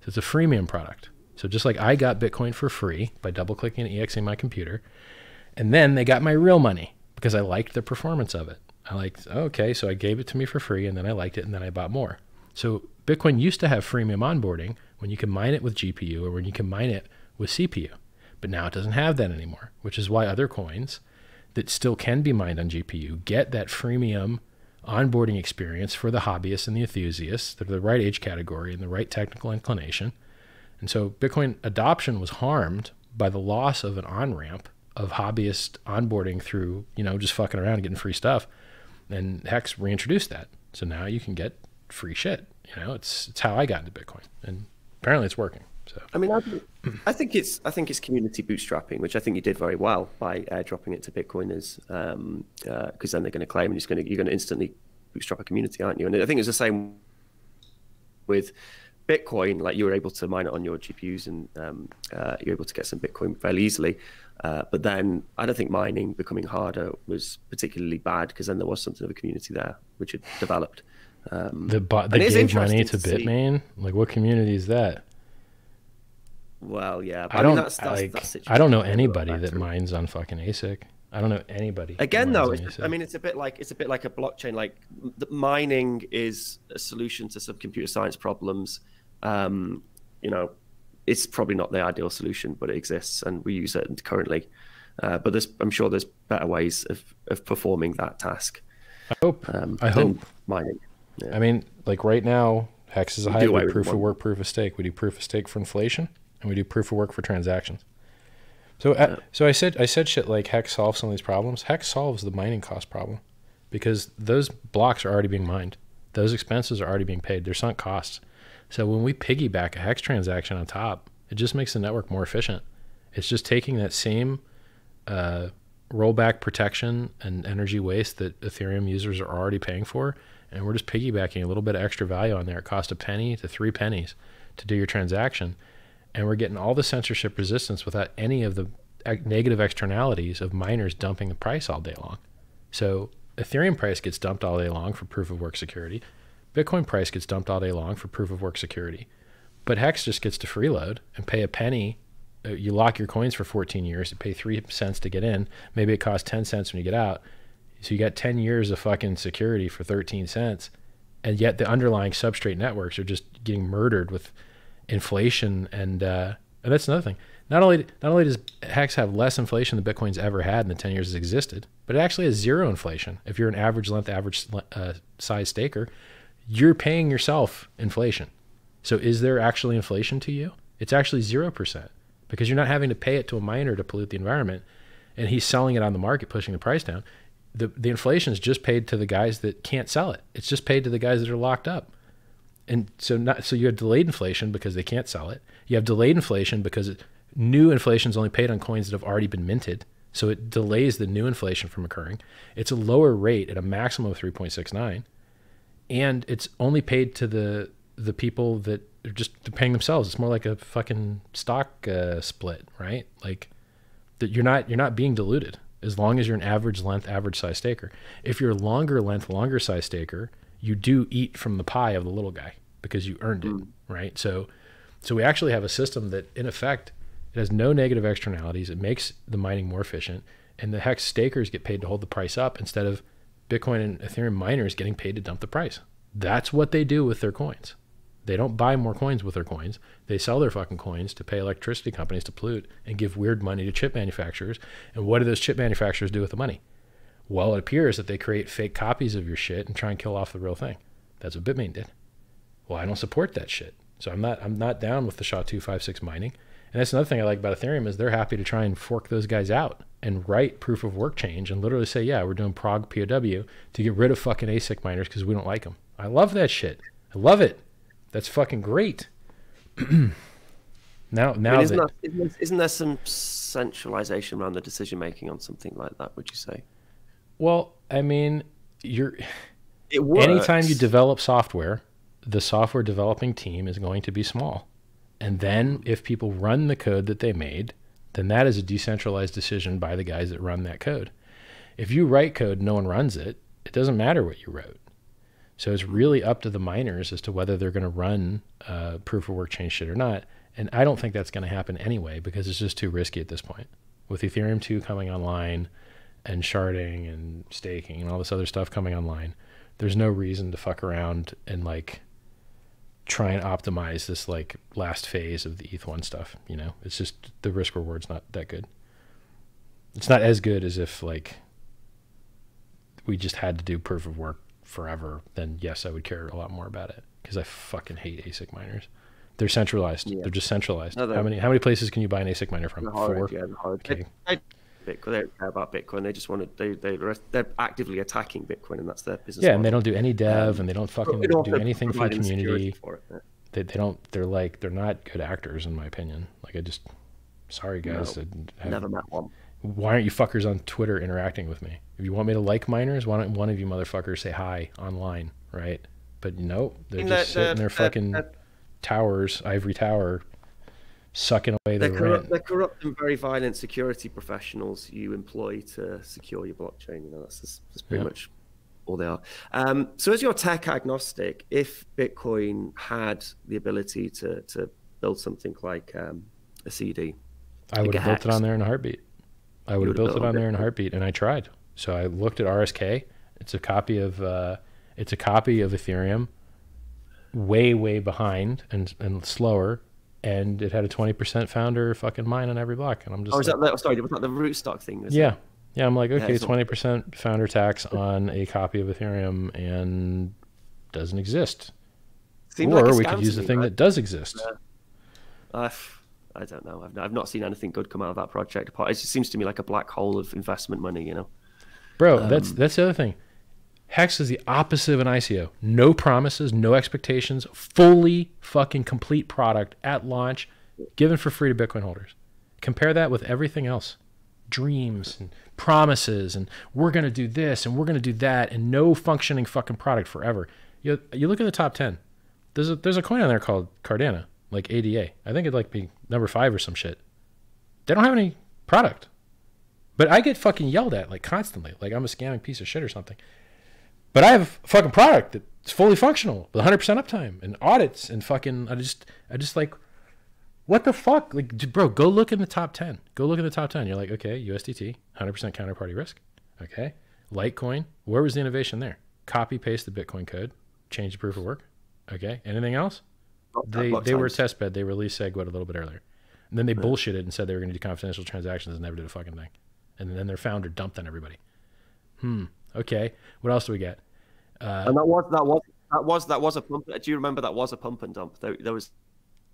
So it's a freemium product. So just like I got Bitcoin for free by double-clicking and EXing my computer, and then they got my real money because I liked the performance of it. I liked, okay, so I gave it to me for free, and then I liked it, and then I bought more. So Bitcoin used to have freemium onboarding when you can mine it with GPU or when you can mine it with CPU. But now it doesn't have that anymore, which is why other coins that still can be mined on GPU get that freemium onboarding experience for the hobbyists and the enthusiasts. They're the right age category and the right technical inclination. And so Bitcoin adoption was harmed by the loss of an on-ramp of hobbyist onboarding through, just fucking around and getting free stuff. And Hex reintroduced that. So now you can get free shit. It's how I got into Bitcoin, and apparently it's working. So I mean, I think it's community bootstrapping, which I think you did very well by dropping it to Bitcoiners, because then they're going to claim, and you're going to instantly bootstrap a community, aren't you? And I think it's the same with Bitcoin. Like, you were able to mine it on your GPUs, and you're able to get some Bitcoin fairly easily. But then I don't think mining becoming harder was particularly bad, because then there was something of a community there which had developed. They gave money to Bitmain. Like, what community is that? Well, yeah. But I don't know anybody that mines on fucking ASIC. I don't know anybody. Again, though, it's a bit like a blockchain. Like, mining is a solution to some computer science problems. It's probably not the ideal solution, but it exists, and we use it currently. But I'm sure there's better ways of performing that task. I hope mining. Yeah. I mean, like right now, Hex is a hybrid proof of work, proof of stake. We do proof of stake for inflation, and we do proof of work for transactions. So, so I said shit like Hex solves some of these problems. Hex solves the mining cost problem, because those blocks are already being mined. Those expenses are already being paid. They're sunk costs. So when we piggyback a Hex transaction on top, it just makes the network more efficient. It's just taking that same rollback protection and energy waste that Ethereum users are already paying for, and we're just piggybacking a little bit of extra value on there. It costs a penny to 3 pennies to do your transaction, and we're getting all the censorship resistance without any of the negative externalities of miners dumping the price all day long. So Ethereum price gets dumped all day long for proof of work security. Bitcoin price gets dumped all day long for proof of work security. But Hex just gets to freeload and pay a penny. You lock your coins for 14 years. You pay 3 cents to get in. Maybe it costs 10 cents when you get out. So you got 10 years of fucking security for 13 cents. And yet the underlying substrate networks are just getting murdered with inflation. And that's another thing. Not only does Hex have less inflation than Bitcoin's ever had in the 10 years it's existed, but it actually has zero inflation. If you're an average length, average size staker, you're paying yourself inflation. So is there actually inflation to you? It's actually 0%, because you're not having to pay it to a miner to pollute the environment, and he's selling it on the market, pushing the price down. The inflation is just paid to the guys that can't sell it. It's just paid to the guys that are locked up. And so you have delayed inflation because they can't sell it. You have delayed inflation because new inflation is only paid on coins that have already been minted. So it delays the new inflation from occurring. It's a lower rate at a maximum of 3.69. And it's only paid to the the people that are just paying themselves. It's more like a fucking stock split, right? Like that you're not being diluted as long as you're an average length, average size staker. If you're a longer length, longer size staker, you do eat from the pie of the little guy because you earned it, right? So we actually have a system that in effect, it has no negative externalities. It makes the mining more efficient, and the Hex stakers get paid to hold the price up instead of Bitcoin and Ethereum miners getting paid to dump the price. That's what they do with their coins. They don't buy more coins with their coins. They sell their fucking coins to pay electricity companies to pollute and give weird money to chip manufacturers. And what do those chip manufacturers do with the money? Well, it appears that they create fake copies of your shit and try and kill off the real thing. That's what Bitmain did. Well, I don't support that shit. So I'm not down with the SHA-256 mining. And that's another thing I like about Ethereum is they're happy to try and fork those guys out and write proof of work change and literally say, yeah, we're doing prog POW to get rid of fucking ASIC miners because we don't like them. I love that shit. I love it. That's fucking great. now, isn't there some centralization around the decision making on something like that? Would you say? Well, I mean, anytime you develop software, the software developing team is going to be small, and then if people run the code that they made, then that is a decentralized decision by the guys that run that code. If you write code, no one runs it. It doesn't matter what you wrote. So it's really up to the miners as to whether they're going to run proof of work change shit or not. And I don't think that's going to happen anyway because it's just too risky at this point. With Ethereum 2 coming online and sharding and staking and all this other stuff coming online, there's no reason to fuck around and like try and optimize this like last phase of the ETH1 stuff. You know, it's just the risk reward's not that good. It's not as good as if like we just had to do proof of work forever, then yes, I would care a lot more about it because I fucking hate ASIC miners. They're centralized. Yeah. They're just centralized. No, how many places can you buy an ASIC miner from? Four. Yeah, okay. Bitcoin. They don't care about Bitcoin. They just want to. They're actively attacking Bitcoin, and that's their business. Yeah, model. And they don't do any dev, and they don't fucking do anything for the community. For it, yeah. They don't. They're not good actors, in my opinion. Like sorry guys. No, never met one. Why aren't you fuckers on Twitter interacting with me? If you want me to like miners, why don't one of you motherfuckers say hi online, right? But nope, they're just sitting in their fucking towers, ivory tower, sucking away their rent. They're corrupt and very violent security professionals you employ to secure your blockchain. You know, that's pretty much all they are. So as you're tech agnostic, if Bitcoin had the ability to build something like a CD, I would have built it on there in a heartbeat. I would have built it on there in a heartbeat, and I tried. So I looked at RSK. It's a copy of Ethereum, way behind and slower, and it had a 20% founder fucking mine on every block. And I'm just was that the rootstock thing? Yeah. I'm like, okay, 20% founder tax on a copy of Ethereum and doesn't exist. Or we could use the thing that does exist. I don't know. I've not seen anything good come out of that project. It just seems to me like a black hole of investment money, you know. Bro, that's the other thing. Hex is the opposite of an ICO. No promises, no expectations, fully fucking complete product at launch, given for free to Bitcoin holders. Compare that with everything else. Dreams and promises and we're going to do this and we're going to do that and no functioning fucking product forever. You look at the top 10. There's a coin on there called Cardano. Like ADA. I think it'd like be number 5 or some shit. They don't have any product. But I get fucking yelled at like constantly. Like I'm a scamming piece of shit or something. But I have a fucking product that's fully functional with 100% uptime and audits and fucking, I just like, what the fuck? Like, bro, go look in the top 10. Go look at the top 10. You're like, okay, USDT, 100% counterparty risk. Okay. Litecoin. Where was the innovation there? Copy, paste the Bitcoin code, change the proof of work. Okay. Anything else? They were a test bed. They released SegWit a little bit earlier. And then they bullshitted and said they were going to do confidential transactions and never did a fucking thing. And then their founder dumped on everybody. Okay. What else do we get? And that was a pump. Do you remember that was a pump and dump? There was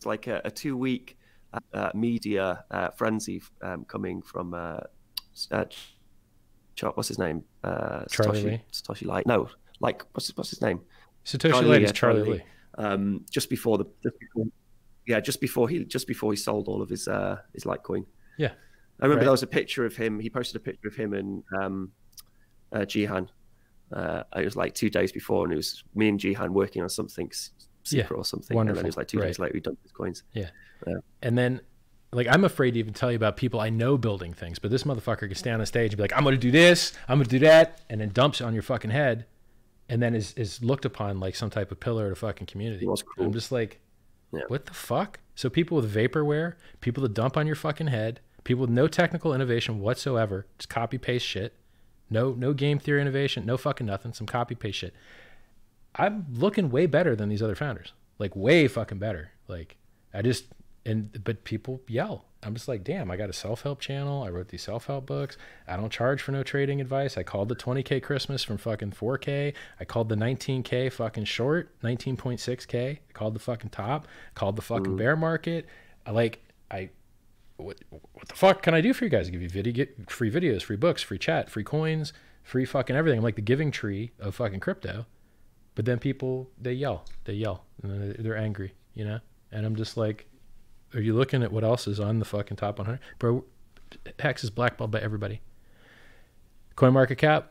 like a 2-week media frenzy coming from what's his name? Satoshi Light. No, like what's his name? Satoshi Light is Charlie Lee. Just before he sold all of his Litecoin. Yeah, I remember there was a picture of him. He posted a picture of him and Jihan. It was like 2 days before, and it was me and Jihan working on something secret or something. Wonderful. And then it's like 2 days later, we dumped his coins. Yeah. And then, like, I'm afraid to even tell you about people I know building things, but this motherfucker can stand on stage and be like, I'm going to do this, I'm going to do that, and then dumps it on your fucking head, and then is looked upon like some type of pillar of the fucking community. I'm just like, what the fuck? So people with vaporware, people that dump on your fucking head, people with no technical innovation whatsoever, just copy paste shit, no game theory innovation, no fucking nothing, some copy paste shit. I'm looking way better than these other founders, like way fucking better. Like but people yell. I'm just like, damn, I got a self-help channel. I wrote these self-help books. I don't charge for no trading advice. I called the 20K Christmas from fucking 4K. I called the 19K fucking short, 19.6K. I called the fucking top, called the fucking bear market. What the fuck can I do for you guys? I give you get free videos, free books, free chat, free coins, free fucking everything. I'm like the giving tree of fucking crypto. But then people, they yell, and they're angry, you know? And I'm just like, are you looking at what else is on the fucking top 100? Bro, Hex is blackballed by everybody. CoinMarketCap,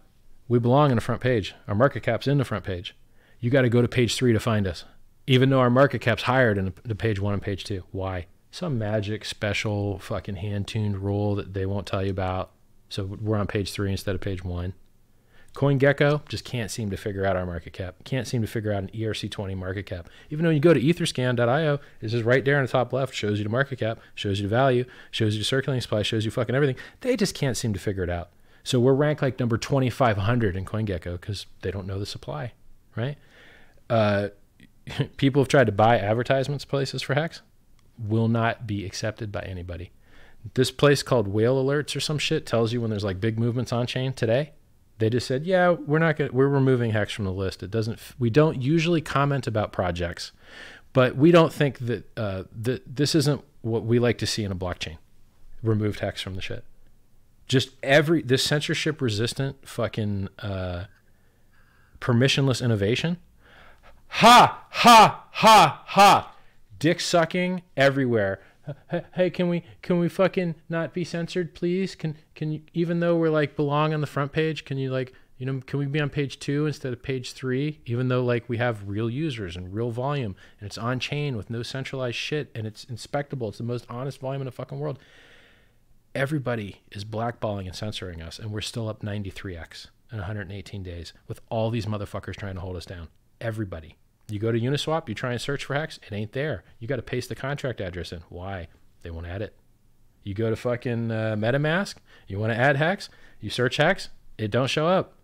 we belong in the front page. Our market cap's in the front page. You got to go to page 3 to find us, even though our market cap's higher than the page 1 and page 2. Why? Some magic, special, fucking hand-tuned rule that they won't tell you about. So we're on page 3 instead of page 1. CoinGecko just can't seem to figure out our market cap. Can't seem to figure out an ERC20 market cap. Even though you go to etherscan.io, it's just right there in the top left, shows you the market cap, shows you the value, shows you the circulating supply, shows you fucking everything. They just can't seem to figure it out. So we're ranked like number 2,500 in CoinGecko because they don't know the supply, right? People have tried to buy advertisements places for Hex. Will not be accepted by anybody. This place called Whale Alerts or some shit tells you when there's like big movements on chain today. They just said, yeah, we're removing Hex from the list. We don't usually comment about projects, but we don't think that this isn't what we like to see in a blockchain. Removed Hex from the shit. Just this censorship resistant fucking permissionless innovation. Ha, ha, ha, ha. Dick sucking everywhere. Hey, can we fucking not be censored, please? Can you, even though we're like belong on the front page, can you like, you know, can we be on page 2 instead of page 3? Even though like we have real users and real volume and it's on chain with no centralized shit and it's inspectable. It's the most honest volume in the fucking world. Everybody is blackballing and censoring us, and we're still up 93x in 118 days with all these motherfuckers trying to hold us down. Everybody. You go to Uniswap, you try and search for Hex, it ain't there. You got to paste the contract address in. Why? They won't add it. You go to fucking MetaMask, you want to add Hex, you search Hex, it don't show up.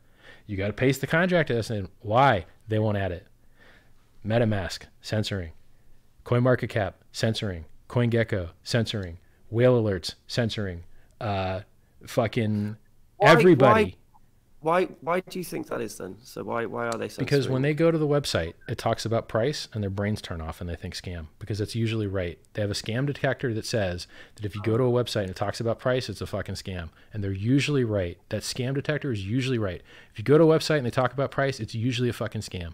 You got to paste the contract address in. Why? They won't add it. MetaMask, censoring. CoinMarketCap, censoring. CoinGecko, censoring. Whale Alerts, censoring. Fucking everybody. Why do you think that is then? So why are they censoring? Because when they go to the website, it talks about price and their brains turn off and they think scam, because it's usually right. They have a scam detector that says that if you go to a website and it talks about price, it's a fucking scam. And they're usually right. That scam detector is usually right. If you go to a website and they talk about price, it's usually a fucking scam.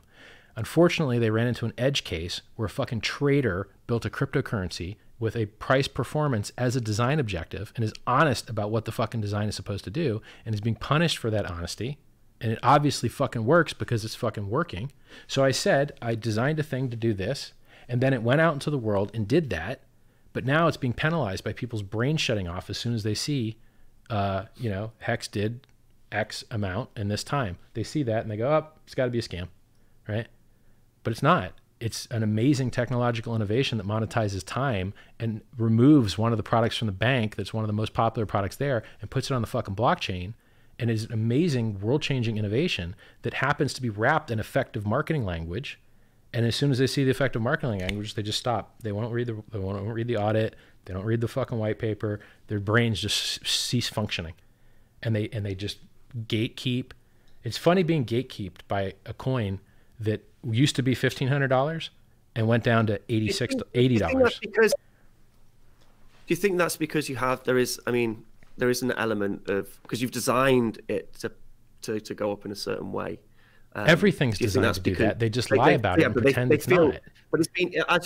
Unfortunately, they ran into an edge case where a fucking trader built a cryptocurrency with a price performance as a design objective and is honest about what the fucking design is supposed to do and is being punished for that honesty. And it obviously fucking works because it's fucking working. So I said, I designed a thing to do this, and then it went out into the world and did that. But now it's being penalized by people's brains shutting off as soon as they see, you know, Hex did X amount in this time. They see that and they go, oh, it's got to be a scam, right? But it's not. It's an amazing technological innovation that monetizes time and removes one of the products from the bank that's one of the most popular products there and puts it on the fucking blockchain, and is an amazing world-changing innovation that happens to be wrapped in effective marketing language. And as soon as they see the effective marketing language, they just stop. They won't read the audit. They don't read the fucking white paper. Their brains just cease functioning, and they just gatekeep. It's funny being gatekeeped by a coin that used to be $1,500 and went down to $80. Do you think that's because there is an element of, because you've designed it to go up in a certain way. Everything's designed to do that. They just lie about it and pretend it's not. But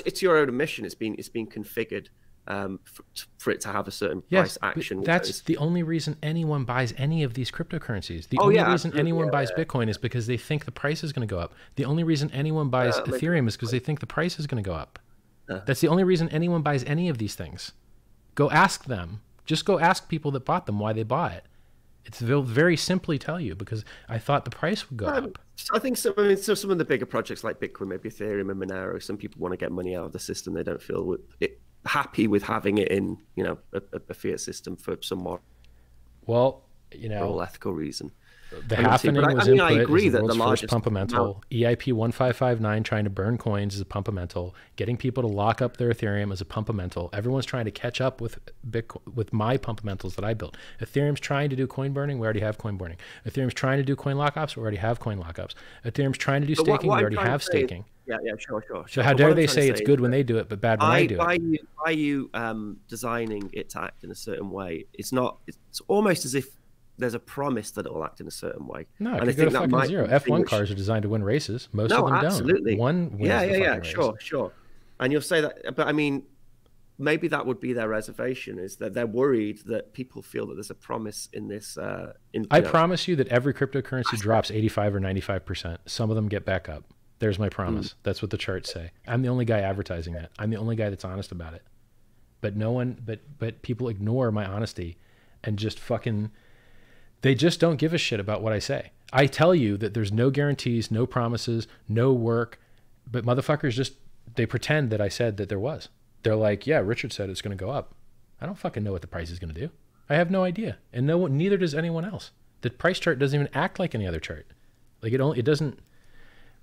it's your own admission. It's been configured for it to have a certain price action. That's the only reason anyone buys any of these cryptocurrencies. The only reason anyone buys Bitcoin is because they think the price is going to go up. The only reason anyone buys Ethereum is because they think the price is going to go up. That's the only reason anyone buys any of these things. Go ask them. Just go ask people that bought them why they bought it. They'll very simply tell you, because I thought the price would go up. I think some of the bigger projects like Bitcoin, maybe Ethereum and Monero, some people want to get money out of the system. They don't feel happy with having it in, a fiat system for some more ethical reason. The halvening was input. I agree that the largest pumpamental. EIP 1559 trying to burn coins is a pumpamental. Getting people to lock up their Ethereum is a pumpamental. Everyone's trying to catch up with Bitcoin, with my pumpamentals that I built. Ethereum's trying to do coin burning. We already have coin burning. Ethereum's trying to do coin lockups. We already have coin lockups. Ethereum's trying to do staking. We already have staking. Sure. So how dare they say it's good when they do it, but bad when I do it? By you designing it to act in a certain way, it's almost as if there's a promise that it will act in a certain way. No, it could go to fucking zero. F1 cars are designed to win races. Most of them absolutely. don't. One wins the fucking race. Sure. And you'll say that, but I mean, maybe that would be their reservation, is that they're worried that people feel that there's a promise in this. I promise you that every cryptocurrency drops 85 or 95%. Some of them get back up. There's my promise. That's what the charts say. I'm the only guy advertising that. I'm the only guy that's honest about it. But no one, but people ignore my honesty and just fucking, they just don't give a shit about what I say. I tell you that there's no guarantees, no promises, no work, but motherfuckers just, they pretend that I said that there was. They're like, yeah, Richard said it's going to go up. I don't fucking know what the price is going to do. I have no idea. And neither does anyone else. The price chart doesn't even act like any other chart. Like it doesn't,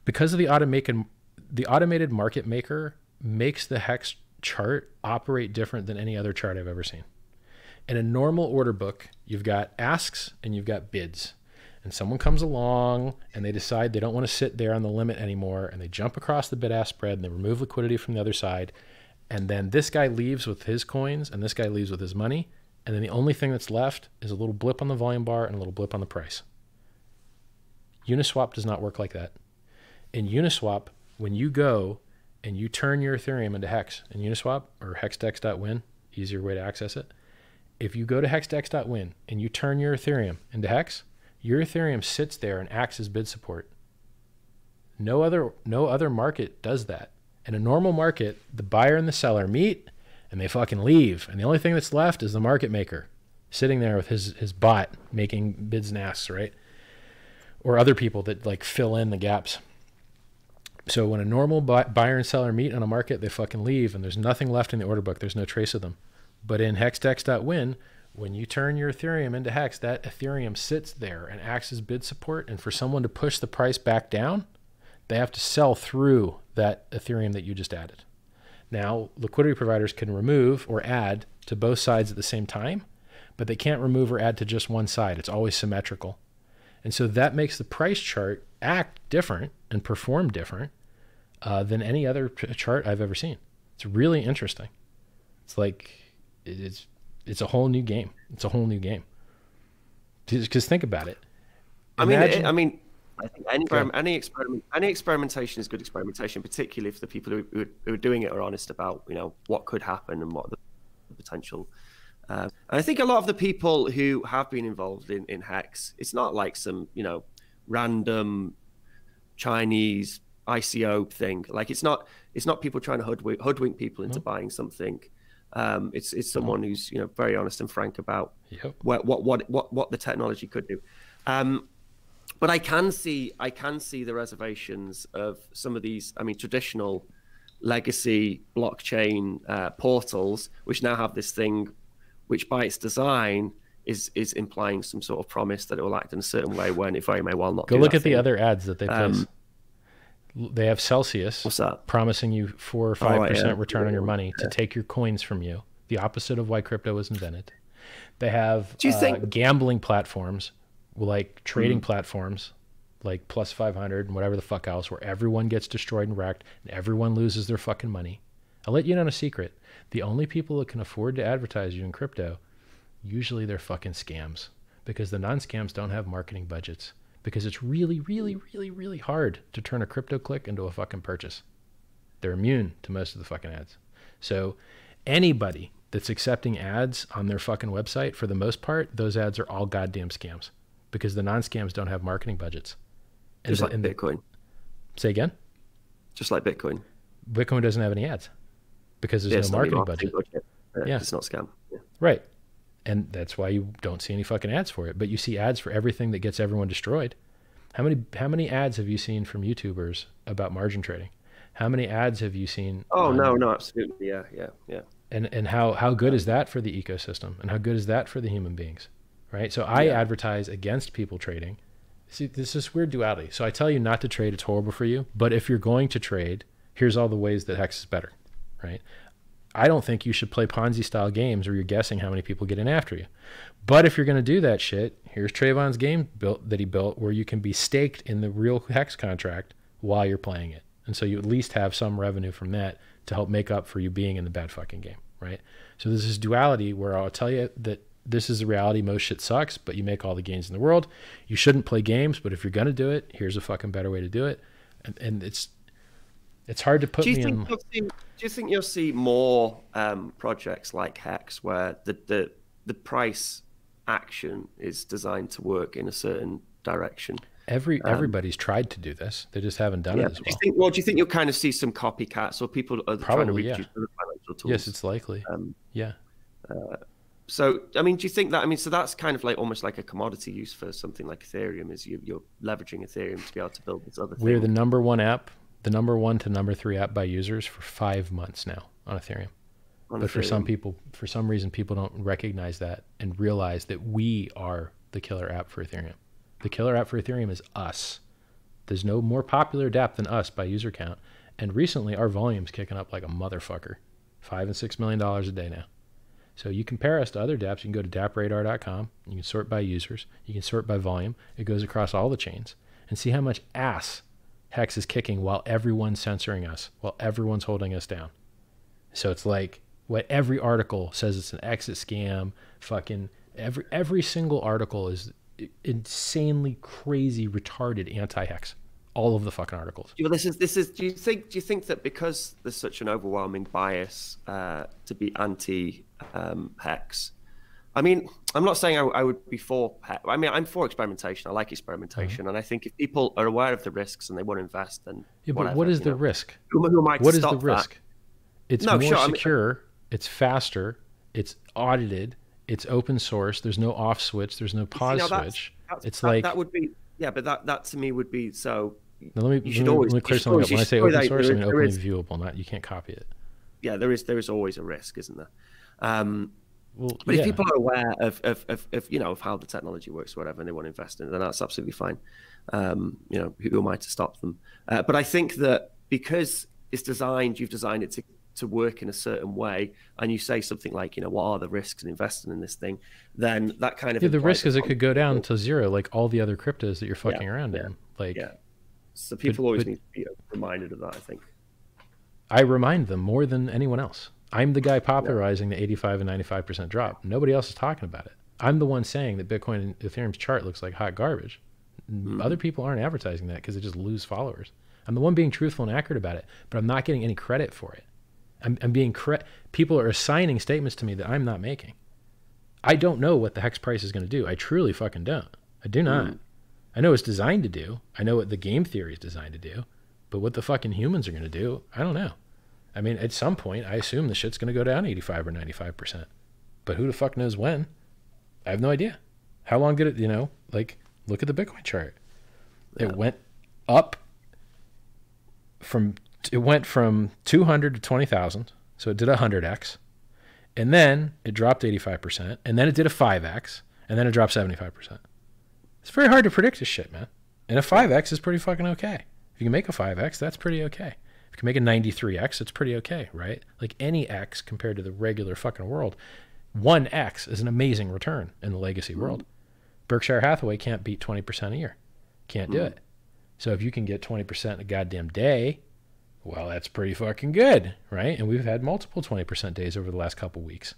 because of the automated market maker makes the hex chart operate different than any other chart I've ever seen. In a normal order book, you've got asks and you've got bids. And someone comes along and they decide they don't want to sit there on the limit anymore, and they jump across the bid-ask spread and they remove liquidity from the other side. And then this guy leaves with his coins and this guy leaves with his money. And then the only thing that's left is a little blip on the volume bar and a little blip on the price. Uniswap does not work like that. In Uniswap, when you go and you turn your Ethereum into Hex in Uniswap or hex.win, easier way to access it. If you go to hex.win and you turn your Ethereum into Hex, your Ethereum sits there and acts as bid support. No other market does that. In a normal market, the buyer and the seller meet and they fucking leave. And the only thing that's left is the market maker sitting there with his bot making bids and asks, right? Or other people that like fill in the gaps. So when a normal buyer and seller meet on a market, they fucking leave and there's nothing left in the order book. There's no trace of them. But in hex.win, when you turn your Ethereum into Hex, that Ethereum sits there and acts as bid support. And for someone to push the price back down, they have to sell through that Ethereum that you just added. Now, liquidity providers can remove or add to both sides at the same time, but they can't remove or add to just one side. It's always symmetrical. And so that makes the price chart act different and perform different than any other chart I've ever seen. It's really interesting. It's like, it's a whole new game. It's a whole new game. Because think about it. I think any experimentation is good experimentation, particularly if the people who are doing it are honest about what could happen and what the potential. And I think a lot of the people who have been involved in Hex, it's not like some random Chinese ICO thing. Like it's not people trying to hoodwink people into buying something. It's someone who's very honest and frank about what the technology could do. But I can see the reservations of some of these. I mean, traditional legacy blockchain portals, which now have this thing, which by its design is implying some sort of promise that it will act in a certain way when it very may well not. Go look at the other ads that they place. They have Celsius. What's that? Promising you 4 or 5% return on your money to take your coins from you. The opposite of why crypto was invented. They have gambling platforms, like trading platforms, like Plus 500 and whatever the fuck else, where everyone gets destroyed and wrecked and everyone loses their fucking money. I'll let you in on a secret. The only people that can afford to advertise you in crypto, usually they're fucking scams, because the non-scams don't have marketing budgets. Because it's really, really, really, really hard to turn a crypto click into a fucking purchase. They're immune to most of the fucking ads. So Anybody that's accepting ads on their fucking website, for the most part, those ads are all goddamn scams because the non-scams don't have marketing budgets. Just like Bitcoin. Say again? Just like Bitcoin. Bitcoin doesn't have any ads because there's no marketing budget. Yeah. It's not scam. Yeah. Right. And that's why you don't see any fucking ads for it. But you see ads for everything that gets everyone destroyed. How many ads have you seen from YouTubers about margin trading? How many ads have you seen? Oh, no, absolutely. Yeah. And how good is that for the ecosystem? And how good is that for the human beings? Right? So I advertise against people trading. See, this is weird duality. So I tell you not to trade, it's horrible for you. But if you're going to trade, here's all the ways that Hex is better, right? I don't think you should play Ponzi style games where you're guessing how many people get in after you. But if you're going to do that shit, here's Trayvon's game that he built where you can be staked in the real Hex contract while you're playing it. And so you at least have some revenue from that to help make up for you being in the bad fucking game, right? So there's this duality where I'll tell you that this is the reality. Most shit sucks, but you make all the gains in the world. You shouldn't play games, but if you're going to do it, here's a fucking better way to do it. And it's hard to put me in. Do you think you'll see more projects like Hex where the price action is designed to work in a certain direction? Everybody's tried to do this. They just haven't done it as well. Do you think you'll kind of see some copycats or people are trying to reproduce other financial tools? Yes, it's likely. So, I mean, do you think that, I mean, so that's kind of like almost like a commodity use for something like Ethereum is you're leveraging Ethereum to be able to build this other thing. We're the number one app, the number 1 to number 3 app by users for 5 months now on Ethereum. But for some people, for some reason, people don't recognize that and realize that we are the killer app for Ethereum. The killer app for Ethereum is us. There's no more popular dApp than us by user count. And recently, our volume's kicking up like a motherfucker. $5 and $6 million a day now. So you compare us to other dApps. You can go to dappradar.com. You can sort by users. You can sort by volume. It goes across all the chains. And see how much ass Hex is kicking while everyone's censoring us, while everyone's holding us down. So it's like what every article says it's an exit scam. Fucking every single article is insanely crazy, retarded anti-Hex. All of the fucking articles. Well, this is. Do you think that because there's such an overwhelming bias to be anti-Hex? I mean, I'm not saying I would be for Hex. I mean, I'm for experimentation. I like experimentation, and I think if people are aware of the risks and they want to invest, then but what is the risk? Who am I to what is stop the risk? That? It's more secure. It's faster. It's audited. It's open source. There's no off switch. There's no pause switch. That would be but that to me would be so. Now let me clear something up. When I say open source, I mean openly viewable. Not you can't copy it. Yeah, there is always a risk, isn't there? But if people are aware of how the technology works, or whatever, and they want to invest in it, then that's absolutely fine. Who am I to stop them? But I think that because you've designed it to work in a certain way, and you say something like, what are the risks in investing in this thing, then that kind of the risk is it could go down to zero, like all the other cryptos that you're fucking around in. So people always need to be reminded of that, I think. I remind them more than anyone else. I'm the guy popularizing the 85 and 95% drop. Nobody else is talking about it. I'm the one saying that Bitcoin and Ethereum's chart looks like hot garbage. Other people aren't advertising that because they just lose followers. I'm the one being truthful and accurate about it, but I'm not getting any credit for it. I'm being people are assigning statements to me that I'm not making. I don't know what the Hex price is going to do. I truly fucking don't. I do not. I know it's designed to do. I know what the game theory is designed to do, but what the fucking humans are going to do, I don't know. I mean, at some point, I assume the shit's going to go down 85 or 95%, but who the fuck knows when? I have no idea. How long did it, look at the Bitcoin chart. It went up from 200 to 20,000. So it did 100x, and then it dropped 85%, and then it did a 5x, and then it dropped 75%. It's very hard to predict this shit, man. And a 5x is pretty fucking okay. If you can make a 5x, that's pretty okay. If you can make a 93x, it's pretty okay, right? Like any x compared to the regular fucking world, 1x is an amazing return in the legacy world. Berkshire Hathaway can't beat 20% a year. Can't do it. So if you can get 20% in a goddamn day, well, that's pretty fucking good, right? And we've had multiple 20% days over the last couple weeks.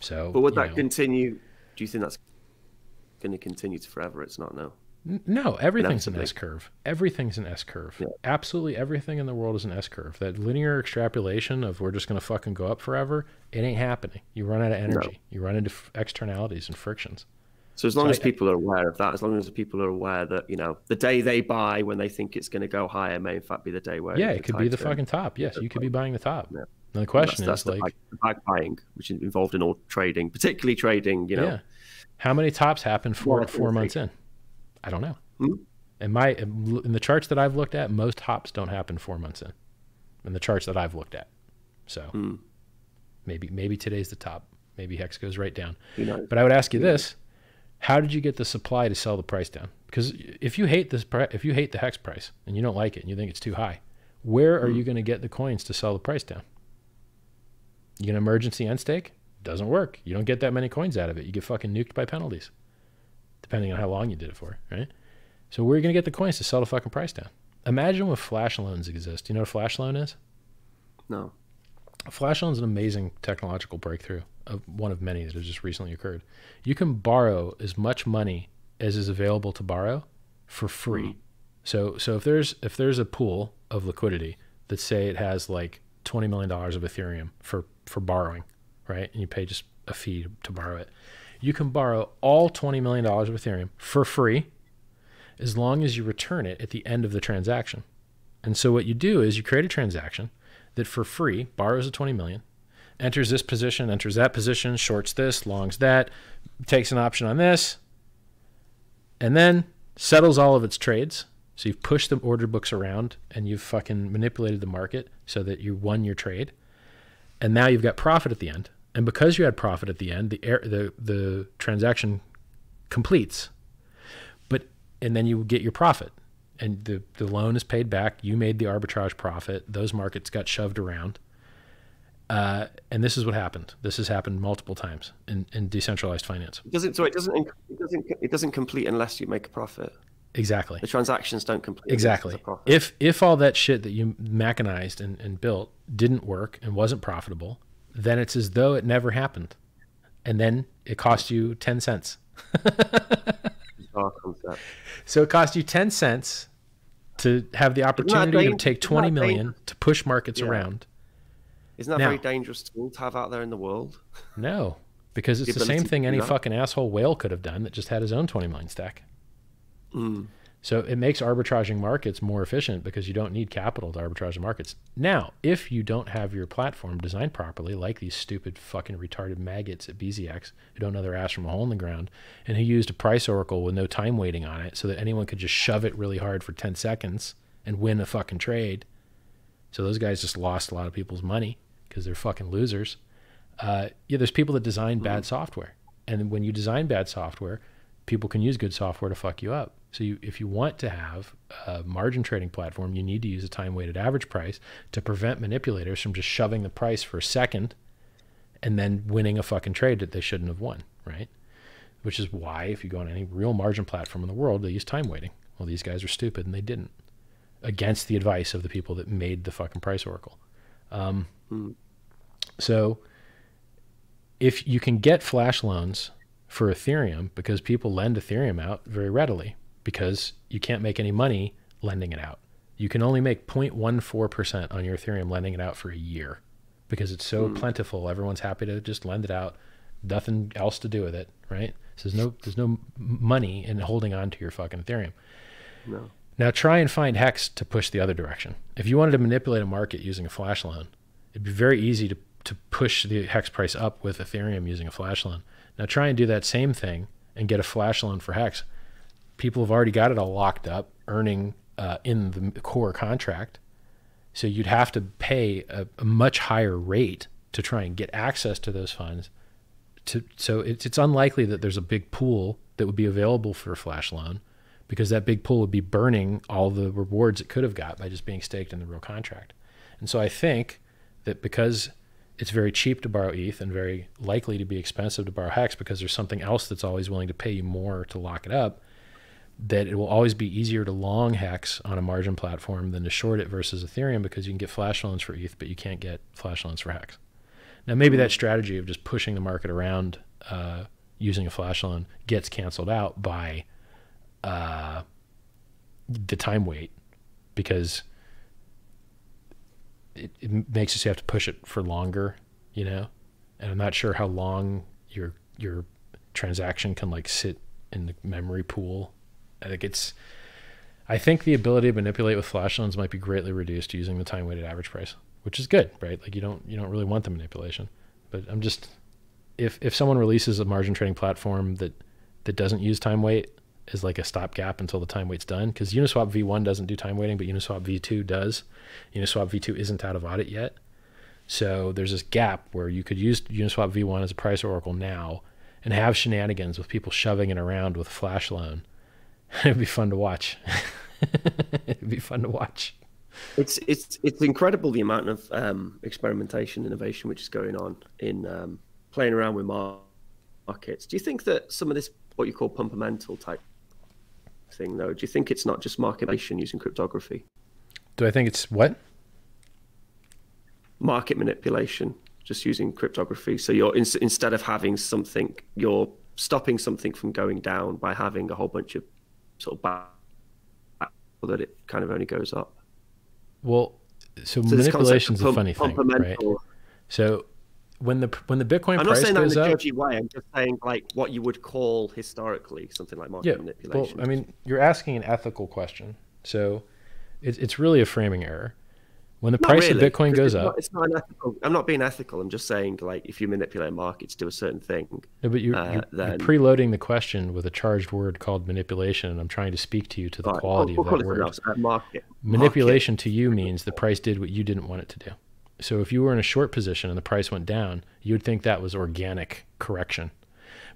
So, but would that continue? Do you think that's going to continue to forever? It's not now. No, everything's an S-curve. Everything's an S-curve. Yeah. Absolutely everything in the world is an S-curve. That linear extrapolation of we're just going to fucking go up forever, it ain't happening. You run out of energy. No. You run into externalities and frictions. So as long as people are aware of that, as long as people are aware that, you know, the day they buy when they think it's going to go higher may in fact be the day where... Yeah, it could be the fucking top. Yes, you could be buying the top. Yeah. And the question is like... the back buying, which is involved in all trading, particularly trading, you know. Yeah. How many tops happen 4 months in? I don't know. In the charts that I've looked at, most tops don't happen 4 months in the charts that I've looked at. So maybe today's the top. Maybe Hex goes right down. But I would ask you this: how did you get the supply to sell the price down? Because if you hate the Hex price and you don't like it and you think it's too high, where are you going to get the coins to sell the price down? You gonna emergency end stake? Doesn't work. You don't get that many coins out of it. You get fucking nuked by penalties, depending on how long you did it for, right? So where are you going to get the coins to sell the fucking price down? Imagine when flash loans exist. Do you know what a flash loan is? No. A flash loan is an amazing technological breakthrough, one of many that has just recently occurred. You can borrow as much money as is available to borrow for free. So if there's a pool of liquidity that, say, it has like $20 million of Ethereum for borrowing, right? And you pay just a fee to borrow it. You can borrow all $20 million of Ethereum for free as long as you return it at the end of the transaction. And so what you do is you create a transaction that for free borrows the 20 million, enters this position, enters that position, shorts this, longs that, takes an option on this, and then settles all of its trades. So you've pushed the order books around and you've fucking manipulated the market so that you won your trade. And now you've got profit at the end. And because you had profit at the end, the transaction completes. And then you get your profit. And the loan is paid back. You made the arbitrage profit. Those markets got shoved around. And this is what happened. This has happened multiple times in decentralized finance. It doesn't complete unless you make a profit. Exactly. The transactions don't complete. Exactly. If all that shit that you mechanized and built didn't work and wasn't profitable, then it's as though it never happened. And then it cost you 10 cents. So it cost you 10 cents to have the opportunity to take 20 million to push markets around. Isn't that a very dangerous tool to have out there in the world? No, because it's the same thing any fucking asshole whale could have done that just had his own 20 million stack. So it makes arbitraging markets more efficient because you don't need capital to arbitrage the markets. Now, if you don't have your platform designed properly, like these stupid fucking retarded maggots at BZX who don't know their ass from a hole in the ground, and who used a price oracle with no time waiting on it so that anyone could just shove it really hard for 10 seconds and win a fucking trade. So those guys just lost a lot of people's money because they're fucking losers. There's people that design bad software. And when you design bad software, people can use good software to fuck you up. So if you want to have a margin trading platform, you need to use a time-weighted average price to prevent manipulators from just shoving the price for a second and then winning a fucking trade that they shouldn't have won, right? Which is why if you go on any real margin platform in the world, they use time weighting. Well, these guys are stupid and they didn't, against the advice of the people that made the fucking price oracle. So if you can get flash loans for Ethereum, because people lend Ethereum out very readily, because you can't make any money lending it out. You can only make 0.14% on your Ethereum lending it out for a year because it's so plentiful. Everyone's happy to just lend it out. Nothing else to do with it, right? So there's no money in holding on to your fucking Ethereum. No. Now try and find Hex to push the other direction. If you wanted to manipulate a market using a flash loan, it'd be very easy to push the Hex price up with Ethereum using a flash loan. Now try and do that same thing and get a flash loan for Hex. People have already got it all locked up, earning in the core contract. So you'd have to pay a much higher rate to try and get access to those funds. So it's unlikely that there's a big pool that would be available for a flash loan, because that big pool would be burning all the rewards it could have got by just being staked in the real contract. And so I think that because it's very cheap to borrow ETH and very likely to be expensive to borrow Hex because there's something else that's always willing to pay you more to lock it up, that it will always be easier to long Hex on a margin platform than to short it versus Ethereum, because you can get flash loans for ETH, but you can't get flash loans for Hex. Now, maybe that strategy of just pushing the market around using a flash loan gets canceled out by the time wait, because it makes us have to push it for longer, you know? And I'm not sure how long your transaction can like sit in the memory pool. I think the ability to manipulate with flash loans might be greatly reduced using the time weighted average price, which is good, right? Like you don't really want the manipulation, but I'm just, if someone releases a margin trading platform that doesn't use time weight as like a stopgap until the time weight's done, because Uniswap v1 doesn't do time weighting, but Uniswap v2 does. Uniswap v2 isn't out of audit yet. So there's this gap where you could use Uniswap v1 as a price oracle now and have shenanigans with people shoving it around with a flash loan. It'd be fun to watch. It'd be fun to watch. It's incredible the amount of experimentation, innovation which is going on in playing around with markets. Do you think that some of this, what you call pumpamental type thing, though, do you think it's not just market manipulation using cryptography? Do I think it's what? Market manipulation, just using cryptography. So you're instead of having something, you're stopping something from going down by having a whole bunch of sort of back that it kind of only goes up. Well, so manipulation is a funny thing, right? So when the Bitcoin price goes up, I'm not saying that in a judgy way. I'm just saying like what you would call historically something like market manipulation. Well, I mean, you're asking an ethical question, so it's really a framing error. When the price of Bitcoin goes up, it's not unethical. I'm not being ethical. I'm just saying, like, if you manipulate markets to a certain thing. No, but you're preloading the question with a charged word called manipulation, and I'm trying to speak to you to the quality of that word. Manipulation to you means the price did what you didn't want it to do. So if you were in a short position and the price went down, you would think that was organic correction.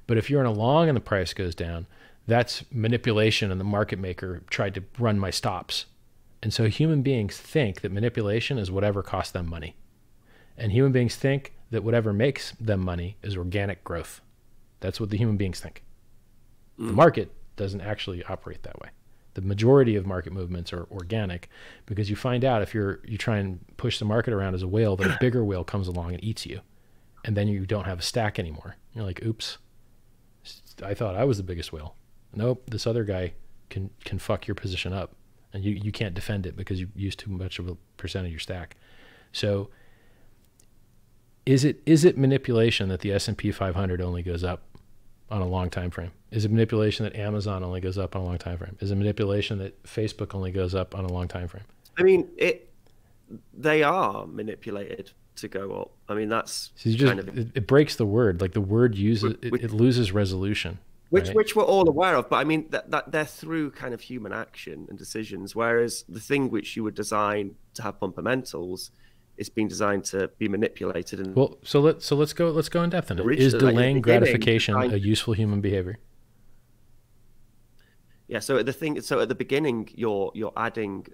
But if you're in a long and the price goes down, that's manipulation, and the market maker tried to run my stops. And so human beings think that manipulation is whatever costs them money. And human beings think that whatever makes them money is organic growth. That's what the human beings think. The market doesn't actually operate that way. The majority of market movements are organic, because you find out if you try and push the market around as a whale, that a bigger whale comes along and eats you. And then you don't have a stack anymore. You're like, oops, I thought I was the biggest whale. Nope, this other guy can fuck your position up. And you can't defend it because you used too much of a percent of your stack. So is it manipulation that the S&P 500 only goes up on a long time frame? Is it manipulation that Amazon only goes up on a long time frame? Is it manipulation that Facebook only goes up on a long time frame? I mean, they are manipulated to go up. I mean, that's it breaks the word. Like the word it loses resolution. Which we're all aware of, but I mean that they're through kind of human action and decisions, whereas the thing which you would design to have fundamentals is being designed to be manipulated. And well, so let's go in depth on it. Is delaying gratification a useful human behavior? Yeah. So at the beginning, you're adding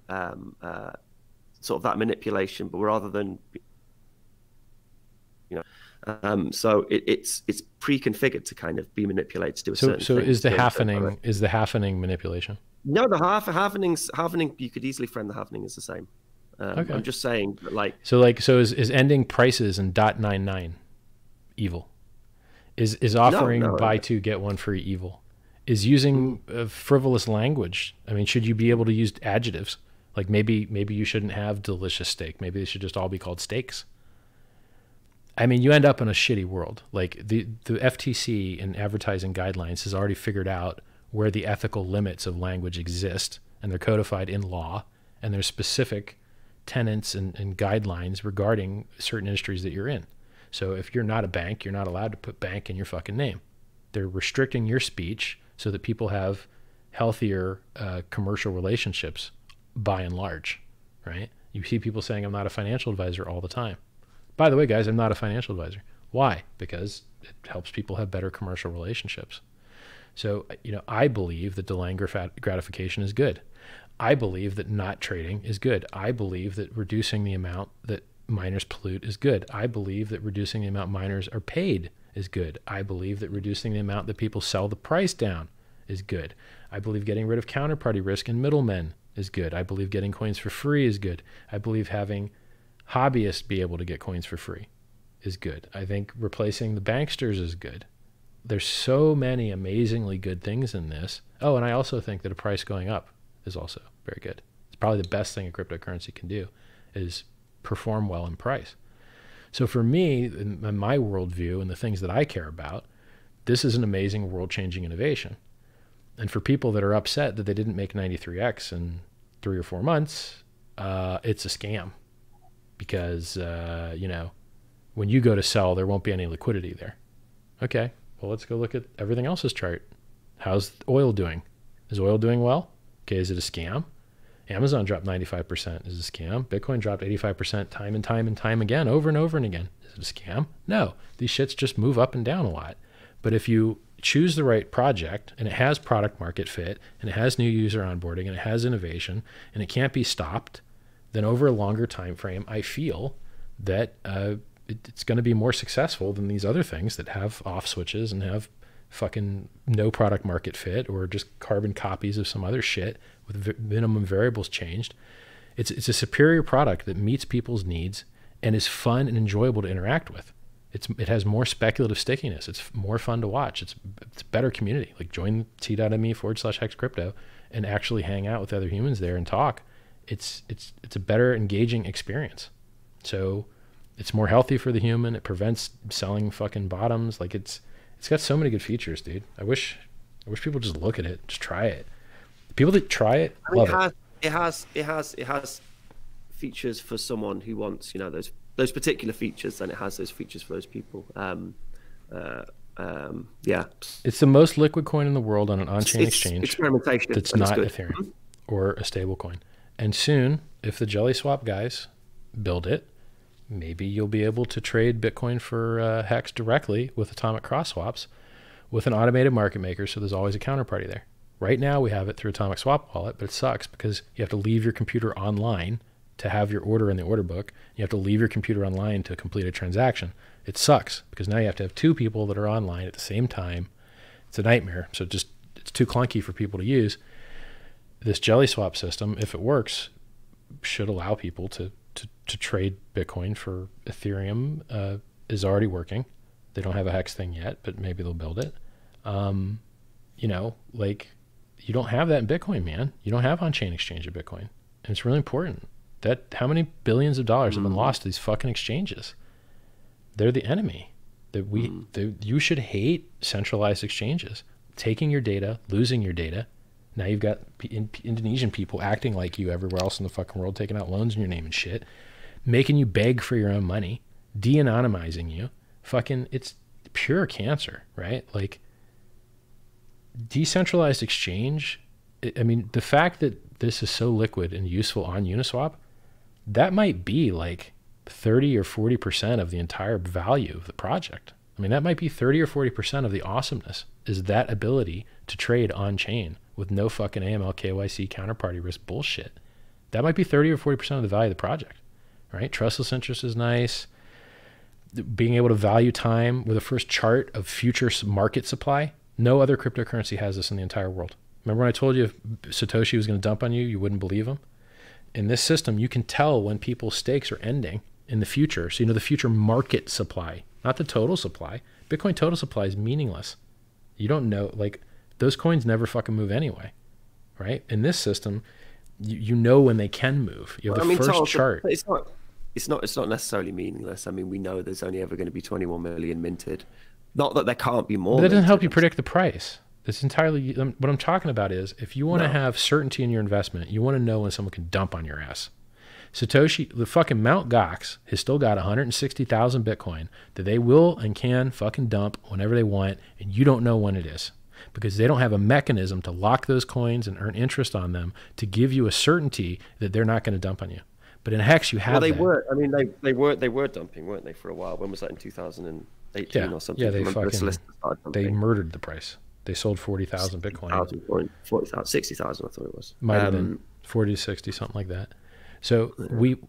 sort of that manipulation, but rather than so it's pre-configured to kind of be manipulated to do a certain thing. So is the halvening manipulation? No, the halvening you could easily frame the halvening as the same. Okay. I'm just saying that so is ending prices in .99 evil? Is offering buy two get one free evil? Is using frivolous language? I mean, should you be able to use adjectives? Like maybe you shouldn't have delicious steak. Maybe they should just all be called steaks. I mean, you end up in a shitty world. Like the FTC and advertising guidelines has already figured out where the ethical limits of language exist, and they're codified in law, and there's specific tenets and guidelines regarding certain industries that you're in. So if you're not a bank, you're not allowed to put bank in your fucking name. They're restricting your speech so that people have healthier commercial relationships by and large, right? You see people saying, I'm not a financial advisor all the time. By the way, guys, I'm not a financial advisor. Why? Because it helps people have better commercial relationships. So, I believe that delaying gratification is good. I believe that not trading is good. I believe that reducing the amount that miners pollute is good. I believe that reducing the amount miners are paid is good. I believe that reducing the amount that people sell the price down is good. I believe getting rid of counterparty risk and middlemen is good. I believe getting coins for free is good. I believe having hobbyists be able to get coins for free is good. I think replacing the banksters is good. There's so many amazingly good things in this. Oh, and I also think that a price going up is also very good. It's probably the best thing a cryptocurrency can do is perform well in price. So for me, in my worldview and the things that I care about, this is an amazing world-changing innovation. And for people that are upset that they didn't make 93x in 3 or 4 months, it's a scam because, you know, when you go to sell, there won't be any liquidity there. Okay, well, let's go look at everything else's chart. How's oil doing? Is oil doing well? Okay, is it a scam? Amazon dropped 95%. Is it a scam? Bitcoin dropped 85% time and time and time again, over and over and again. Is it a scam? No, these shits just move up and down a lot. But if you choose the right project and it has product market fit and it has new user onboarding and it has innovation and it can't be stopped, then over a longer time frame, I feel that it's going to be more successful than these other things that have off switches and have fucking no product market fit or just carbon copies of some other shit with minimum variables changed. It's a superior product that meets people's needs and is fun and enjoyable to interact with. It has more speculative stickiness. It's more fun to watch. It's better community. Like join t.me/hexcrypto and actually hang out with other humans there and talk. It's a better engaging experience. So it's more healthy for the human. It prevents selling fucking bottoms. Like it's got so many good features, dude. I wish people just look at it, just try it. The people that try it, love it. It has features for someone who wants, you know, those particular features, and it has those features for those people. Yeah. It's the most liquid coin in the world on an on-chain exchange. Experimentation. That's not Ethereum or a stable coin. And soon, if the Jelly Swap guys build it, maybe you'll be able to trade Bitcoin for Hex directly with atomic cross swaps with an automated market maker, so there's always a counterparty there. Right now we have it through Atomic Swap Wallet, but it sucks because you have to leave your computer online to have your order in the order book. You have to leave your computer online to complete a transaction. It sucks because now you have to have 2 people that are online at the same time. It's a nightmare. So it's too clunky for people to use. This Jelly Swap system, if it works, should allow people to trade Bitcoin for Ethereum. Is already working. They don't have a Hex thing yet, but maybe they'll build it. You know, like you don't have that in Bitcoin, man. You don't have on-chain exchange of Bitcoin. And it's really important. That how many billions of dollars have been lost to these fucking exchanges? They're the enemy. You should hate centralized exchanges. Taking your data, losing your data. Now you've got Indonesian people acting like you everywhere else in the fucking world, taking out loans in your name and shit, making you beg for your own money, de-anonymizing you. Fucking, it's pure cancer, right? Like, decentralized exchange, I mean, the fact that this is so liquid and useful on Uniswap, that might be like 30 or 40% of the entire value of the project. I mean, that might be 30 or 40% of the awesomeness is that ability to trade on chain with no fucking AML, KYC, counterparty risk bullshit. That might be 30 or 40% of the value of the project, right? Trustless interest is nice. Being able to value time with a first chart of future market supply. No other cryptocurrency has this in the entire world. Remember when I told you if Satoshi was going to dump on you, you wouldn't believe him? In this system, you can tell when people's stakes are ending in the future. So you know the future market supply, not the total supply. Bitcoin total supply is meaningless. You don't know, like those coins never fucking move anyway, right? In this system, you know when they can move. You have the first chart. It's not necessarily meaningless. I mean, we know there's only ever going to be 21 million minted. Not that there can't be more. But that doesn't help you predict the price. It's entirely, what I'm talking about is if you want to have certainty in your investment, you want to know when someone can dump on your ass. Satoshi, the fucking Mt. Gox has still got 160,000 Bitcoin that they will and can fucking dump whenever they want, and you don't know when it is because they don't have a mechanism to lock those coins and earn interest on them to give you a certainty that they're not going to dump on you. But in Hex, you have that. Were. I mean, they were dumping, weren't they, for a while? When was that, in 2018 or something? Yeah, they murdered the price. They sold 40,000 Bitcoin. 60,000, I thought it was. Might have been 40 to 60, something like that. So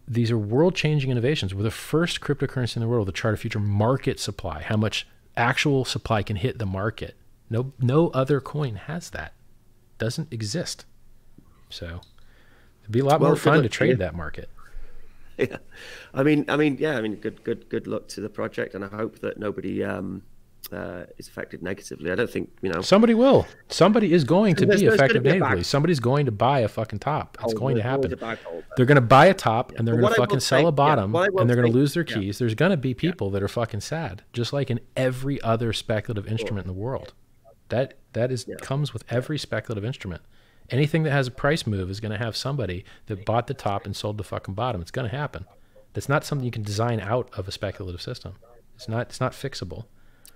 these are world-changing innovations. We're the first cryptocurrency in the world to chart a future market supply, how much actual supply can hit the market. No other coin has that. Doesn't exist. So it'd be a lot more fun to trade that market. Yeah, I mean, good luck to the project, and I hope that nobody is affected negatively. I don't think, you know. Somebody will. Somebody is going to be affected be negatively. Somebody's going to buy a fucking top. It's going to happen. They're going to buy a top and they're going to fucking sell a bottom and they're going to lose their keys. Yeah. There's going to be people that are fucking sad, just like in every other speculative instrument in the world. That comes with every speculative instrument. Anything that has a price move is going to have somebody that bought the top and sold the fucking bottom. It's going to happen. That's not something you can design out of a speculative system. It's not fixable.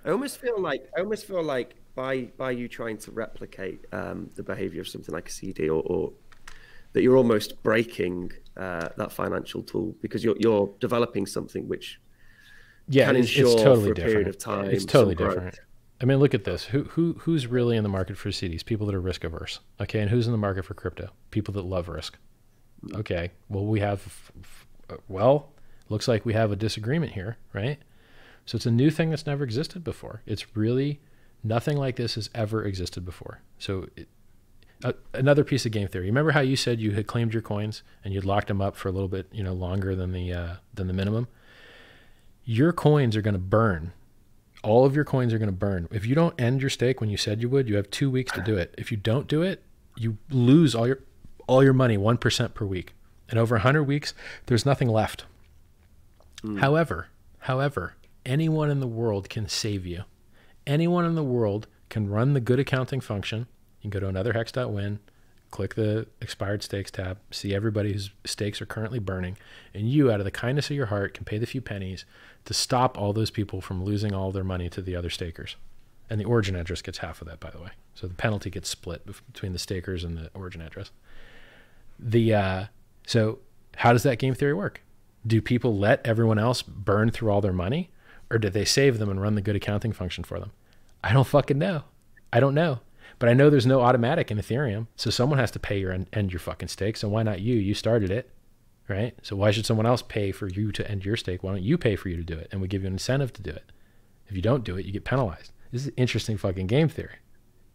I almost feel like by you trying to replicate the behavior of something like a CD, or that you're almost breaking that financial tool, because you're developing something which can ensure it's totally for a different. period of time. It's totally different. I mean, look at this. Who's really in the market for CDs? People that are risk averse. Okay, and who's in the market for crypto? People that love risk. Okay, well looks like we have a disagreement here, right? So it's a new thing that's never existed before. It's really nothing like this has ever existed before. So another piece of game theory. Remember how you said you had claimed your coins and you'd locked them up for a little bit, longer than the minimum? Your coins are going to burn. All of your coins are going to burn. If you don't end your stake when you said you would, you have 2 weeks to do it. If you don't do it, you lose all your money, 1% per week. And over 100 weeks, there's nothing left. However, anyone in the world can save you. Anyone in the world can run the good accounting function. You can go to another.hex.win, click the expired stakes tab, see everybody whose stakes are currently burning, and you, out of the kindness of your heart, can pay the few pennies to stop all those people from losing all their money to the other stakers. And the origin address gets half of that, by the way. So the penalty gets split between the stakers and the origin address. So how does that game theory work? Do people let everyone else burn through all their money? Or do they save them and run the good accounting function for them? I don't fucking know. I don't know. But I know there's no automatic in Ethereum. So someone has to pay your end your fucking stake. So why not you? You started it, right? So why should someone else pay for you to end your stake? Why don't you pay for you to do it? And we give you an incentive to do it. If you don't do it, you get penalized. This is interesting fucking game theory.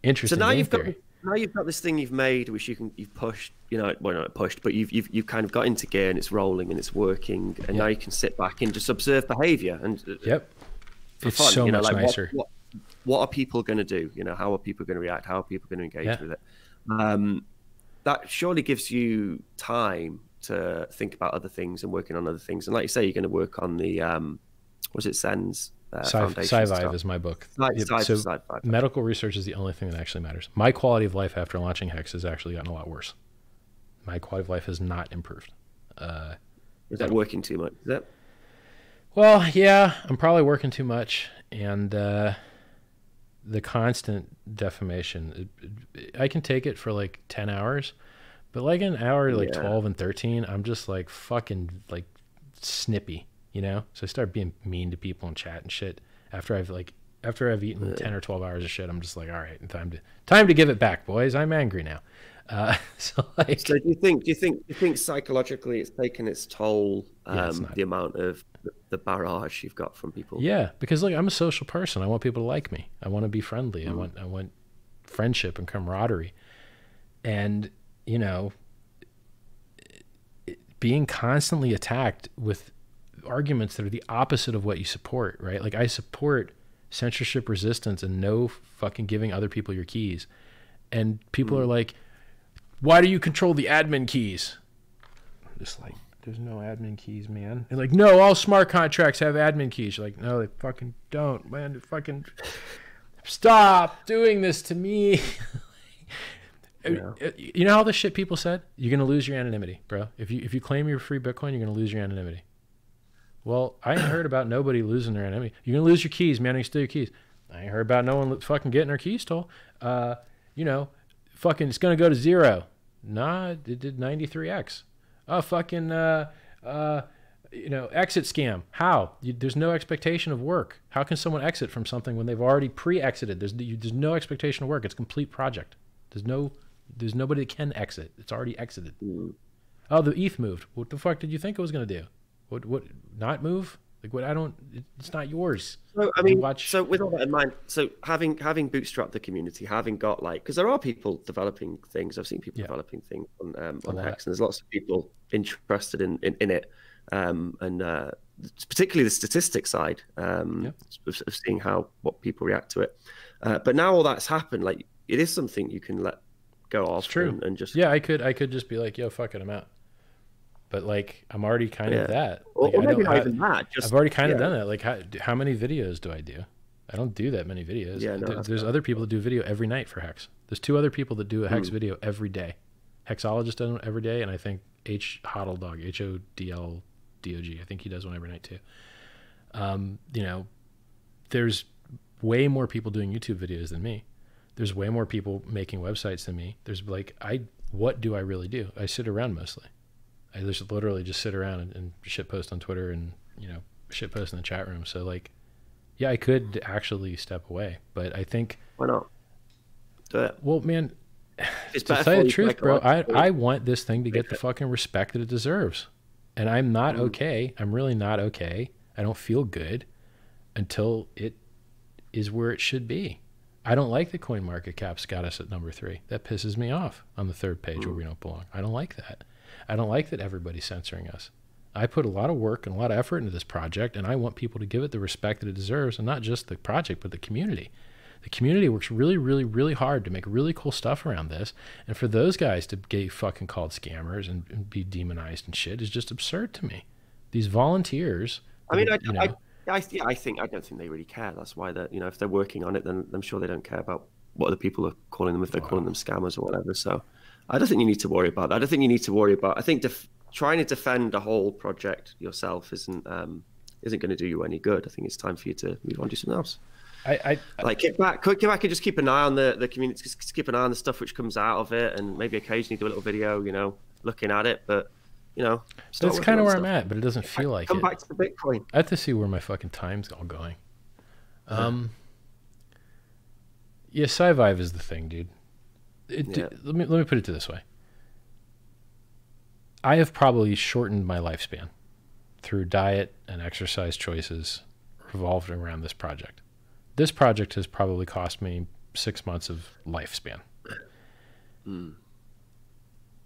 Interesting. So now you've got this thing you've made, which you've pushed, well, not pushed, but you've kind of got into gear and it's rolling and it's working, and now you can sit back and just observe behavior and it's fun, so much nicer. What are people going to do? How are people going to react? How are people going to engage with it? That surely gives you time to think about other things and working on other things. And like you say, you're going to work on the Sen's Sci-Vive is my book. Medical research is the only thing that actually matters. My quality of life after launching Hex has actually gotten a lot worse. My quality of life has not improved. Is that working too much? Is that? Well, yeah, I'm probably working too much, and the constant defamation. I can take it for like 10 hours, but like an hour, like 12 and 13, I'm just like fucking like snippy. So I start being mean to people in chat and shit. After I've eaten 10 or 12 hours of shit, I'm just like, all right, time to give it back, boys. I'm angry now. So do you think psychologically it's taken its toll? The amount of the barrage you've got from people. Yeah, because I'm a social person. I want people to like me. I want to be friendly. I want friendship and camaraderie. And being constantly attacked with arguments that are the opposite of what you support, right? Like I support censorship resistance and no fucking giving other people your keys. And people are like, why do you control the admin keys? I'm just like, there's no admin keys, man. And like, no, all smart contracts have admin keys. You're like, no, they fucking don't, man. Fucking stop doing this to me. You know how the shit people said? You're going to lose your anonymity, bro. If you claim you're free Bitcoin, you're going to lose your anonymity. Well, I ain't heard about nobody losing their anonymity. You're going to lose your keys, man. You steal your keys. I ain't heard about no one fucking getting their keys stolen. Fucking it's going to go to 0. Nah, it did 93x. Oh, fucking, exit scam. How? There's no expectation of work. How can someone exit from something when they've already pre-exited? There's no expectation of work. It's a complete project. There's nobody that can exit. It's already exited. Oh, the ETH moved. What the fuck did you think it was going to do? What not move? Like what? It's not yours. So so with all that in mind, so having bootstrapped the community, having got because there are people developing things. I've seen people developing things on Hex, and there's lots of people interested in it. and particularly the statistics side of seeing what people react to it. But now all that's happened, like it is something you can let go off. It's true. And just I could just be like, yo, fuck it, I'm out. But like I'm already kind of that. Like, or maybe not even that. I've already kind of done that. Like how many videos do I do? I don't do that many videos. Yeah, no, there's other people that do video every night for Hex. There's 2 other people that do a Hex video every day. Hexologist does one every day, and I think Hodldog, HODLDOG, I think he does one every night too. You know, there's way more people doing YouTube videos than me. There's way more people making websites than me. There's like, what do I really do? I sit around mostly. I just literally just sit around and shit post on Twitter and, you know, shit post in the chat room. So like, yeah, I could actually step away, but I think. Why not? Do it. Well, man, to tell you the truth, bro, I want this thing to get the fucking respect that it deserves. And I'm not okay. I'm really not okay. I don't feel good until it is where it should be. I don't like the CoinMarketCap's got us at number 3. That pisses me off on the 3rd page where we don't belong. I don't like that. I don't like that everybody's censoring us. I put a lot of work and a lot of effort into this project, and I want people to give it the respect that it deserves, and not just the project, but the community. The community works really, really, really hard to make really cool stuff around this, and for those guys to get fucking called scammers and be demonized and shit is just absurd to me. These volunteers. I mean, I don't think they really care. That's why if they're working on it, then I'm sure they don't care about what other people are calling them, if they're calling them scammers or whatever. So I don't think you need to worry about that. I don't think you need to worry about. I think trying to defend a whole project yourself isn't going to do you any good. I think it's time for you to move on to do something else. Get back and just keep an eye on the community. Just keep an eye on the stuff which comes out of it, and maybe occasionally do a little video, looking at it. But that's kind of where I'm at. But it doesn't feel like it. Come back to the Bitcoin. I have to see where my fucking time's all going. Yeah, Sci-Vive is the thing, dude. Let me put it this way. I have probably shortened my lifespan through diet and exercise choices revolved around this project. This project has probably cost me 6 months of lifespan.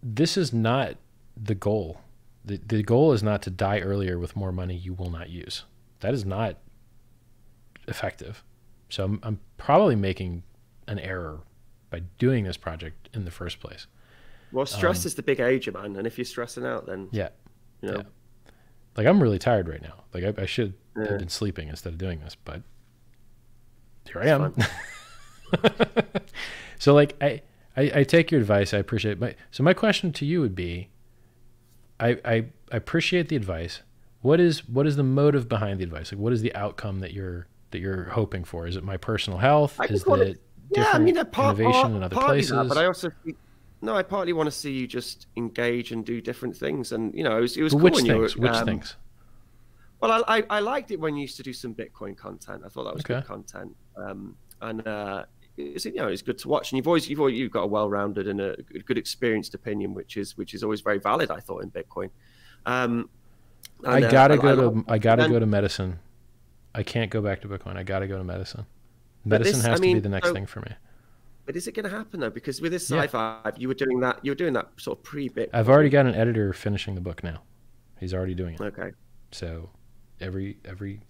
This is not the goal. The goal is not to die earlier with more money you will not use. That is not effective. So I'm probably making an error by doing this project in the first place. Well, stress is the big ager, man. And if you're stressing out, then like I'm really tired right now. Like I should have been sleeping instead of doing this, but here I am. So like I take your advice. I appreciate my question to you would be, I appreciate the advice. What is the motive behind the advice? Like what is the outcome that you're hoping for? Is it my personal health? Is it different innovation in other places? That, but I also think, no, I partly want to see you just engage and do different things. And it was cool which when things? you were, which things? Well, I liked it when you used to do some Bitcoin content. I thought that was good content. It's good to watch. And you've got a well-rounded and a good experienced opinion, which is always very valid, I thought, in Bitcoin. I gotta go to medicine. I can't go back to Bitcoin. I gotta go to medicine. Medicine has to be the next thing for me. But is it going to happen though? Because with this Sci-Fi, you were doing that sort of pre-Bitcoin. I've already got an editor finishing the book now. He's already doing it. Okay. So every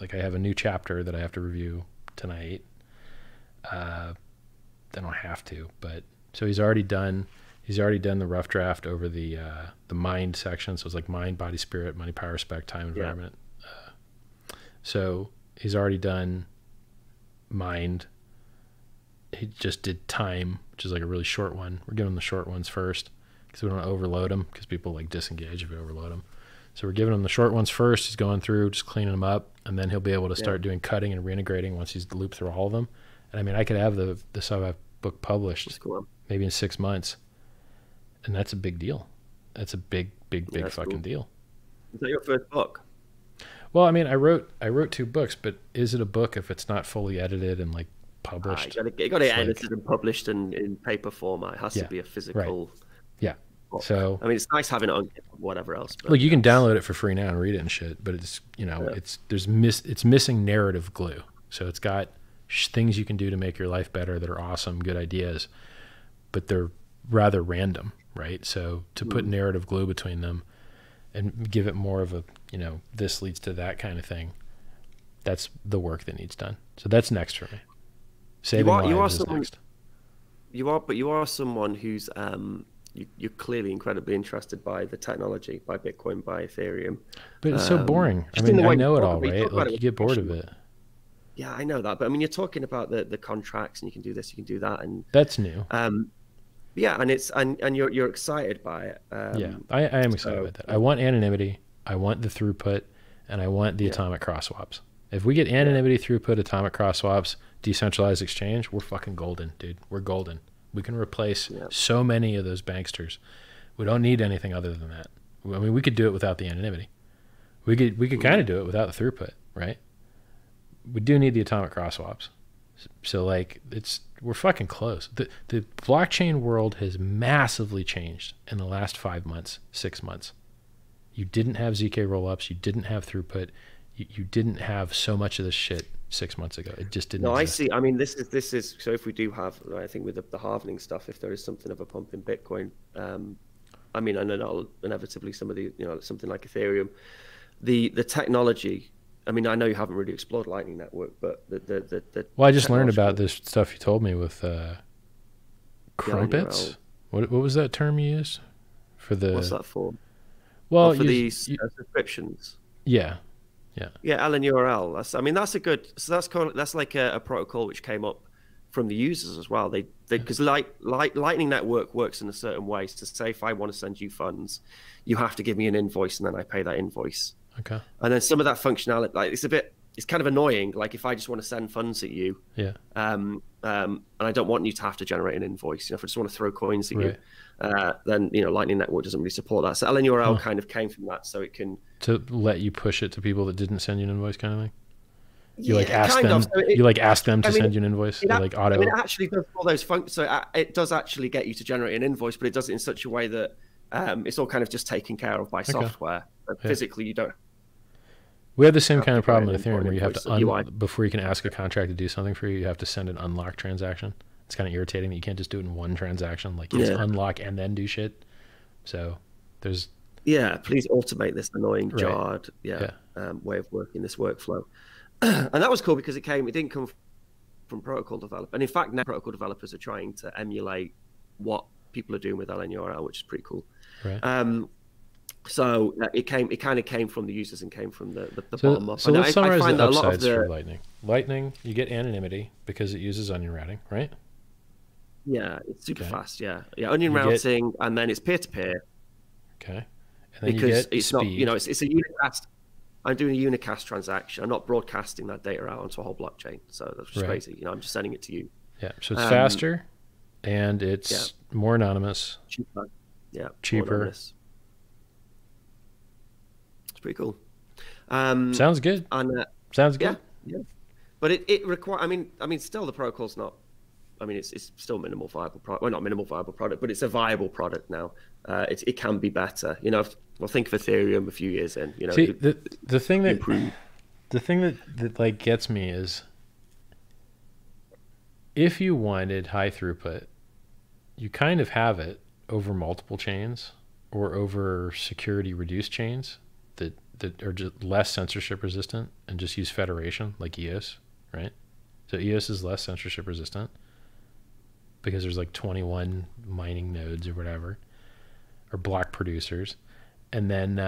like I have a new chapter that I have to review tonight. I don't have to, but so he's already done the rough draft over the mind section. So it's like mind, body, spirit, money, power, respect, time, environment. So he's already done mind. He just did time, which is like a really short one. We're giving him the short ones first because we don't want to overload them because people like disengage if we overload them. So we're giving him the short ones first. He's going through, just cleaning them up, and then he'll be able to start doing cutting and reintegrating once he's looped through all of them. And I mean, I could have the Sci-Fi book published maybe in 6 months, and that's a big deal. That's a big fucking deal. Is that your first book? Well, I mean, I wrote 2 books, but is it a book if it's not fully edited and like published? You got it edited and published in paper format. It has to be a physical. Right. Yeah. Book. So I mean, it's nice having it on whatever else. But look, you can download it for free now and read it and shit, but it's it's missing narrative glue. So it's got things you can do to make your life better that are awesome, good ideas, but they're rather random, right? So to put narrative glue between them, and give it more of a, you know, this leads to that kind of thing. That's the work that needs done. So that's next for me. Saving lives is next. But you are someone who's you're clearly incredibly interested by the technology, by Bitcoin, by Ethereum. But it's so boring. I mean, I know it all, right? Like, you get bored of it. Yeah, I know that. But I mean, you're talking about the contracts, and you can do this, you can do that, and that's new. Yeah, and it's and you're excited by it. Yeah, I am excited about that. I want anonymity. I want the throughput, and I want the atomic cross swaps. If we get anonymity, throughput, atomic cross swaps, decentralized exchange, we're fucking golden, dude. We're golden. We can replace so many of those banksters. We don't need anything other than that. I mean, we could do it without the anonymity. We could kind of do it without the throughput, right? We do need the atomic cross swaps. So like we're fucking close. The blockchain world has massively changed in the last 5 months, 6 months. You didn't have ZK rollups. You didn't have throughput. You didn't have so much of this shit 6 months ago. It just didn't. No, exist. I see. I mean, this is so. If we do have, I think with the halvening stuff, if there is something of a pump in Bitcoin, I mean, and then inevitably some of the, you know, something like Ethereum, the technology. I mean, I know you haven't really explored Lightning Network, but the well, I just learned about this stuff you told me with crumpets. What was that term you used for the? What's that for? Well, for these subscriptions. Yeah. Addon URL. I mean, that's a good. So that's like a protocol which came up from the users as well. They because Lightning Network works in a certain way. So say if I want to send you funds, you have to give me an invoice, and then I pay that invoice. Okay. And then some of that functionality, like it's kind of annoying. Like if I just want to send funds at you, and I don't want you to have to generate an invoice. You know, if I just want to throw coins at you, then, you know, Lightning Network doesn't really support that. So LNURL kind of came from that, so it can let you push it to people that didn't send you an invoice, kind of thing. You ask them to send you an invoice. Like auto. I mean, it actually does all those functions. So it does actually get you to generate an invoice, but it does it in such a way that it's all kind of just taken care of by software. But physically, you don't. We have the same kind of problem in Ethereum where you have to, before you can ask a contract to do something for you, you have to send an unlock transaction. It's kind of irritating that you can't just do it in one transaction. Like you just unlock and then do shit. So there's... Yeah, please automate this annoying jarred way of working this workflow. And that was cool because it didn't come from protocol developers. And in fact, now protocol developers are trying to emulate what people are doing with LNURL, which is pretty cool. Right. So it kind of came from the users and came from the so, bottom up. So let's summarize the upsides for Lightning. Lightning, you get anonymity because it uses onion routing, right? Yeah, it's super fast. Yeah, onion routing, and then it's peer-to-peer. Okay. And then because it's speed. Not, you know, it's a unicast. I'm doing a unicast transaction. I'm not broadcasting that data out onto a whole blockchain. So that's just crazy. You know, I'm just sending it to you. Yeah. So it's faster, and it's more anonymous. Cheaper. Yeah. Cheaper. It's pretty cool. Sounds good. And, sounds good. Yeah. But it requires. I mean, still the protocol's not. I mean, it's still minimal viable product. Well, not minimal viable product, but it's a viable product now. It can be better. You know, well, think of Ethereum a few years in. You know, see, the thing that like gets me is if you wanted high throughput, you kind of have it over multiple chains or over security reduced chains that are just less censorship resistant and just use federation like EOS, right? So EOS is less censorship resistant because there's like 21 mining nodes or whatever, or block producers. And then,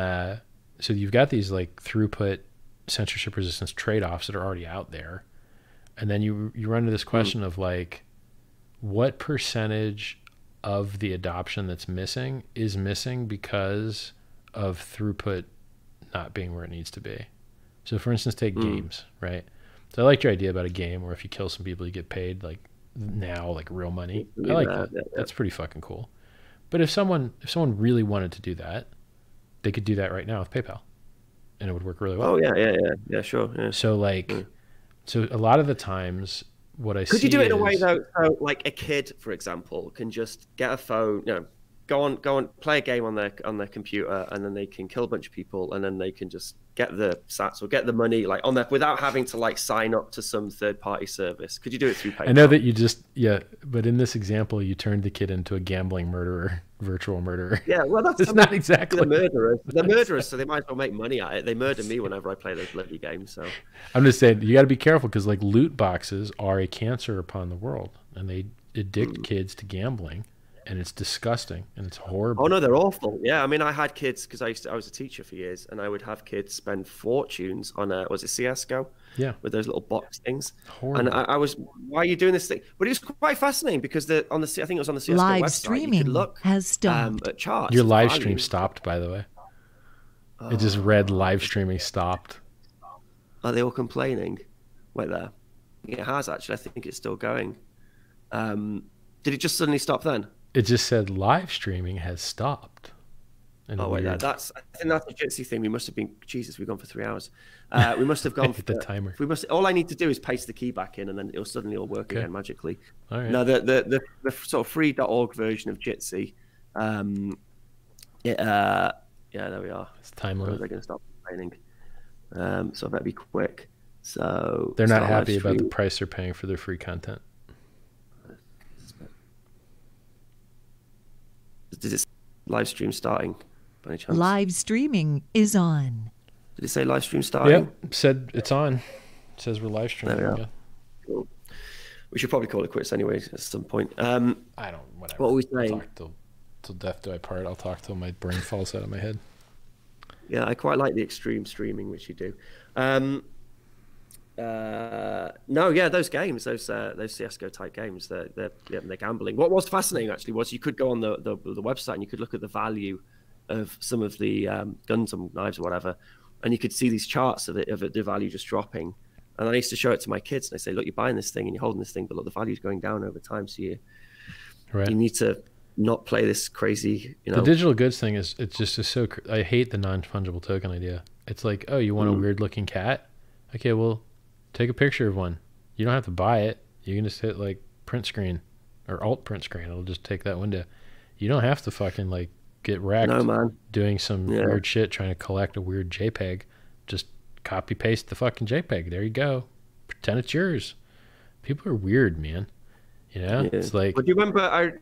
so you've got these like throughput censorship resistance trade-offs that are already out there. And then you run into this question of like, what percentage of the adoption that's missing is missing because of throughput not being where it needs to be. So for instance, take games, right? So I liked your idea about a game where if you kill some people, you get paid like now, like real money. I like that. That's pretty fucking cool. But if someone really wanted to do that, they could do that right now with PayPal and it would work really well. Oh yeah, sure. Yeah. So like, so a lot of the times what I see Could you do it in a way though, so like a kid, for example, can just get a phone, you know, go on, play a game on their computer, and then they can kill a bunch of people, and then they can just get the sats or get the money like on there without having to like sign up to some third-party service. Could you do it through PayPal? I know that you just but in this example, you turned the kid into a gambling murderer, virtual murderer. Yeah, well, that's not exactly the murderers. They're murderers, so they might as well make money at it. They murder me whenever I play those bloody games. So I'm just saying you got to be careful because like loot boxes are a cancer upon the world, and they addict kids to gambling. And it's disgusting, and it's horrible. Oh no, they're awful. Yeah, I mean, I had kids because I was a teacher for years, and I would have kids spend fortunes on was it CS:GO? Yeah, with those little box things. Horrible. And I was, why are you doing this thing? But it was quite fascinating because I think it was on the CS:GO live website. streaming you could look has stopped. at charts. Your live stream stopped, by the way. It just read live streaming stopped. Are they all complaining? Wait there. It has actually. I think it's still going. Did it just suddenly stop then? It just said live streaming has stopped. Oh wait, I think that's a Jitsi thing. We must have been. Jesus, we've gone for 3 hours. We must have gone for the timer. We must. All I need to do is paste the key back in, and then it'll suddenly all work again magically. All right. Now the sort of free.org version of Jitsi. Yeah, there we are. It's time limit. They're going to stop complaining. So I better be quick. So they're not happy about the price they're paying for their free content. Did it say live stream starting by any chance? Live streaming is on. Did it say live stream starting? Yep, said it's on. It says we're live streaming. There we are. Cool. We should probably call it quits anyway at some point. I don't. Whatever. What were we saying? I'll talk till death do I part. I'll talk till my brain falls out of my head. Yeah, I quite like the extreme streaming which you do. No, yeah, those games, those CS:GO type games, they're gambling. What was fascinating actually was you could go on the website and you could look at the value of some of the guns and knives or whatever, and you could see these charts of the value just dropping. And I used to show it to my kids and I say, look, you're buying this thing and you're holding this thing, but look, the value's going down over time, so you need to not play this crazy. The digital goods thing is so. I hate the non-fungible token idea. It's like, oh, you want a weird looking cat? Okay, well, take a picture of one. You don't have to buy it. You can just hit like print screen or alt print screen. It'll just take that window. You don't have to fucking like get wrecked doing some weird shit trying to collect a weird JPEG. Just copy paste the fucking JPEG. There you go. Pretend it's yours. People are weird, man. It's like. But do you remember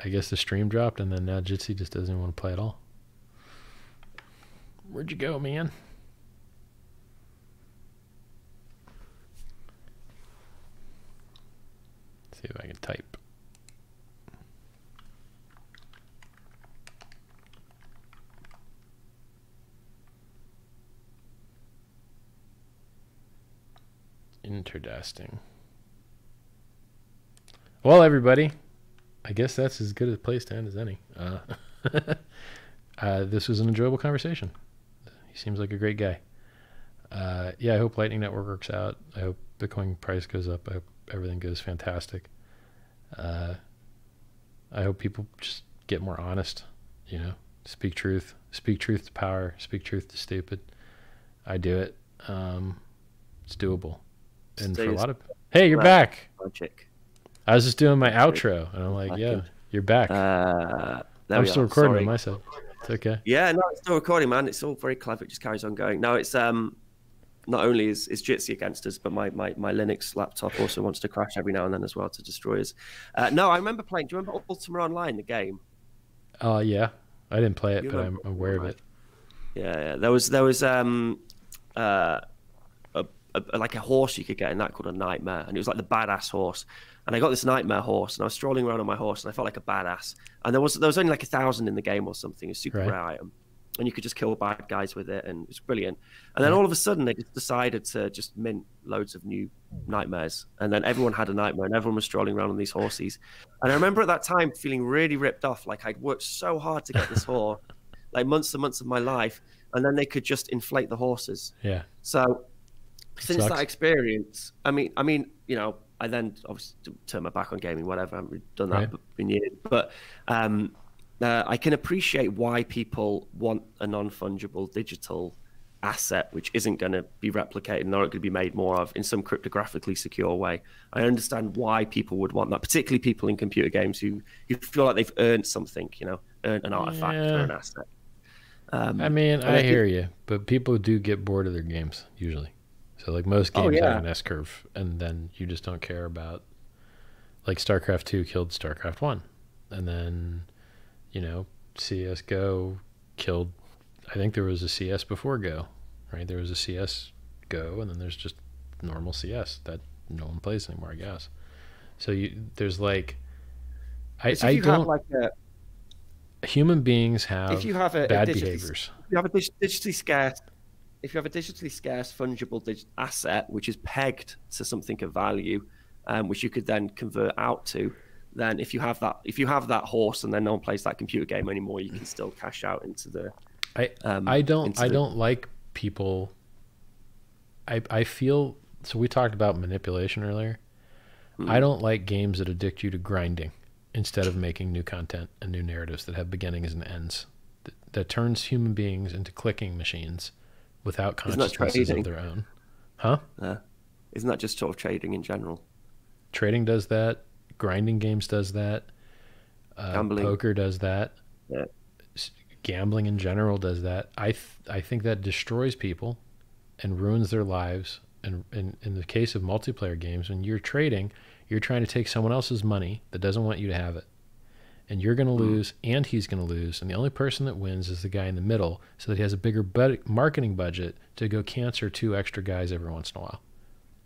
I guess the stream dropped and then now Jitsi just doesn't want to play at all. Where'd you go, man? Let's see if I can type. Interesting. Well, everybody, I guess that's as good a place to end as any. This was an enjoyable conversation. He seems like a great guy. Yeah, I hope Lightning Network works out. I hope Bitcoin price goes up. I hope everything goes fantastic. I hope people just get more honest, speak truth to power, speak truth to stupid. I do it. It's doable. And for a lot of, hey, you're back. Magic. I was just doing my outro and I'm like, yeah, you're back. I'm still recording on my side. It's okay. Yeah, no, it's still recording, man. It's all very clever. It just carries on going. No, it's not only is Jitsi against us, but my Linux laptop also wants to crash every now and then as well to destroy us. No, I remember playing. Do you remember Ultima Online, the game? Yeah, I didn't play it, but I'm aware of it. Yeah. There was like a horse you could get in that called a Nightmare, and it was like the badass horse. And I got this Nightmare horse, and I was strolling around on my horse, and I felt like a badass. And there was only like 1,000 in the game or something, a super rare item, and you could just kill bad guys with it, and it was brilliant. And then all of a sudden, they just decided to just mint loads of new Nightmares, and then everyone had a Nightmare, and everyone was strolling around on these horses. And I remember at that time feeling really ripped off, like I'd worked so hard to get this horse, like months and months of my life, and then they could just inflate the horses. Yeah. So since that experience, I mean, I then obviously turned my back on gaming, whatever. I haven't done that in years. But I can appreciate why people want a non-fungible digital asset which isn't going to be replicated and not going to be made more of in some cryptographically secure way. I understand why people would want that, particularly people in computer games who feel like they've earned something, you know, earned an artifact or an asset. I mean, I hear you, but people do get bored of their games usually. So like most games have an S-curve, and then you just don't care about, like StarCraft 2 killed StarCraft 1, and then, you know, CSGO killed, I think there was a CS before Go, right? There was a CS Go, and then there's just normal CS that no one plays anymore, I guess. So there's like, I don't like human beings have if you have bad behaviors. If you have a digitally scarce, fungible asset which is pegged to something of value, which you could then convert out to, then if you have that horse and then no one plays that computer game anymore, you can still cash out into the. I don't like people. I feel so. We talked about manipulation earlier. I don't like games that addict you to grinding instead of making new content and new narratives that have beginnings and ends, that turns human beings into clicking machines without consciousnesses of their own. Huh? Isn't that just sort of trading in general? Trading does that. Grinding games does that. Gambling. Poker does that. Yeah. Gambling in general does that. I think that destroys people and ruins their lives. And in the case of multiplayer games, when you're trading, you're trying to take someone else's money that doesn't want you to have it. And you're going to lose, and he's going to lose. And the only person that wins is the guy in the middle, so that he has a bigger marketing budget to go cancer 2 extra guys every once in a while.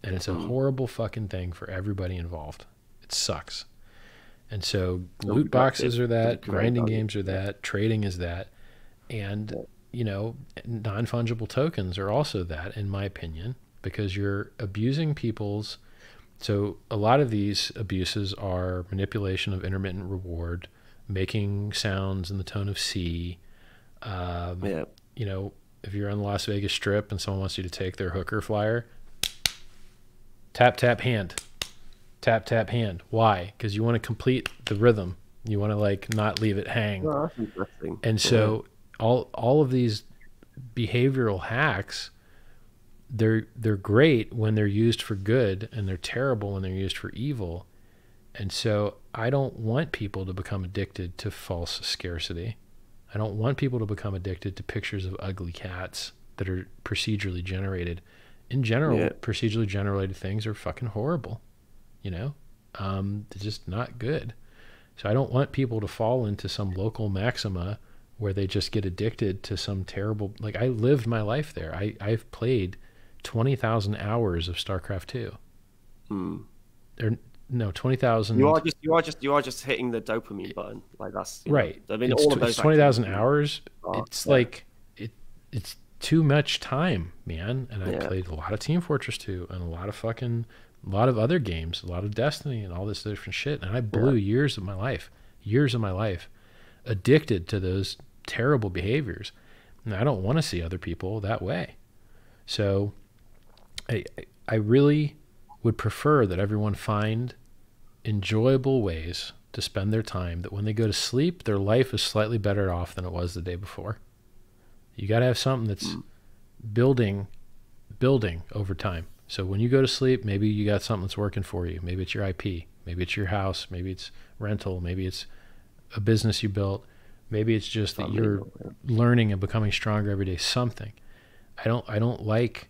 And it's a horrible fucking thing for everybody involved. It sucks. And so loot boxes are that, grinding games are that, trading is that. And, you know, non-fungible tokens are also that, in my opinion, because you're abusing people's. So a lot of these abuses are manipulation of intermittent reward, making sounds in the tone of C. You know, if you're on the Las Vegas Strip and someone wants you to take their hooker flyer, tap, tap, hand. Tap, tap, hand. Why? Because you want to complete the rhythm. You want to like not leave it hang. Oh, that's interesting. And so all of these behavioral hacks, they're great when they're used for good, and they're terrible when they're used for evil. And so I don't want people to become addicted to false scarcity. I don't want people to become addicted to pictures of ugly cats that are procedurally generated. In general, procedurally generated things are fucking horrible. You know, they're just not good. So I don't want people to fall into some local maxima where they just get addicted to some terrible, like I lived my life there. I've played 20,000 hours of StarCraft 2. Or no, 20,000. You are just hitting the dopamine button. Like that's right. I mean, it's, all of those 20,000 hours. It's like it's too much time, man. And I played a lot of Team Fortress 2 and a lot of other games, a lot of Destiny and all this different shit. And I blew years of my life addicted to those terrible behaviors. And I don't want to see other people that way. So I really would prefer that everyone find enjoyable ways to spend their time, that when they go to sleep, their life is slightly better off than it was the day before. You got to have something that's building over time. So when you go to sleep, maybe you got something that's working for you. Maybe it's your IP, maybe it's your house, maybe it's rental, maybe it's a business you built, maybe it's just that you're learning and becoming stronger every day. Something. I don't like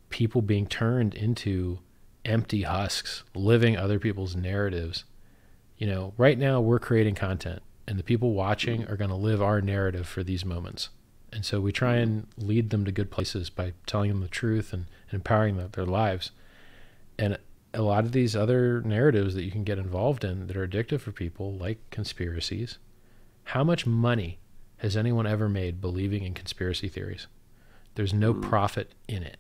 people being turned into empty husks, living other people's narratives. You know, right now we're creating content, and the people watching are going to live our narrative for these moments. And so we try and lead them to good places by telling them the truth and empowering their lives. And a lot of these other narratives that you can get involved in that are addictive for people, like conspiracies. How much money has anyone ever made believing in conspiracy theories? There's no profit in it.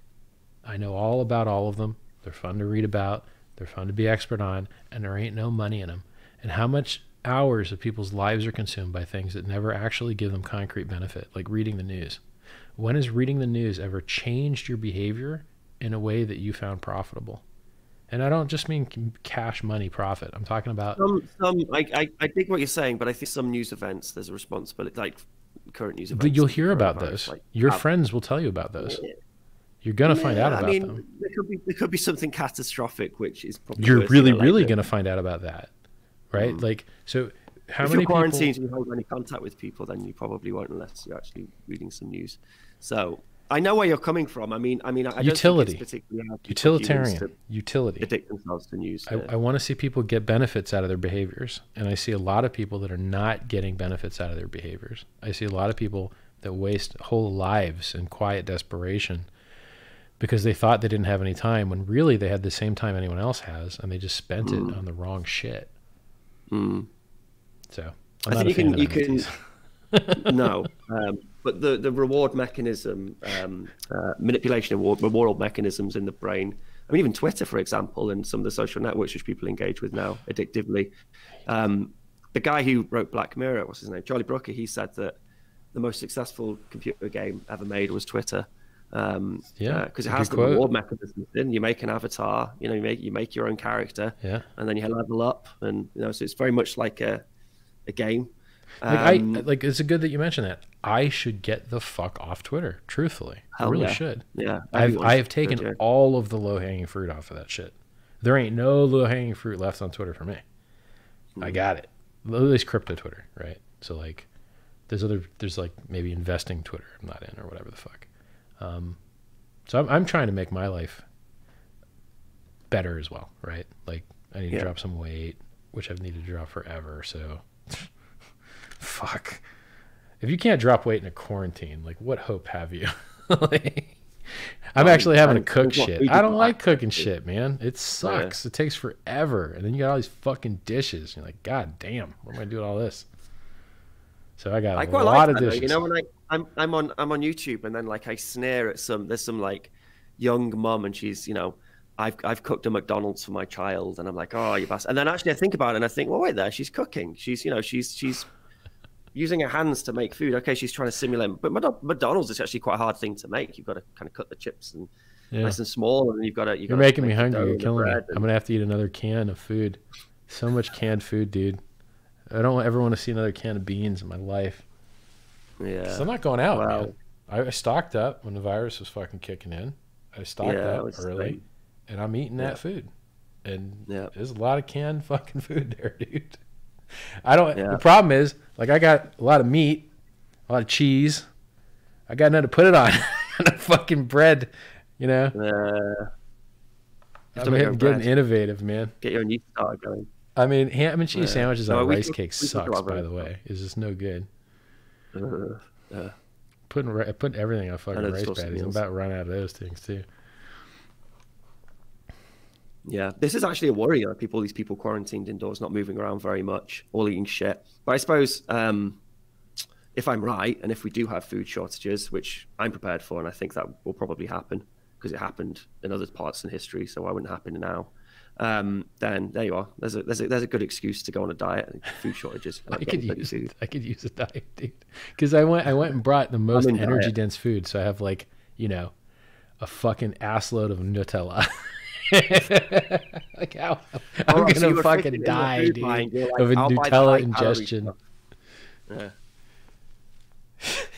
I know all about all of them. They're fun to read about. They're fun to be expert on, and there ain't no money in them. And how much hours of people's lives are consumed by things that never actually give them concrete benefit, like reading the news. When has reading the news ever changed your behavior in a way that you found profitable? And I don't just mean cash money profit. I'm talking about I dig what you're saying, but I think some news events there's a responsibility. Like current news But events. you'll hear about coronavirus, those. like, Your friends will tell you about those. Yeah. You're gonna find out about I mean, them. there could be something catastrophic, which is probably You're worse really, than a really later. gonna find out about that, right? Like, so how If many you're people? quarantined and you hold any contact with people, then you probably won't unless you're actually reading some news. So I know where you're coming from. I mean, I don't Utility. think it's particularly how people Utilitarian. humans Utility. addict themselves to news. I want to see people get benefits out of their behaviors. And I see a lot of people that are not getting benefits out of their behaviors. I see a lot of people that waste whole lives in quiet desperation because they thought they didn't have any time when really they had the same time anyone else has, and they just spent it on the wrong shit. So I'm not a fan of NFTs. No, but the reward mechanism, manipulation of reward mechanisms in the brain. I mean, even Twitter, for example, and some of the social networks which people engage with now addictively. The guy who wrote Black Mirror, what's his name? Charlie Brooker, he said that the most successful computer game ever made was Twitter. Because it has the reward mechanism. Then you make an avatar, you make your own character, and then you level up, and so it's very much like a game. Like it's good that you mentioned that. I should get the fuck off Twitter. Truthfully, I really should. Yeah, I have taken all of the low hanging fruit off of that shit. There ain't no low hanging fruit left on Twitter for me. I got it. At least crypto Twitter, right? So like, there's like maybe investing Twitter I'm not in or whatever the fuck. So I'm trying to make my life better as well, right? Like I need to drop some weight, which I've needed to drop forever. So fuck. If you can't drop weight in a quarantine, like what hope have you? Like, I'm actually having to cook shit. I don't like cooking shit, man. It sucks. It takes forever. And then you got all these fucking dishes. You're like, God damn, what am I doing all this? So I got a lot of dishes. When I'm on YouTube and then like I snare at there's some like young mom and she's, I've cooked a McDonald's for my child and I'm like, oh, you bastard. And then actually I think about it and I think, well, wait there, she's cooking. She's using her hands to make food. Okay, she's trying to simulate, but McDonald's is actually quite a hard thing to make. You've got to kind of cut the chips and nice and small, and you're making me hungry. You're killing me. I'm gonna have to eat another can of food. So much canned food, dude. I don't ever want to see another can of beans in my life. Yeah, so I'm not going out, man. I stocked up when the virus was fucking kicking in. I stocked up early, and I'm eating that food. And there's a lot of canned fucking food there, dude. The problem is, like, I got a lot of meat, a lot of cheese. I got nothing to put it on. Fucking bread, I'm getting innovative, man. Get your new start going. I mean, ham and cheese sandwiches on a rice cake sucks, by the way. It's just no good. Putting everything on fucking rice patties. I'm about to run out of those things, too. Yeah, this is actually a worry. These people quarantined indoors, not moving around very much, all eating shit. But I suppose if I'm right, and if we do have food shortages, which I'm prepared for, and I think that will probably happen because it happened in other parts in history, so why wouldn't happen now? Then there you are. There's a good excuse to go on a diet. Food shortages. I could use a diet, dude. Because I went and brought the most energy dense food, so I have like a fucking assload of Nutella. Like how I'm gonna fucking die, dude, of a Nutella ingestion.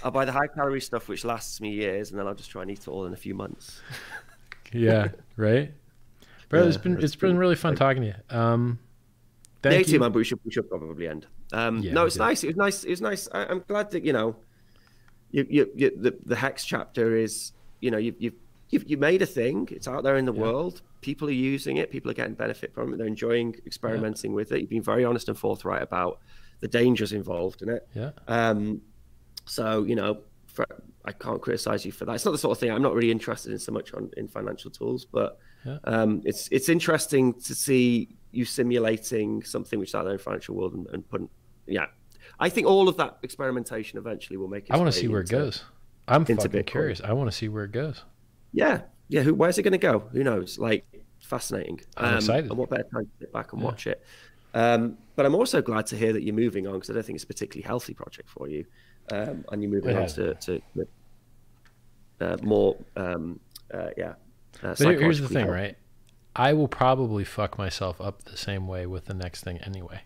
I'll buy the high calorie stuff which lasts me years, and then I'll just try and eat it all in a few months. Yeah, right. Bro, it's been really fun talking to you. Thank you, man. But we should probably end. No, it's nice. It was nice. I'm glad that the Hex chapter is you made a thing. It's out there in the world. People are using it. People are getting benefit from it. They're enjoying experimenting with it. You've been very honest and forthright about the dangers involved in it. Yeah. So I can't criticize you for that. It's not the sort of thing I'm not really interested in so much in financial tools, but it's interesting to see you simulating something which is out there in the financial world and putting. Yeah, I think all of that experimentation eventually will make it. I want to see where it goes. I'm fucking curious. I want to see where it goes. Yeah. Where's it going to go? Who knows? Like, fascinating. I'm excited. And what better time to sit back and watch it? But I'm also glad to hear that you're moving on because I don't think it's a particularly healthy project for you. And you're moving on to more. But here's the thing, right? I will probably fuck myself up the same way with the next thing anyway.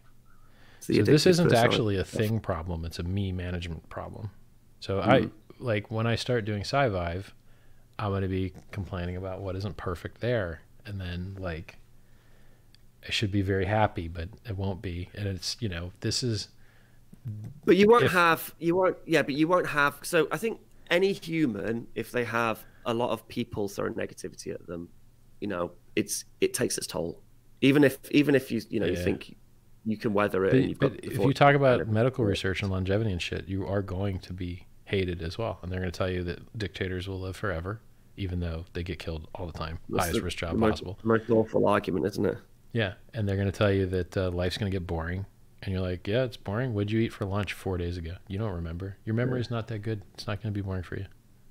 So this isn't actually a thing problem. It's a me management problem. So I like when I start doing sci-vive, I'm going to be complaining about what isn't perfect there. And then like, I should be very happy, but it won't be. And it's, you know, this is. But you won't have, but you won't have. So I think any human, if they have a lot of people throwing negativity at them, you know, it takes its toll. Even if you you think you can weather it. But if you talk about medical research and longevity and shit, you are going to be hated as well. And they're going to tell you that dictators will live forever, even though they get killed all the time. Highest risk job possible. Most awful argument, isn't it? Yeah. And they're going to tell you that life's going to get boring. And you're like, yeah, it's boring. What'd you eat for lunch 4 days ago? You don't remember. Your memory is not that good. It's not going to be boring for you.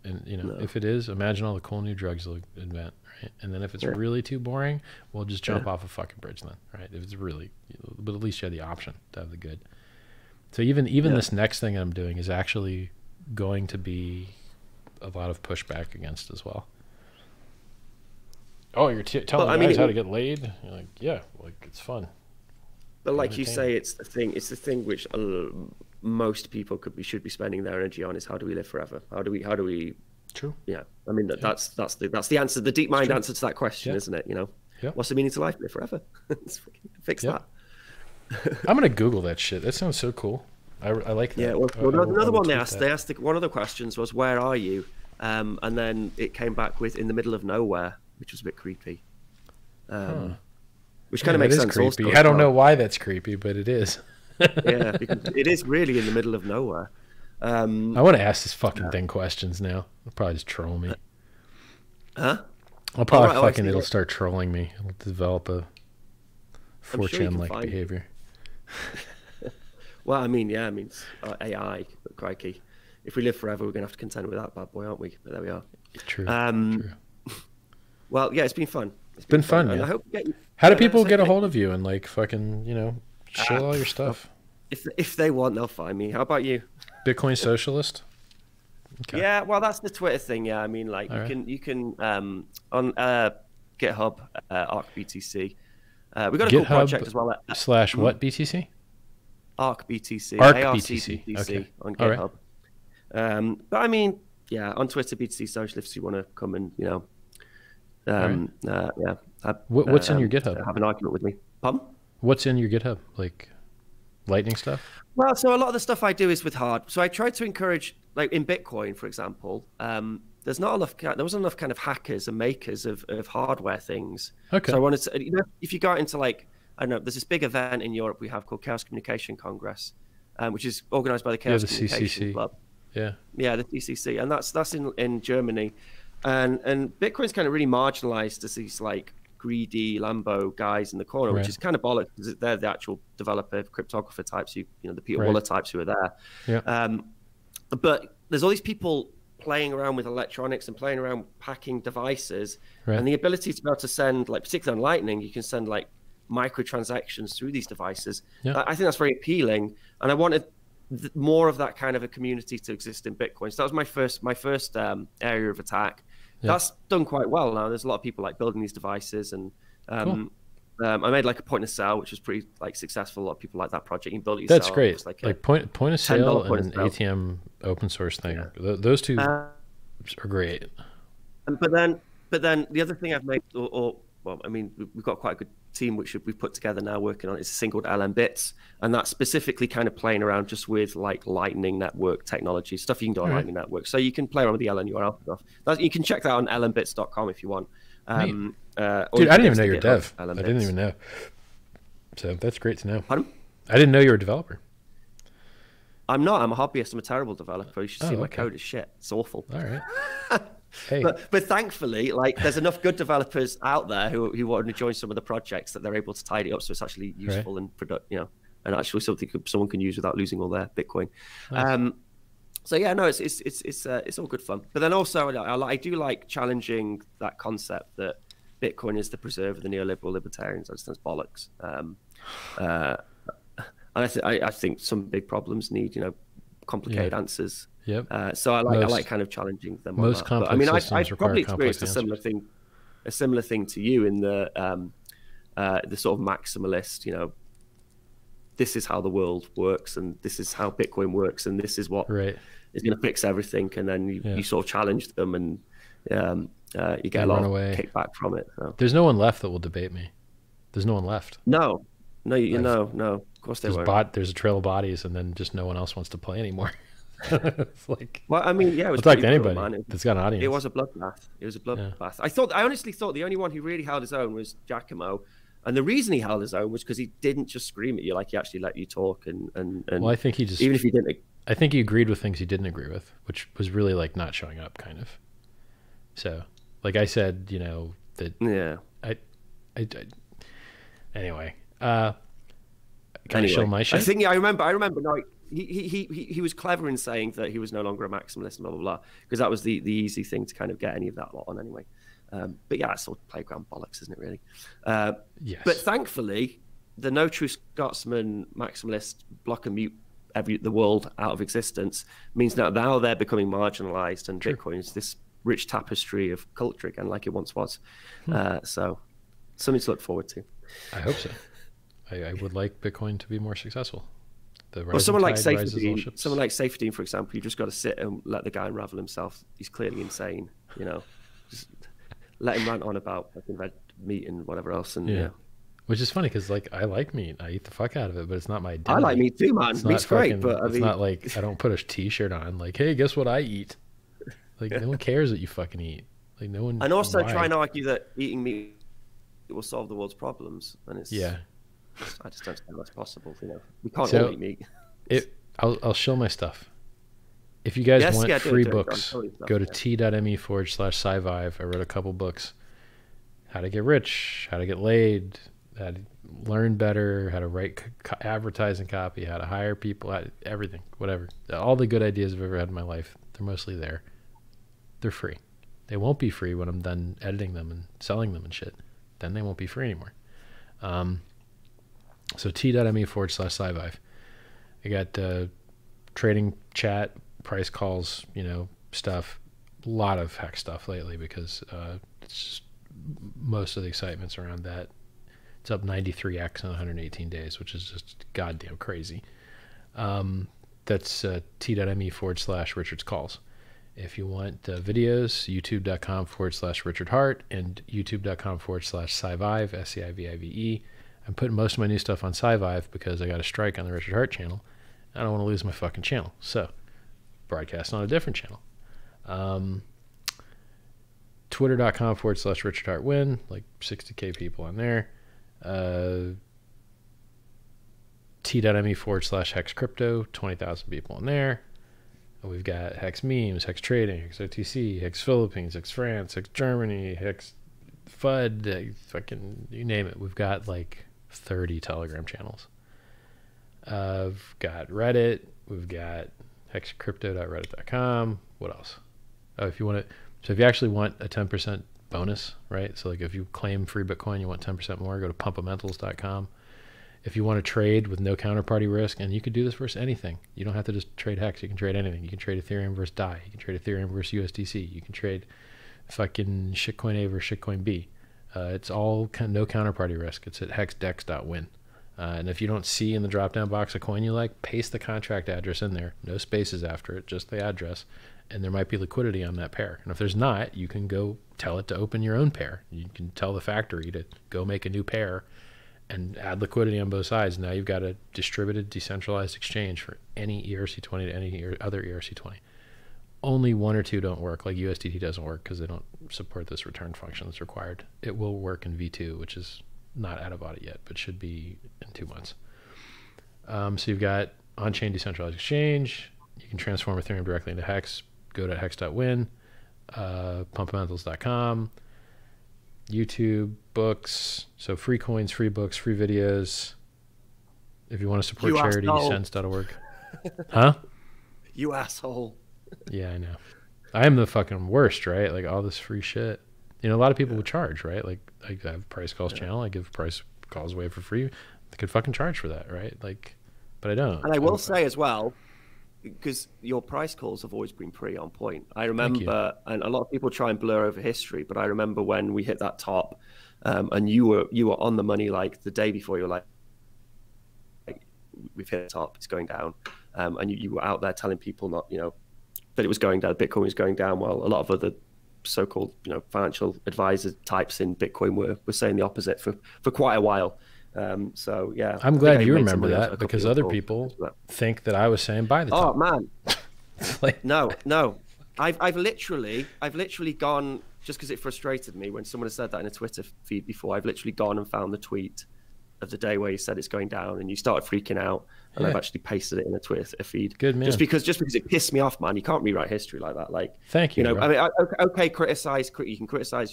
And, you know, if it is, imagine all the cool new drugs they'll invent, right? And then if it's really too boring, we'll just jump off a fucking bridge then, right? If it's really, but at least you have the option to have the good. So even this next thing I'm doing is actually going to be a lot of pushback against as well. Oh, you're telling guys how to get laid? You're like, yeah, like it's fun. But like you say, it's the thing which most people should be spending their energy on is how do we live forever? How do we? True. Yeah, I mean that's the answer, the deep mind answer to that question, isn't it? You know, what's the meaning to life? Live forever. Fix that. I'm gonna Google that shit. That sounds so cool. I like that. Yeah. Well, another one they asked one of the questions was, where are you? And then it came back with in the middle of nowhere, which was a bit creepy. Which kind of makes sense. Creepy. I don't know why that's creepy, but it is. Yeah, because it is really in the middle of nowhere. I want to ask this fucking thing questions now. It'll probably just troll me. Huh? I'll probably it'll start trolling me. It'll develop a 4chan-like behavior. Well, I mean, AI, but crikey. If we live forever, we're going to have to contend with that bad boy, aren't we? But there we are. True. Well, yeah, it's been fun. It's been fun, yeah. I hope How do people get a hold of you and like fucking, you know, share all your stuff? If they want, they'll find me. How about you? Bitcoin Socialist? Okay. Yeah, well, that's the Twitter thing. Yeah, I mean, like you can on GitHub, ArcBTC. We got a cool project as well. / what BTC? ArcBTC. ArcBTC. Okay. On GitHub. Right. But I mean, yeah, on Twitter, BTC Socialist. If you want to come and what's in your GitHub? Have an argument with me. Pardon? What's in your GitHub? Like Lightning stuff? Well, so a lot of the stuff I do is with hard. So I try to encourage, like in Bitcoin, for example, there wasn't enough kind of hackers and makers of hardware things. Okay. So I wanted to, you know, if you got into like, I don't know, there's this big event in Europe we have called Chaos Communication Congress, which is organized by the Chaos Communication Club. Yeah. Yeah, the CCC, and that's in Germany, and Bitcoin's kind of really marginalized as these like greedy Lambo guys in the corner, which is kind of bollocks because they're the actual developer, cryptographer types, you know, the Peter Wuller types who are there. Yeah. But there's all these people playing around with electronics and playing around packing devices, and the ability to be able to send, like particularly on Lightning, you can send like microtransactions through these devices. I think that's very appealing, and I wanted more of that kind of a community to exist in Bitcoin. So that was my first area of attack. That's done quite well now. There's a lot of people like building these devices, and I made like a point of sale, which was pretty like successful. A lot of people like that project. You can build it yourself. That's great. Like point of sale and an ATM open source thing. Yeah. Those two are great. But then the other thing I've made, well, I mean, we've got quite a good team which we've put together now working on. It's a thing called LM Bits, and that's specifically kind of playing around just with like Lightning Network technology stuff you can do on Lightning Network. So you can play around with the LN URL stuff. You can check that out on lmbits.com if you want. Dude, I didn't even know you're a dev. I didn't even know. So that's great to know. Pardon? I didn't know you were a developer. I'm not. I'm a hobbyist. I'm a terrible developer. You should see my code is shit. It's awful. All right. Hey. But thankfully, like, there's enough good developers out there who want to join some of the projects that they're able to tidy up, so it's actually useful and and actually something someone can use without losing all their Bitcoin. Nice. So yeah, no, it's all good fun. But then also, I do like challenging that concept that Bitcoin is the preserve of the neoliberal libertarians. I just think it's bollocks. And I think some big problems need complicated answers. Yep. So I like kind of challenging them. Most on that. complex But, I systems I probably require experienced a similar thing to you in the sort of maximalist. This is how the world works, and this is how Bitcoin works, and this is what is going to fix everything, and then you sort of challenge them, and you get a lot of kickback from it. So. There's no one left that will debate me. There's no one left. No. Of course they won't. There's a trail of bodies, and then just no one else wants to play anymore. It's like, well, I mean, yeah, it was talk to brutal, anybody that's got an audience. It was a bloodbath. It was a bloodbath. I honestly thought the only one who really held his own was Giacomo, and the reason he held his own was because he didn't just scream at you, like he actually let you talk, and well, I think he just, even if he didn't, I think he agreed with things he didn't agree with, which was really like not showing up, kind of. So, like I said, that anyway. Can I show my shit? I think I remember. No, he was clever in saying that he was no longer a maximalist and blah blah blah, because that was the easy thing to kind of get any of that lot on anyway. But yeah, it's all playground bollocks, isn't it really? Yes. But thankfully, the no true Scotsman maximalist block and mute the world out of existence means that now they're becoming marginalized, and Bitcoin is this rich tapestry of culture again, like it once was. So something to look forward to. I hope so. I would like Bitcoin to be more successful. Well, someone like Safety, for example, you just got to sit and let the guy unravel himself. He's clearly insane, Just let him rant on about fucking red meat and whatever else, and Which is funny because I like meat. I eat the fuck out of it, but it's not my identity. I like meat too, man. Meat's great, but it's not like I don't put a T-shirt on like, hey, guess what I eat? Like no one cares what you fucking eat. Like no one. And also try and argue that eating meat will solve the world's problems, and it's I just don't think that's possible. We can't all eat meat. I'll show my stuff. If you guys want free books, go to t.me/scivive. I wrote a couple books: how to get rich, how to get laid, how to learn better, how to write advertising copy, how to hire people, everything, whatever. All the good ideas I've ever had in my life, they're mostly there. They're free. They won't be free when I'm done editing them and selling them and shit. Then they won't be free anymore. So t.me/scivive. I got trading chat, price calls, stuff. A lot of hex stuff lately because it's just, most of the excitement's around that. It's up 93x in 118 days, which is just goddamn crazy. That's t.me/Richard's calls. If you want videos, youtube.com/Richard Hart and youtube.com/Scivive, SCIVIVE. I'm putting most of my new stuff on Scivive because I got a strike on the Richard Hart channel. I don't want to lose my fucking channel. So, broadcast on a different channel. Twitter.com/Richard Hart Win, like 60K people on there. T.me/Hex Crypto, 20,000 people in there. We've got Hex Memes, Hex Trading, Hex OTC, Hex Philippines, Hex France, Hex Germany, Hex FUD, fucking you name it. We've got like 30 Telegram channels. We've got Reddit. We've got hexcrypto.reddit.com. What else? Oh, if you want to, so if you actually want a 10% bonus, right? So like if you claim free Bitcoin, you want 10% more, go to pumpamentals.com. If you want to trade with no counterparty risk, and you could do this versus anything. You don't have to just trade Hex. You can trade anything. You can trade Ethereum versus DAI. You can trade Ethereum versus USDC. You can trade fucking shitcoin A versus shitcoin B. It's all no counterparty risk. It's at hexdex.win. And if you don't see in the drop-down box a coin you like, paste the contract address in there. No spaces after it, just the address. And there might be liquidity on that pair. And if there's not, you can go tell it to open your own pair. You can tell the factory to go make a new pair and add liquidity on both sides. Now you've got a distributed, decentralized exchange for any ERC20 to any other ERC20. Only one or two don't work, like USDT doesn't work because they don't support this return function that's required. It will work in V2, which is not out of audit yet, but should be in 2 months. So you've got on-chain decentralized exchange. You can transform Ethereum directly into Hex. Go to hex.win, pumpamentals.com, YouTube, books. So free coins, free books, free videos. If you want to support charity, sense.org. Huh? You asshole. Yeah, I know. I am the fucking worst, right? Like all this free shit. A lot of people would charge, right? Like I have a price calls channel. I give price calls away for free. I could fucking charge for that, right? Like, but I don't. And I will say as well, because your price calls have always been pretty on point. I remember, and a lot of people try and blur over history, but I remember when we hit that top, and you were on the money like the day before. You were like we've hit the top, it's going down, and you were out there telling people not, that it was going down, Bitcoin was going down, while a lot of other so-called, you know, financial advisor types in Bitcoin were saying the opposite for quite a while. So yeah, I'm I glad think you I made remember something that, else, because other people think that I was saying buy the oh top. man, Like, no, I've literally gone, just because it frustrated me when someone has said that in a Twitter feed before. I've literally gone and found the tweet of the day where you said it's going down, and you started freaking out, and Yeah. I've actually pasted it in a Twitter feed. Good man. Just because it pissed me off, man. You can't rewrite history like that. Like, thank you, you know, bro. I mean, okay, you can criticize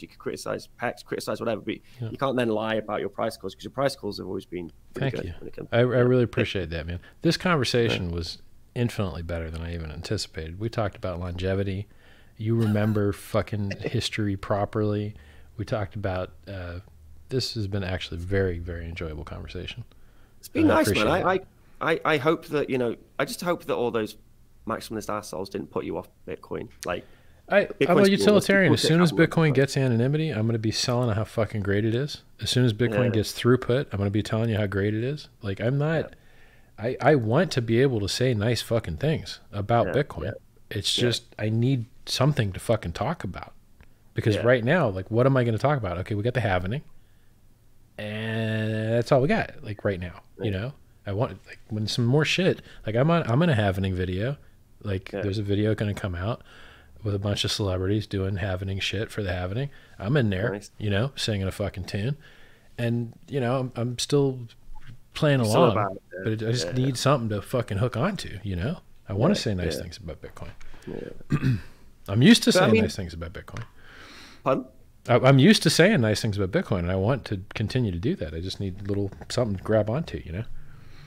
PEX, criticize whatever, but you can't then lie about your price calls, because your price calls have always been pretty Thank good you. when it comes I really appreciate that, man. This conversation was infinitely better than I even anticipated. We talked about longevity. You remember fucking history properly. We talked about this has been actually very, very enjoyable conversation. It's been nice, man. appreciate I hope that, you know, I just hope that all those maximalist assholes didn't put you off Bitcoin. Like, I'm a Bitcoin's utilitarian. cool. As soon as People Bitcoin gets anonymity, I'm going to be selling how fucking great it is. As soon as Bitcoin gets throughput, I'm going to be telling you how great it is. Like, I'm not, I want to be able to say nice fucking things about Bitcoin. It's just, I need something to fucking talk about. Because right now, like, what am I going to talk about? Okay, we got the halvening, and that's all we got, like, right now, you know? I want, like, when some more shit, like, I'm in a halvening video. Like, there's a video going to come out with a bunch of celebrities doing halvening shit for the halvening. I'm in there, you know, singing a fucking tune. And, you know, I'm still playing along, but I just need something to fucking hook onto, you know? I want to say nice things about Bitcoin. I'm used to saying nice things about Bitcoin. Pardon? I'm used to saying nice things about Bitcoin, and I want to continue to do that. I just need a little something to grab onto, you know?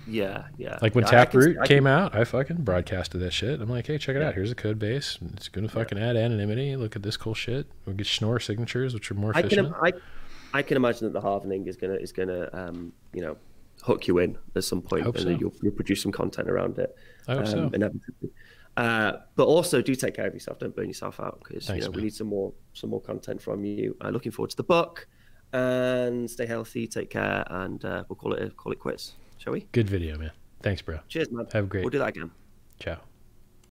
Yeah. Like when Taproot came out, I fucking broadcasted that shit. I'm like, hey, check it out. Here's a code base. It's going to fucking add anonymity. Look at this cool shit. We'll get Schnorr signatures, which are more efficient. I can imagine that the halvening is gonna you know, hook you in at some point, and then you'll produce some content around it. I hope so. Inevitably. But also, do take care of yourself. Don't burn yourself out, because you know, we need some more content from you. Looking forward to the book, and stay healthy, take care, and we'll call it quits. Shall we? Good video, man. Thanks, bro. Cheers, man. Have a great. We'll do that again. Ciao.